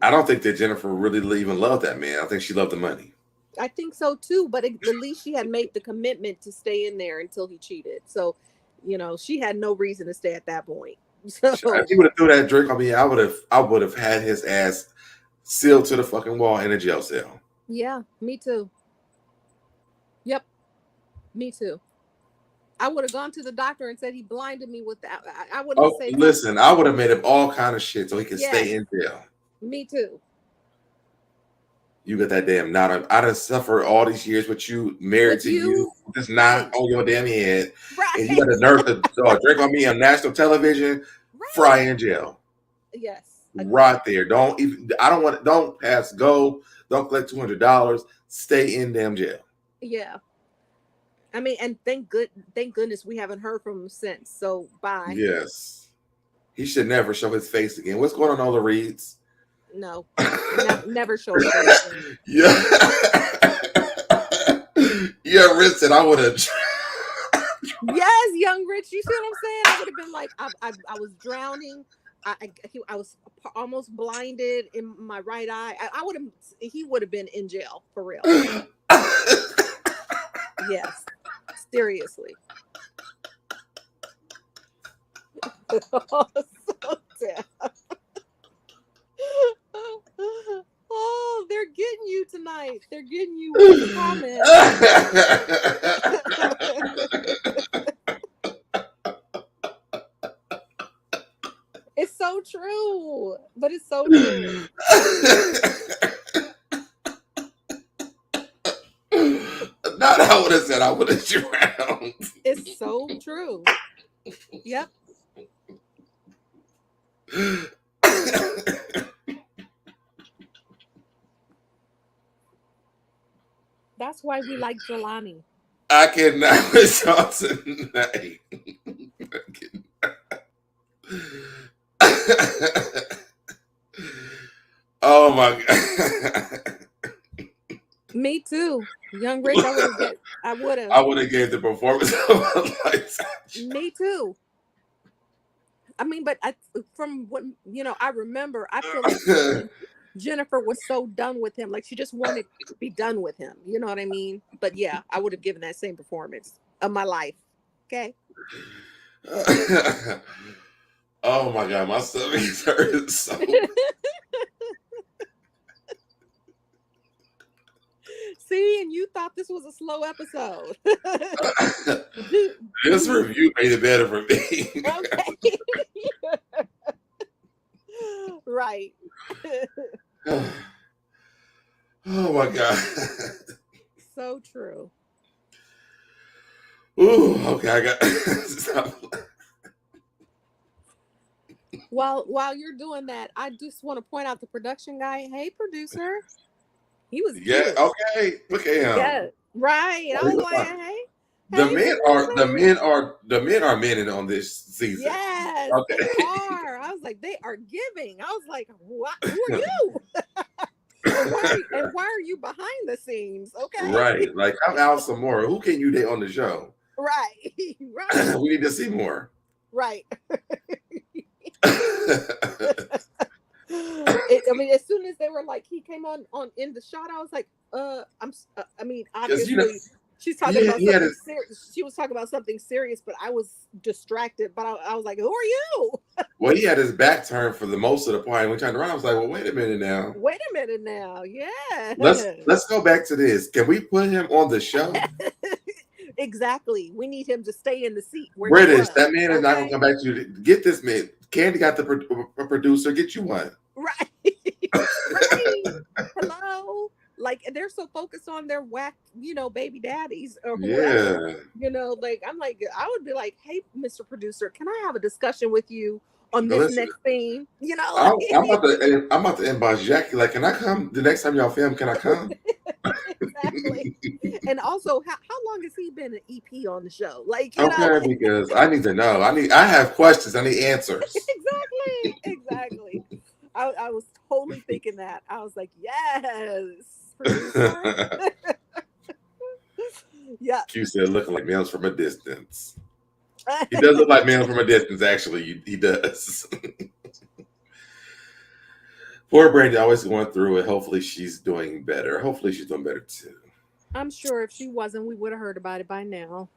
I don't think that Jennifer really even loved that man. I think she loved the money. I think so too, but at least she had made the commitment to stay in there until he cheated. So, she had no reason to stay at that point. So if he would have threw that drink on me, I would have had his ass sealed to the fucking wall in a jail cell. Yeah, me too. Yep, me too. I would have gone to the doctor and said he blinded me with that. I would have said. Listen, I would have made him all kind of shit so he could stay in jail. Me too. You got that damn knot. I done suffered all these years with you, married to you, just not on your damn head. Right. And you got the nerve to drink on me on national television, fry in jail. Yes. Right there. Don't pass go. Don't collect $200. Stay in damn jail. Yeah. I mean, and thank goodness we haven't heard from him since. So bye. Yes. He should never show his face again. What's going on, all the Reeds? No, never show his face again. Yeah. Yeah, Rich said I would have. Yes, young Rich. You see what I'm saying? I would have been like, I was drowning. I was almost blinded in my right eye. He would have been in jail for real. Yes, seriously. So sad. Oh, they're getting you tonight. They're getting you with the comments. It's so true, but it's so true. Not I would have said I would have drowned. It's so true. Yep. That's why we like Jelani. I cannot with y'all tonight. Oh my God. Me too. Young Rich, I would have. I would have gave the performance of my life. Me too. I mean, but from what I remember, I feel like Jennifer was so done with him, like she just wanted to be done with him. You know what I mean? But yeah, I would have given that same performance of my life. Okay. Oh my God, my stomach hurts so. See, and you thought this was a slow episode. This review made it better for me. Okay. Right. Oh my God. So true. Ooh, okay, I got stop. While you're doing that, I just want to point out the production guy. Hey, producer. He was Yeah, good. okay. Look at him. Yeah, right. I was like, hey. The men are men on this season. Yes, okay. They are. I was like, they are giving. I was like, what? Who are you? and why are you behind the scenes? Okay. Right. Like, I'm out some more. Who can you date on the show? Right. Right. We need to see more. Right. I mean, as soon as they were like, he came on in the shot, I was like, obviously she's talking about something serious. She was talking about something serious, but I was distracted. But I was like, who are you? Well, he had his back turned for the most of the party. When we turned around, I was like, well, wait a minute now. Yeah. Let's go back to this. Can we put him on the show? Exactly. We need him to stay in the seat. British, that man is not going to come back to you. Get this man. Candy got the producer. Get you one. Right. Right. Hello. Like, they're so focused on their whack, baby daddies or whoever. Like, I'm like, I would be like, hey, Mr. Producer, can I have a discussion with you on this next thing? I'm about to inbox Jackie. Like, can I come the next time y'all film? Can I come? Exactly. And also, how long has he been an EP on the show? Like, because I need to know. I have questions. I need answers. Exactly. I was totally thinking that. I was like, yes. Yeah. Q said, looking like males from a distance. He does look like males from a distance, actually. He does. Poor Brandi always going through it. Hopefully she's doing better. Hopefully she's doing better too. I'm sure if she wasn't, we would have heard about it by now.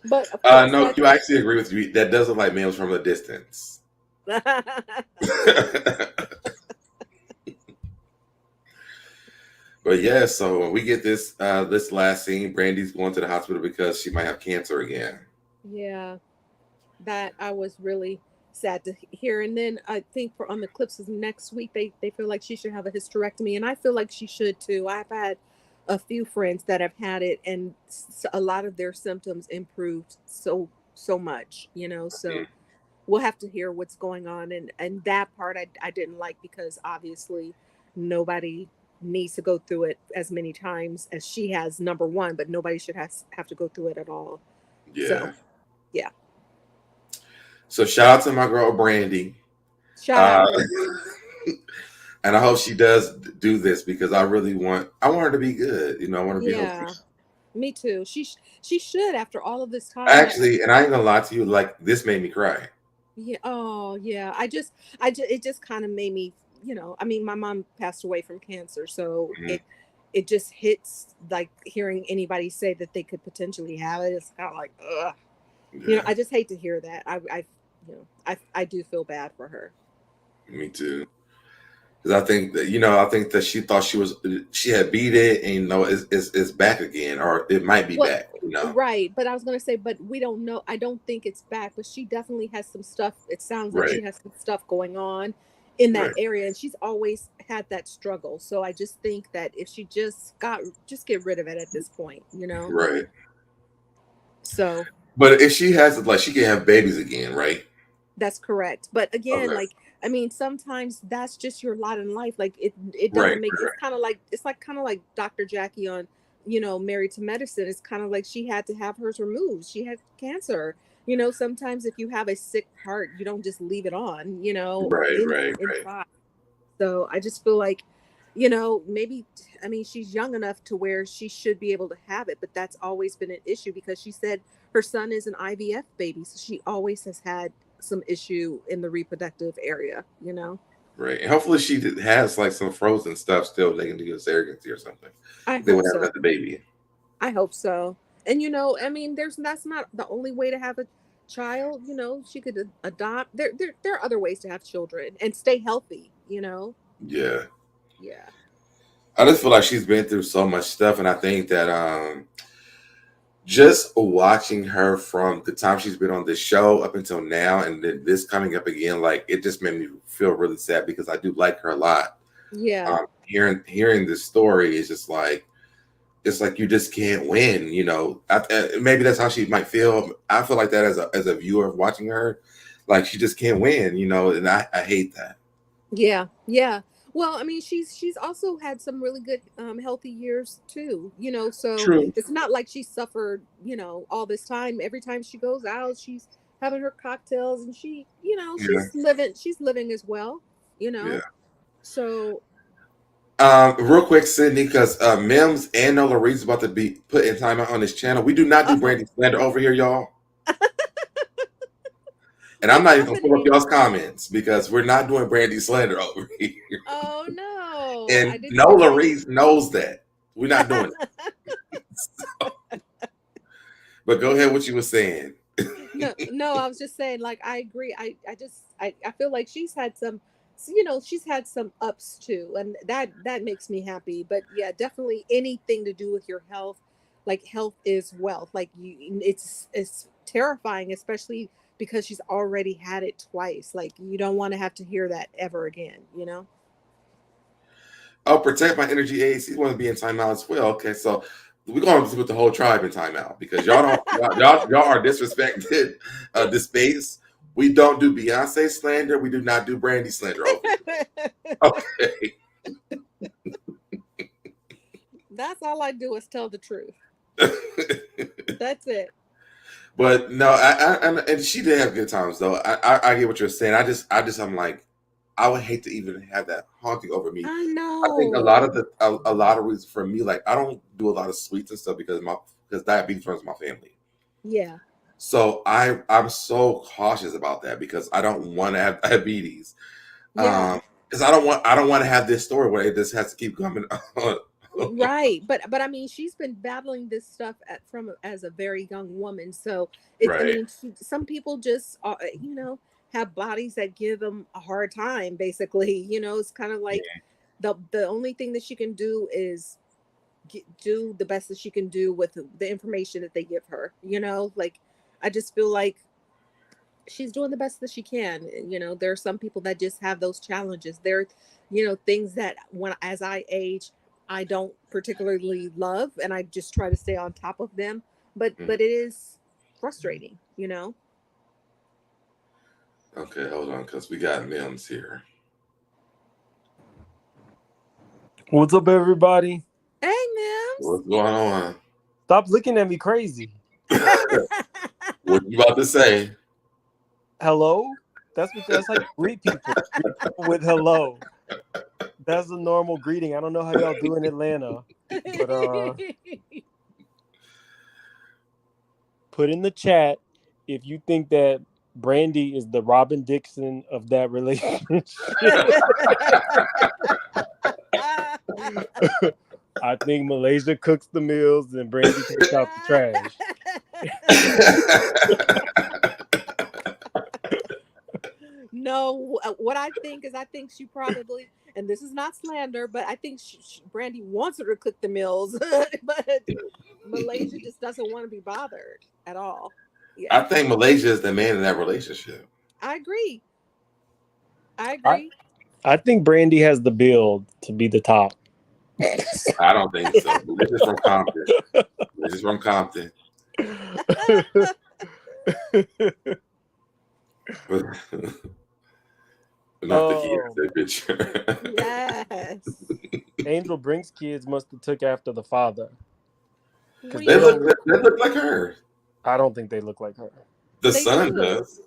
But no, you actually agree with me. That does look like males from a distance. But yeah, so when we get this last scene, Brandi's going to the hospital because she might have cancer again. Yeah, that I was really sad to hear. And then I think on the clips of next week, they feel like she should have a hysterectomy, and I feel like she should too. I've had a few friends that have had it, and a lot of their symptoms improved so much, so we'll have to hear what's going on. And that part I didn't like, because obviously nobody needs to go through it as many times as she has, number one, but nobody should have to go through it at all. Yeah. So, yeah. So shout out to my girl Brandi. Shout out. And I hope she does do this, because I want her to be good. I want to be healthy. Me too. She should, after all of this time. Actually, and I ain't gonna lie to you, like, this made me cry. Yeah. Oh yeah. It just kind of made me, I mean, my mom passed away from cancer, so it just hits, like, hearing anybody say that they could potentially have it. It's kind of like, ugh. Yeah. I just hate to hear that. I do feel bad for her. Me too. Because I think that she thought she had beat it, and it's back again, or it might be back. Right. But I was gonna say, but we don't know. I don't think it's back, but she definitely has some stuff. It sounds like she has some stuff going on in that area, and she's always had that struggle. So I just think that if she just get rid of it at this point, Right. So. But if she has it, like, she can have babies again, right? That's correct. But again, like, I mean, sometimes that's just your lot in life. Like it Right. doesn't make, it's kind of like Dr. Jackie on, Married to Medicine. It's kind of like she had to have hers removed. She had cancer. Sometimes if you have a sick heart, you don't just leave it on, Right. inside. So I just feel like, maybe, I mean, she's young enough to where she should be able to have it, but that's always been an issue because she said her son is an IVF baby. So she always has had some issue in the reproductive area. Right. And hopefully she has like some frozen stuff still they can do a surrogacy or something. I They would hope have so. another baby. I hope so. And I mean, that's not the only way to have a child. She could adopt. There are other ways to have children and stay healthy. Yeah. Yeah. I just feel like she's been through so much stuff, and I think that just watching her from the time she's been on this show up until now, and then this coming up again, like it just made me feel really sad because I do like her a lot. Yeah. Hearing this story is just like, it's like you just can't win. Maybe that's how she might feel. I feel like that as a viewer of watching her, like she just can't win. And I hate that. Yeah. Yeah. Well, I mean, she's also had some really good healthy years too, so True. it's not like she suffered, all this time. Every time she goes out, she's having her cocktails and she's living as well, Yeah. So real quick, Sydney, because Mims and Nola Reed's about to be put in timeout on this channel. We do not do Brandi slander over here, y'all. And I'm not even going to pull up y'all's comments because we're not doing Brandi slander over here. Oh, no. And Nola Reed knows that. We're not doing it. But go ahead, what you were saying. No, I was just saying, like, I agree. I feel like she's had some, she's had some ups too. And that makes me happy. But yeah, definitely anything to do with your health, like health is wealth. Like it's terrifying, especially because she's already had it twice. Like you don't want to have to hear that ever again, Oh, protect my energy aids. He wants to be in timeout as well. Okay, so we're going to put the whole tribe in timeout because y'all are disrespected this space. We don't do Beyonce slander. We do not do Brandi slander. Okay. That's all I do is tell the truth. That's it. But no, and she did have good times though. I get what you're saying. I'm like, I would hate to even have that haunting over me. I know. I think a lot of reasons for me, like I don't do a lot of sweets and stuff because diabetes runs my family. Yeah. So I'm so cautious about that because I don't want to have diabetes. Yeah. Because I don't want to have this story where it just has to keep coming on. Right, but I mean, she's been battling this stuff as a very young woman. So Right. I mean, some people just have bodies that give them a hard time. Basically, it's kind of like the only thing that she can do is do the best that she can do with the information that they give her. Like I just feel like she's doing the best that she can. There are some people that just have those challenges. There, things that as I age, I don't particularly love, and I just try to stay on top of them. But it is frustrating, Okay, hold on, because we got Mims here. What's up, everybody? Hey, Mims. What's going on? Stop looking at me crazy. What you about to say? Hello? That's how you greet people. Greet people with hello. That's a normal greeting. I don't know how y'all do in Atlanta, but put in the chat if you think that Brandi is the Robin Dixon of that relationship. I think Malaysia cooks the meals and Brandi takes out the trash. No, what I think she probably, and this is not slander, but I think Brandi wants her to cook the meals, but Malaysia just doesn't want to be bothered at all. Yeah. I think Malaysia is the man in that relationship. I agree. I think Brandi has the build to be the top. I don't think so. This is from Compton. Not the kids, that bitch. Yes. Angel Brinks kids must have took after the father. What do They you look mean? they look like her. I don't think they look like her. The They son do. does.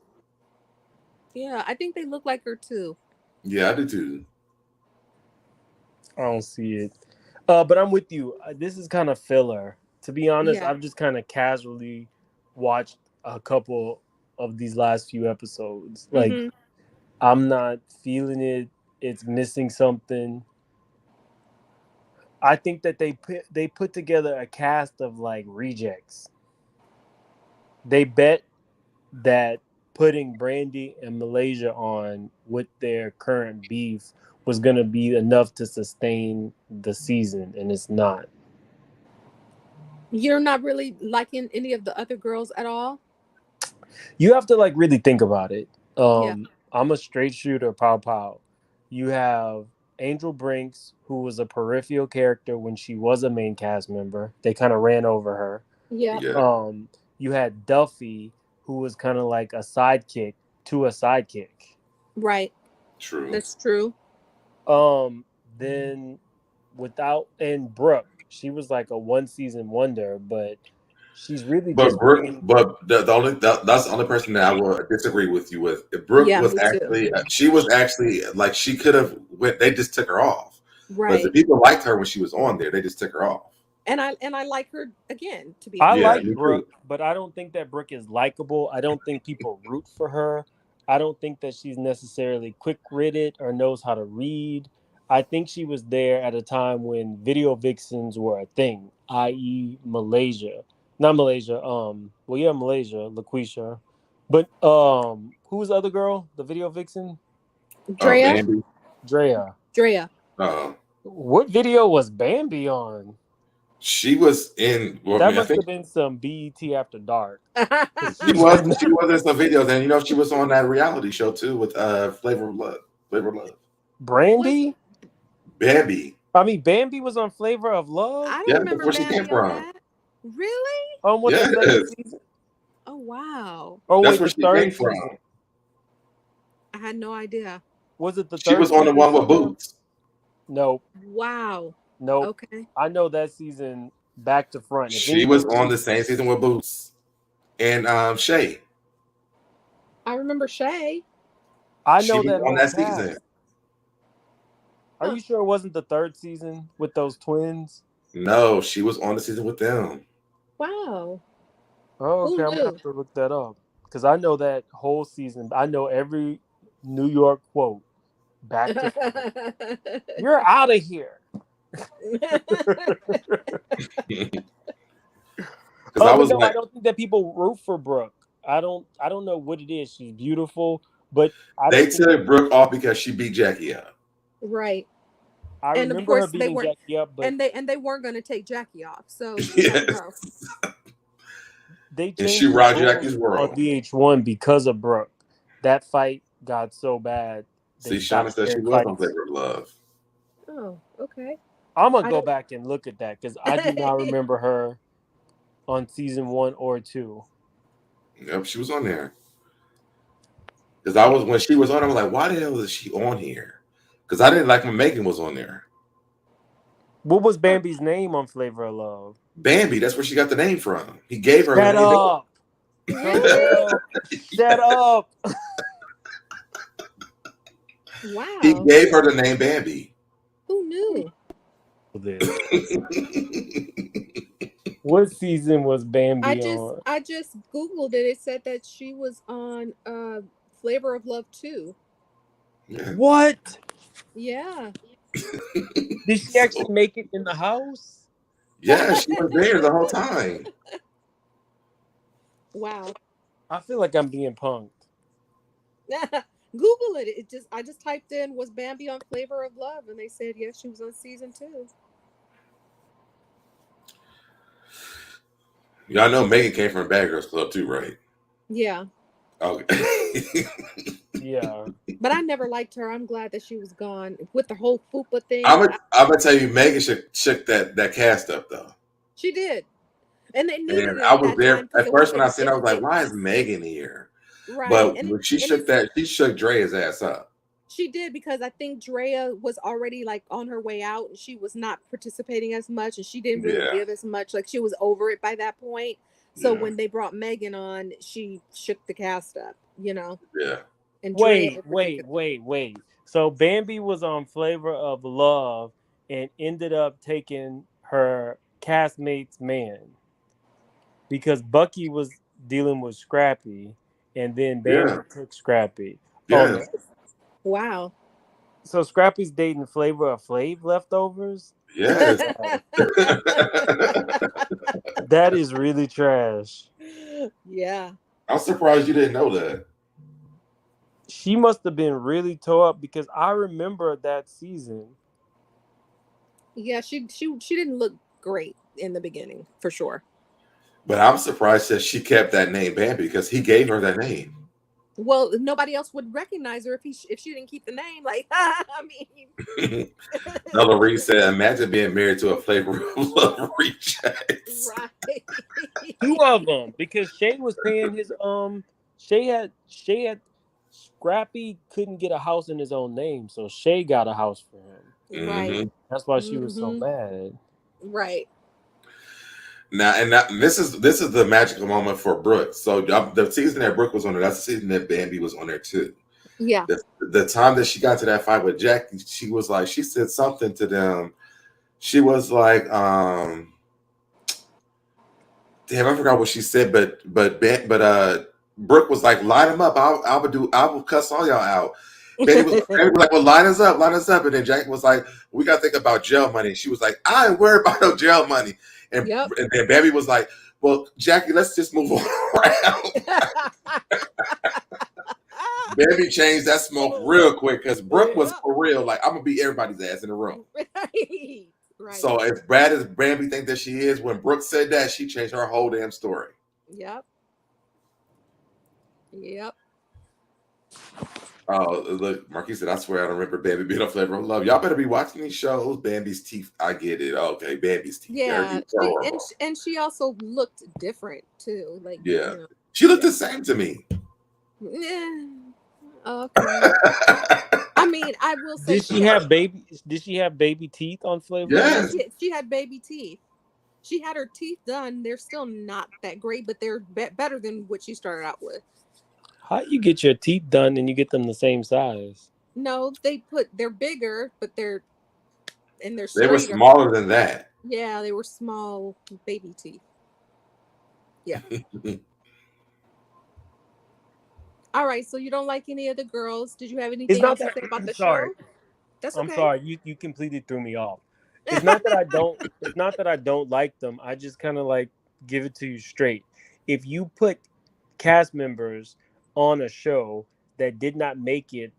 Yeah, I think they look like her too. Yeah, I do too. I don't see it. But I'm with you. This is kind of filler. To be honest, Yeah. I've just kind of casually watched a couple of these last few episodes. Like, Mhm. I'm not feeling it. It's missing something. I think that they put together a cast of like rejects. They bet that putting Brandi and Malaysia on with their current beef was going to be enough to sustain the season, and it's not. You're not really liking any of the other girls at all? You have to like really think about it. Yeah. I'm a straight shooter, pow pow. You have Angel Brinks, who was a peripheral character when she was a main cast member. They kind of ran over her. Yeah. Yeah, You had Duffey, who was kind of like a sidekick to a sidekick. Right. true. That's true. Then and Brooke, she was like a one season wonder, but she's really But just Brooke, bringing. but that's the only person that I will disagree with you with. Brooke Yeah, was me too. actually like she could have went. They just took her off. But the Right. people liked her when she was on there. They just took her off. And I like her again, to be I honest. Yeah, like me Brooke, too. but I don't think that Brooke is likable. I don't think people root for her. I don't think that she's necessarily quick-witted or knows how to read. I think she was there at a time when video vixens were a thing, i.e., Malaysia. Not Malaysia. Well, yeah, Malaysia, LaQuisha. But who was the other girl? The video vixen, Drea. Bambi. Drea. Drea. What video was Bambi on? She was in. Well, I That mean, I must think have been some BET After Dark. she was. She was in some videos, and she was on that reality show too with Flavor of Love. Flavor of Love. Brandy. Bambi. I mean, Bambi was on Flavor of Love. I Yeah, don't remember before she came Bambi on from. that. Really? On what, the Yes, second season? Oh wow. Oh that's wait, where the she came third from. season. I had no idea. Was it the She third was on the season? one with Sonia? Boots. Nope. Wow. Nope. Okay. I know that season back to front. If She was anything, on the same season with Boots and Shay. I remember Shay. I She know was that on whole that cast. season. Are you sure it wasn't the third season with those twins? No, she was on the season with them. Wow. Oh, okay. Who I'm gonna knew? have to look that up because I know that whole season. I know every New York quote back to front. You're out of here. Because I was I like, don't think that people root for Brooke. I don't know what it is. She's beautiful, but I they don't think took Brooke off because she beat Jackie up. Right. I And of remember her course they beating weren't Jackie up, but and they weren't going to take Jackie off. So you never know. they And changed she the rocked rules Jackie's on world. VH1 because of Brooke. That fight got so bad they See, Shaunie stopped said she airing was on fights. Flavor of Love. Oh, okay. I'm gonna I go don't back and look at that because I do not remember her on season 1 or 2. Yep, she was on there. Because I was when she was on, I was like, why the hell is she on here? Because I didn't like when Megan was on there. What was Bambi's name on Flavor of Love? Bambi, that's where she got the name from. He gave her Shut the name. up. Really? Shut up. Wow. He gave her the name Bambi. Who knew? What season was Bambi on? I just Googled it. It said that she was on Flavor of Love 2. Yeah. What? Yeah. Did she actually make it in the house? Yeah, she was there the whole time. Wow. I feel like I'm being punked. Google it. I just typed in was Bambi on Flavor of Love and they said yes, she was on season 2. Y'all know Megan came from Bad Girls Club too, right? Yeah. Okay. Yeah. But I never liked her. I'm glad that she was gone with the whole FUPA thing. I'm gonna tell you, Megan shook that cast up though. She did. And they needed And it I at was that there time 'cause at it first was when I seen it, I was like, it why is Megan here? right. But And when she shook Dre's ass up. She did, because I think Drea was already like on her way out and she was not participating as much and she didn't really give as much. Like she was over it by that point. So when they brought Megan on, she shook the cast up, you know. Yeah. And Wait. Drea So Bambi was on Flavor of Love and ended up taking her castmate's man because Bucky was dealing with Scrappy, and then Bambi took Scrappy. Yeah. Wow. So Scrappy's dating Flavor of Flav leftovers? Yes. That is really trash. Yeah. I'm surprised you didn't know that. She must have been really tore up because I remember that season. Yeah, she didn't look great in the beginning, for sure. But I'm surprised that she kept that name Bambi because he gave her that name. Well, nobody else would recognize her if she didn't keep the name. Like, I mean, Another Reed said, "Imagine being married to a Flavor of Love reject." right? 2 of them, because Shay was paying his Shay had Scrappy couldn't get a house in his own name, so Shay got a house for him. Right. That's why she was so mad. Right. Now, this is the magical moment for Brooke. So the season that Brooke was on there, that's the season that Bambi was on there too. Yeah. The time that she got to that fight with Jackie, she was like, she said something to them. She was like, damn, I forgot what she said, but Brooke was like, line them up. I will cuss all y'all out. Bambi was like, well, line us up. And then Jackie was like, we got to think about jail money. She was like, I ain't worried about no jail money. And then Bambi was like, well, Jackie, let's just move on around. Bambi changed that smoke real quick because Brooke was for real. Like, I'm going to beat everybody's ass in the room. Right. So as bad as Bambi think that she is, when Brooke said that, she changed her whole damn story. Yep. Oh, look, Marquis said, I swear I don't remember Bambi being a Flavor of Love. Y'all better be watching these shows. Bambi's teeth. I get it. Okay, Bambi's teeth. Yeah. And she also looked different too. Like, yeah. You know, she looked the same to me. Yeah. Okay. I mean, I will say, Did she have baby teeth on Flavor? Yes. She had baby teeth. She had her teeth done. They're still not that great, but they're better than what she started out with. How you get your teeth done and you get them the same size? No, they're bigger, but they're straighter. They were smaller than that. Yeah, they were small baby teeth. Yeah. All right, so you don't like any of the girls. Did you have anything else to say about the show? That's okay. I'm sorry, you completely threw me off. It's not that I don't like them. I just kind of like give it to you straight. If you put cast members on a show that did not make it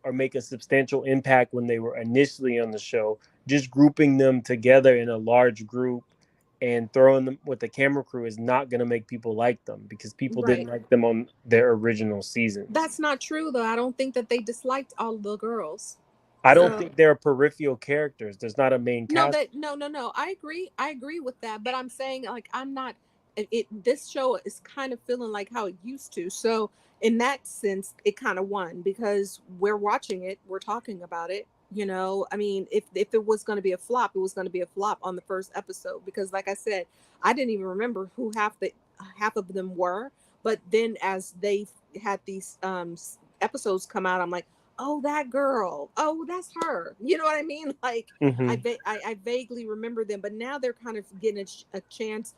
or make a substantial impact when they were initially on the show, just grouping them together in a large group and throwing them with the camera crew is not going to make people like them because people didn't like them on their original season. That's not true, though. I don't think that they disliked all the girls. I don't think they're peripheral characters. There's not a main cast. No. I agree with that. But I'm saying, like, I'm not. This show is kind of feeling like how it used to. So in that sense, it kind of won because we're watching it, we're talking about it. You know, I mean, if it was going to be a flop, it was going to be a flop on the first episode because, like I said, I didn't even remember who half of them were. But then as they had these episodes come out, I'm like, oh, that girl. Oh, that's her. You know what I mean? Like, I vaguely remember them, but now they're kind of getting a chance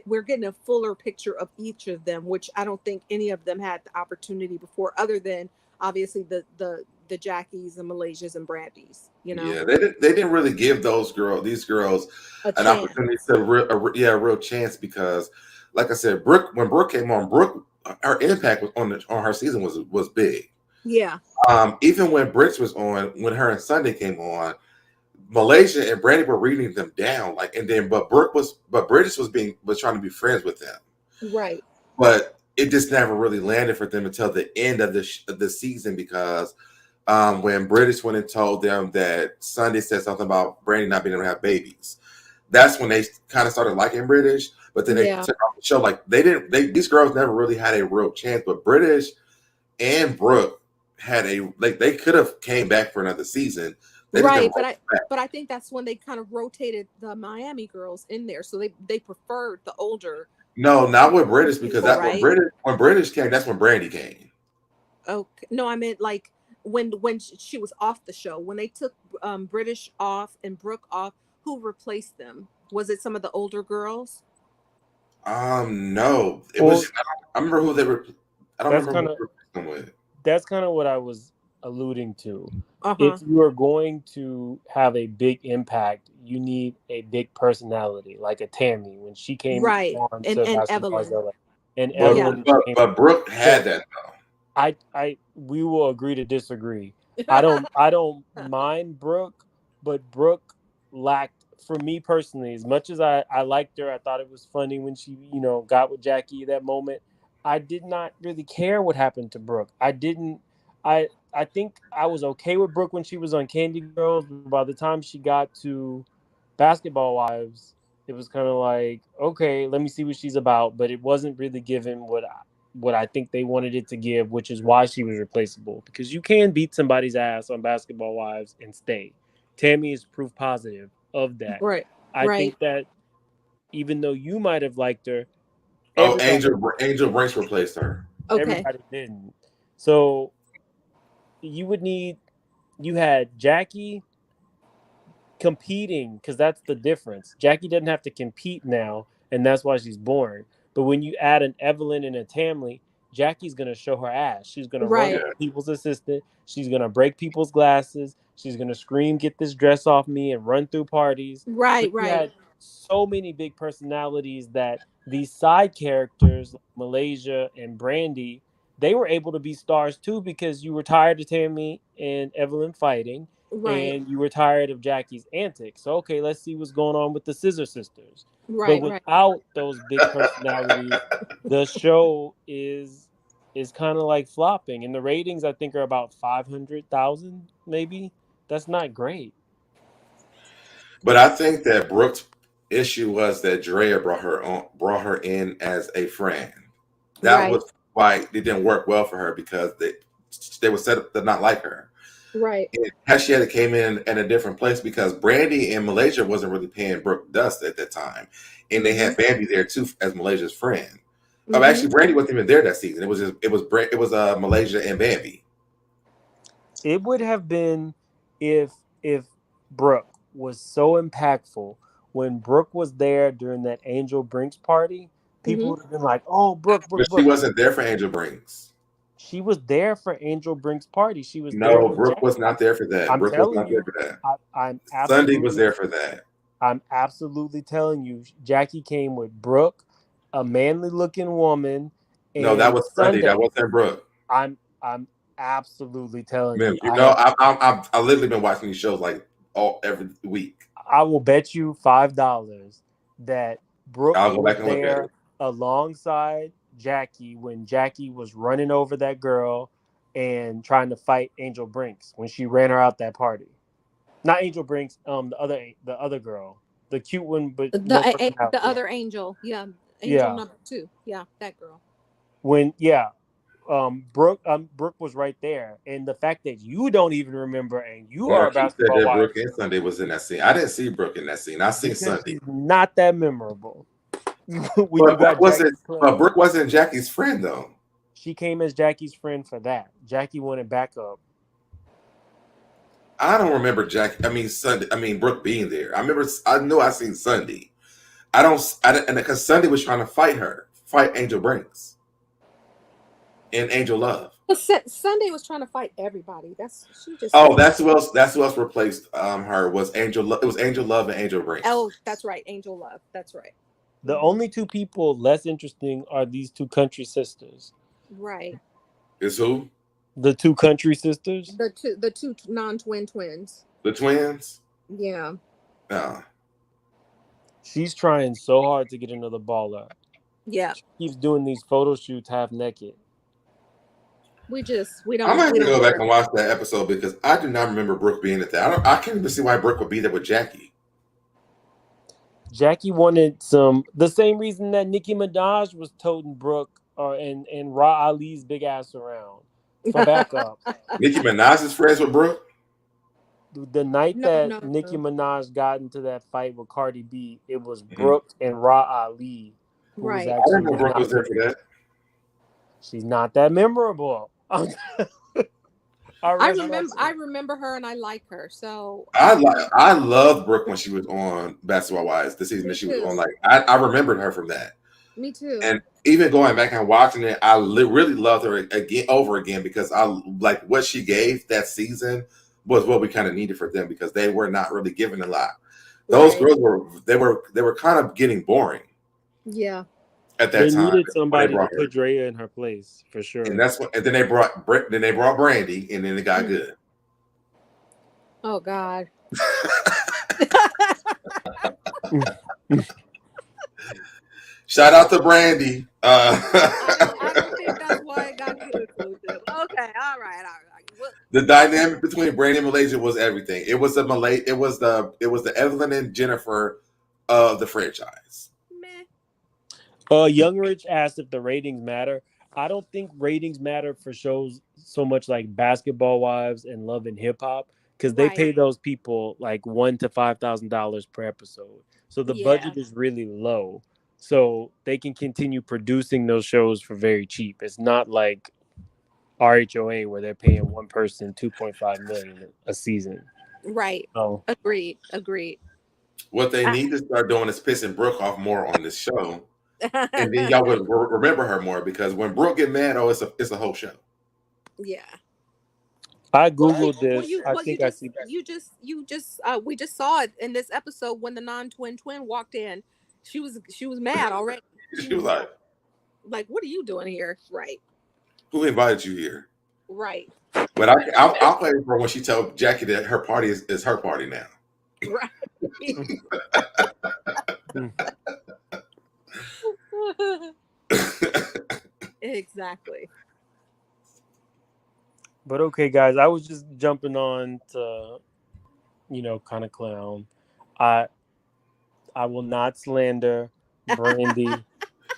we're getting a fuller picture of each of them, which I don't think any of them had the opportunity before, other than obviously the Jackies, the Malaysias, and Brandis. You know, yeah, they didn't really give these girls an opportunity to a real chance because, like I said, when Brooke came on, her impact on her season was big. Yeah. Even when Brinks was on, when her and Sunday came on, Malaysia and Brandi were reading them down, but Brittish was trying to be friends with them, right? But it just never really landed for them until the end of the season because when Brittish went and told them that Sunday said something about Brandi not being able to have babies, that's when they kind of started liking Brittish. But then they took off the show. Like these girls never really had a real chance. But Brittish and Brooke had they could have came back for another season. Right, but I think that's when they kind of rotated the Miami girls in there, so they preferred the older. No, not with British, because that's right? when British came. That's when Brandi came. Okay, no, I meant like when she was off the show, when they took British off and Brooke off. Who replaced them? Was it some of the older girls? No, it was. I remember who they were. I don't remember who they replaced them with. That's kind of what I was alluding to. If you are going to have a big impact, you need a big personality, like a Tami when she came on to and Evelyn. And Evelyn, but Brooke had that though. We will agree to disagree. I don't mind Brooke, but Brooke lacked, for me personally, as much as I liked her, I thought it was funny when she, got with Jackie that moment. I did not really care what happened to Brooke. I think I was okay with Brooke when she was on Candy Girls, but by the time she got to Basketball Wives, it was kind of like, okay, let me see what she's about. But it wasn't really given what I think they wanted it to give, which is why she was replaceable. Because you can beat somebody's ass on Basketball Wives and stay. Tami is proof positive of that. Right. I think that even though you might have liked her, Angel Brinks replaced her. Okay. Everybody didn't. So you had Jackie competing, because that's the difference. Jackie doesn't have to compete now, and that's why she's boring. But when you add an Evelyn and a Tami, Jackie's going to show her ass. She's going to run people's assistant. She's going to break people's glasses. She's going to scream, "Get this dress off me," and run through parties. Right. You had so many big personalities that these side characters, like Malaysia and Brandi, they were able to be stars too, because you were tired of Tami and Evelyn fighting. And you were tired of Jackie's antics. So, okay, let's see what's going on with the Scissor Sisters. But without those big personalities, the show is kind of like flopping. And the ratings, I think, are about 500,000, maybe. That's not great. But I think that Brooke's issue was that Drea brought her in as a friend. That was why it didn't work well for her, because they were set up to not like her. Right. And Cashietta came in at a different place, because Brandi and Malaysia wasn't really paying Brooke dust at that time, and they had Bambi there too as Malaysia's friend. Actually, Brandi wasn't even there that season. It was Malaysia and Bambi. It would have been if Brooke was so impactful. When Brooke was there during that Angel Brinks party, people would have been like, "Oh, Brooke." But she wasn't there for Angel Brinks. She was there for Angel Brinks' party. She was there. Brooke was not there for that. Brooke was not there for that. Sunday was there for that. I'm absolutely telling you, Jackie came with Brooke, a manly-looking woman. No, that was Sunday. That wasn't Brooke. I'm absolutely telling you. I've literally been watching these shows like every week. I will bet you $5 that Brooke was there alongside Jackie when Jackie was running over that girl and trying to fight Angel Brinks when she ran her out that party. Not Angel Brinks, the other girl, the cute one, but the other Angel, Angel number 2, that girl. Brooke was right there, and the fact that you don't even remember, and you are Basketball Wives. Brooke and Sunday was in that scene. I didn't see Brooke in that scene. I seen Sunday. Not that memorable. Brooke wasn't Jackie's friend though. She came as Jackie's friend for that. Jackie wanted backup. I don't remember Brooke being there. I know I seen Sunday. And because Sunday was trying to fight Angel Brinks and Angel Love. Sunday was trying to fight everybody. That's who else replaced her was Angel. It was Angel Love and Angel Brinks. Oh, that's right, Angel Love. That's right. The only two people less interesting are these two country sisters. Right. Is who? The two country sisters. The two non-twin twins. The twins. Yeah. She's trying so hard to get another baller. Yeah. She keeps doing these photo shoots half naked. We don't. I'm gonna have to go back and watch that episode, because I do not remember Brooke being at that. I can't even see why Brooke would be there with Jackie. Jackie wanted the same reason that Nicki Minaj was toting Brooke and Ra Ali's big ass around. for backup. Nicki Minaj is friends with Brooke. The night that Nicki Minaj got into that fight with Cardi B, it was Brooke and Ra Ali, who was Right. I actually didn't know Brooke was there for that. She's not that memorable. I remember her and I like her. So I loved Brooke when she was on Basketball Wives, the season that she was on. Like I remembered her from that. Me too. And even going back and watching it, I really loved her again because I like what she gave that season was what we kind of needed for them because they were not really giving a lot. Those girls were kind of getting boring. Yeah. At that time, they needed somebody to put Drea in her place for sure. And that's what. And then they brought Brandi, and then it got good. Oh God. Shout out to Brandi. I don't think that's why it got good. Okay, all right. The dynamic between Brandi and Malaysia was everything. It was the Evelyn and Jennifer of the franchise. Young Rich asked if the ratings matter. I don't think ratings matter for shows so much like Basketball Wives and Love and Hip Hop because they pay those people like $1,000 to $5,000 per episode. So the budget is really low. So they can continue producing those shows for very cheap. It's not like RHOA where they're paying one person $2.5 million a season. Right. Oh, agreed. What they need to start doing is pissing Brooke off more on this show. And then y'all would remember her more because when Brooke get mad, it's a whole show. Yeah. I googled this. We just saw it in this episode when the non-twin walked in. She was mad already. She was like, what are you doing here? Right. Who invited you here? Right. But I'll play for when she told Jackie that her party is her party now. Right. Exactly. But okay, guys, I was just jumping on to, kind of clown. I will not slander Brandi,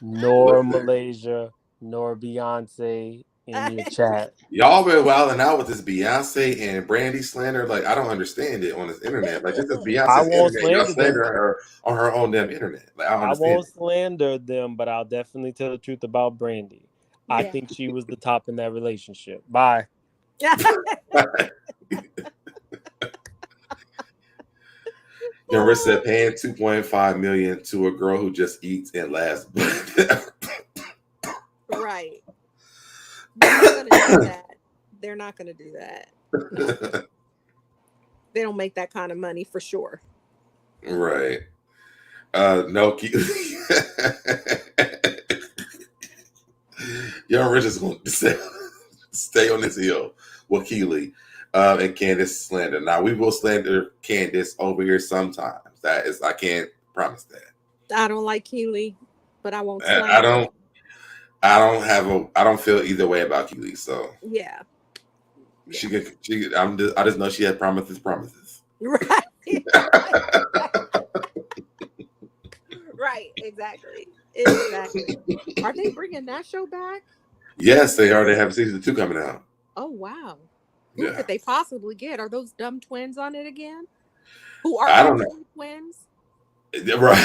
nor Malaysia, nor Beyonce in your chat. Y'all been wilding out with this Beyonce and Brandi slander. Like, I don't understand it on this internet. Like, this is Beyonce's internet. Y'all slander her on her own damn internet. Like, I won't slander them, but I'll definitely tell the truth about Brandi. Yeah. I think she was the top in that relationship. Bye. Jennifer said paying $2.5 million to a girl who just eats and laughs. Right. They're not gonna do that. No. They don't make that kind of money for sure. Right. No. Young Rich is going to stay on this hill with Keely and Candace slander. Now we will slander Candace over here sometimes. I can't promise that. I don't like Keely, but I won't slander. I don't feel either way about Keely. So yeah. I just know she had promises. Right. Right. Exactly. Are they bringing that show back? Yes, they are. They have season 2 coming out. Oh wow! Who could they possibly get? Are those dumb twins on it again? Who are actually twins? Right.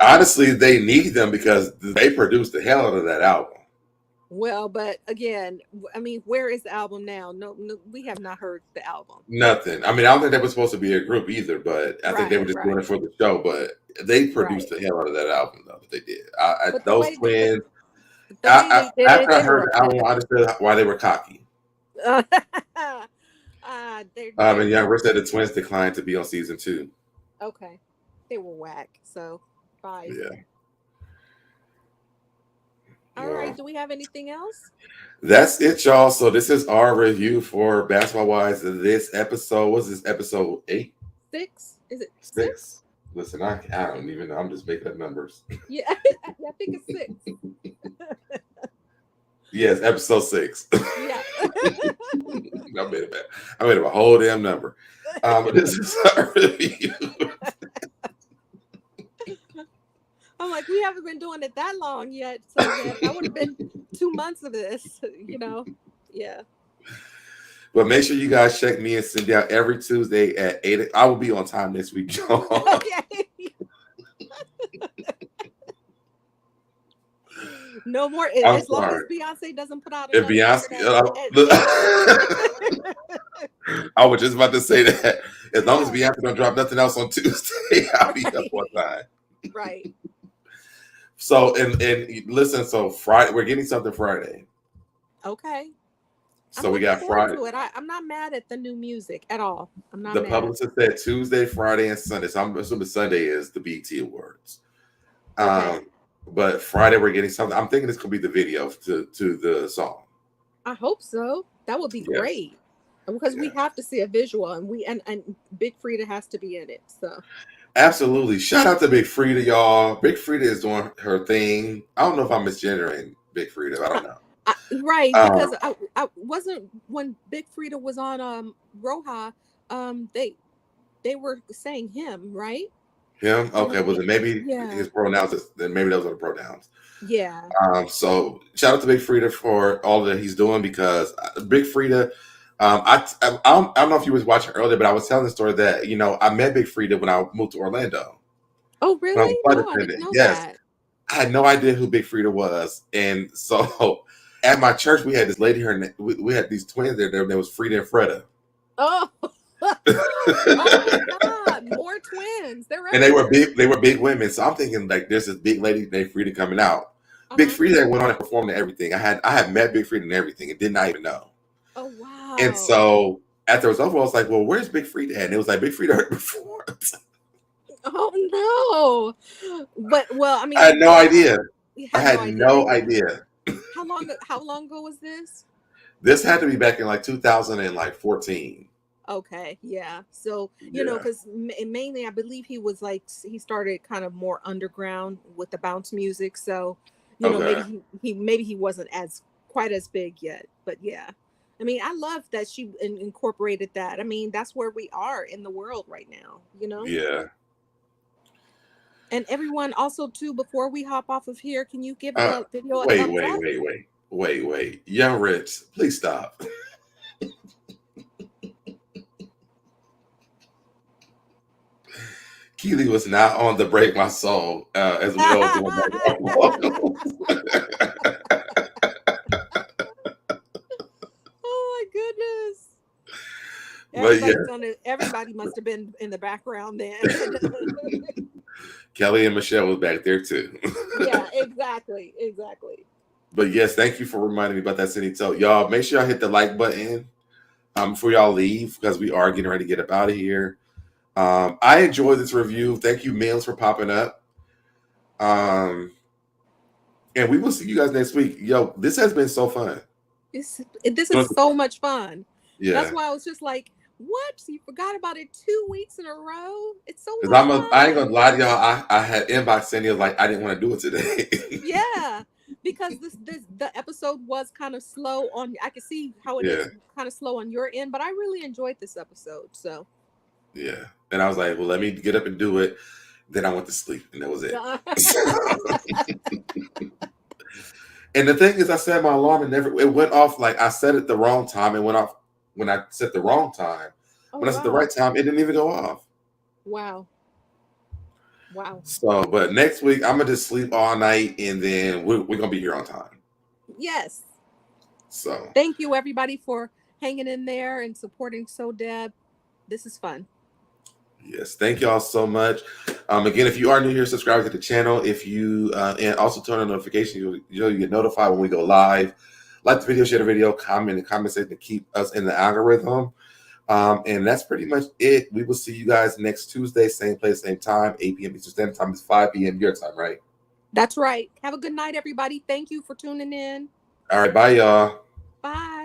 Honestly, they need them because they produced the hell out of that album. Well, but again, I mean, where is the album now? No, we have not heard the album. Nothing. I mean, I don't think they were supposed to be a group either, but I think they were just doing it for the show. But they produced the hell out of that album, though. They did. Those twins. After I heard the album, I understood why they were cocky. And Young Rich said the twins declined to be on season 2. Okay, they were whack. So bye. Yeah. All right. Do we have anything else? That's it, y'all. So this is our review for Basketball Wives. This episode was episode 8? 6? Is it 6? Listen, I don't even know. I'm just making up numbers. Yeah, I think it's 6. Yes, episode 6. Yeah. I made up a whole damn number. This is our review. I'm like, we haven't been doing it that long yet. So that would have been 2 months of this, Yeah. But make sure you guys check me and Cindy out every Tuesday at 8. I will be on time this week, y'all. Okay. No more. As long as Beyonce doesn't put out another I was just about to say that. As long as Beyonce don't drop nothing else on Tuesday, I'll be up on time. Right. So and listen, so Friday, we're getting something Friday. Okay. So we got Friday. I'm not mad at the new music at all. I'm not the mad. Publicist said Tuesday, Friday, and Sunday. So I'm assuming Sunday is the BET Awards. Okay. But Friday we're getting something. I'm thinking this could be the video to the song. I hope so. That would be great. Because we have to see a visual, and Big Frida has to be in it. So absolutely. Shout out to Big Frida, y'all. Big Frida is doing her thing. I don't know if I'm misgendering Big Frida. I don't know. Right, because I wasn't when Big Frida was on Roja. They were saying him, right? Him? Okay, was it maybe his pronouns? Then maybe those are the pronouns. Yeah. So shout out to Big Frida for all that he's doing, because Big Frida. I don't know if you was watching earlier, but I was telling the story that I met Big Frida when I moved to Orlando. Oh, really? No, I didn't know that. I had no idea who Big Frida was, and so at my church we had this lady. We had these twins there. Their name was Frida and Freda. Oh. Oh my God! More twins. And they were big. They were big women. So I'm thinking like, there's this big lady named Frida coming out. Big Frida went on and performed and everything. I had met Big Frida and everything, and did not even know. Oh wow! And so after it was over, I was like, "Well, where's Big Frida at?" And it was like, Big Frida heard before. Oh no! But I mean, I had no idea. I had no idea. How long ago was this? This had to be back in like 2014. Okay, yeah. So because mainly I believe he started kind of more underground with the bounce music. So maybe he wasn't quite as big yet. But yeah, I mean, I love that she incorporated that. I mean, that's where we are in the world right now. Yeah. And everyone also too, before we hop off of here, can you give the video a thumbs up? Wait. Young Rich, please stop. Keely was not on the Break My Soul as well as doing that. Oh my goodness. Everybody must have been in the background then. Kelly and Michelle was back there too. Yeah, exactly. But yes, thank you for reminding me about that, Cindy. So y'all, make sure y'all hit the like button before y'all leave, because we are getting ready to get up out of here. I enjoyed this review. Thank you, Mills, for popping up. And we will see you guys next week. Yo, this has been so fun. This is so much fun. Yeah. That's why I was just like, what? You forgot about it 2 weeks in a row? It's so much fun. I ain't gonna lie to y'all. I had inbox Cindy like, I didn't want to do it today. Yeah. Because the episode was kind of slow on. I can see how it is kind of slow on your end, but I really enjoyed this episode. So yeah, and I was like, well, let me get up and do it. Then I went to sleep, and that was it. And the thing is, I set my alarm and it went off. Like I set it the wrong time. It went off when I set the wrong time. When I set the right time, it didn't even go off. Wow. So, but next week I'm gonna just sleep all night, and then we're gonna be here on time. Yes. So thank you everybody for hanging in there and supporting SoDeb. This is fun. Yes, thank y'all so much. Again, if you are new here, subscribe to the channel. If you and also turn on notifications, you get notified when we go live. Like the video, share the video, comment in the comment section to keep us in the algorithm. And that's pretty much it. We will see you guys next Tuesday, same place, same time, 8 p.m. Eastern Standard Time. It's 5 p.m. your time, right? That's right. Have a good night, everybody. Thank you for tuning in. All right, bye, y'all. Bye.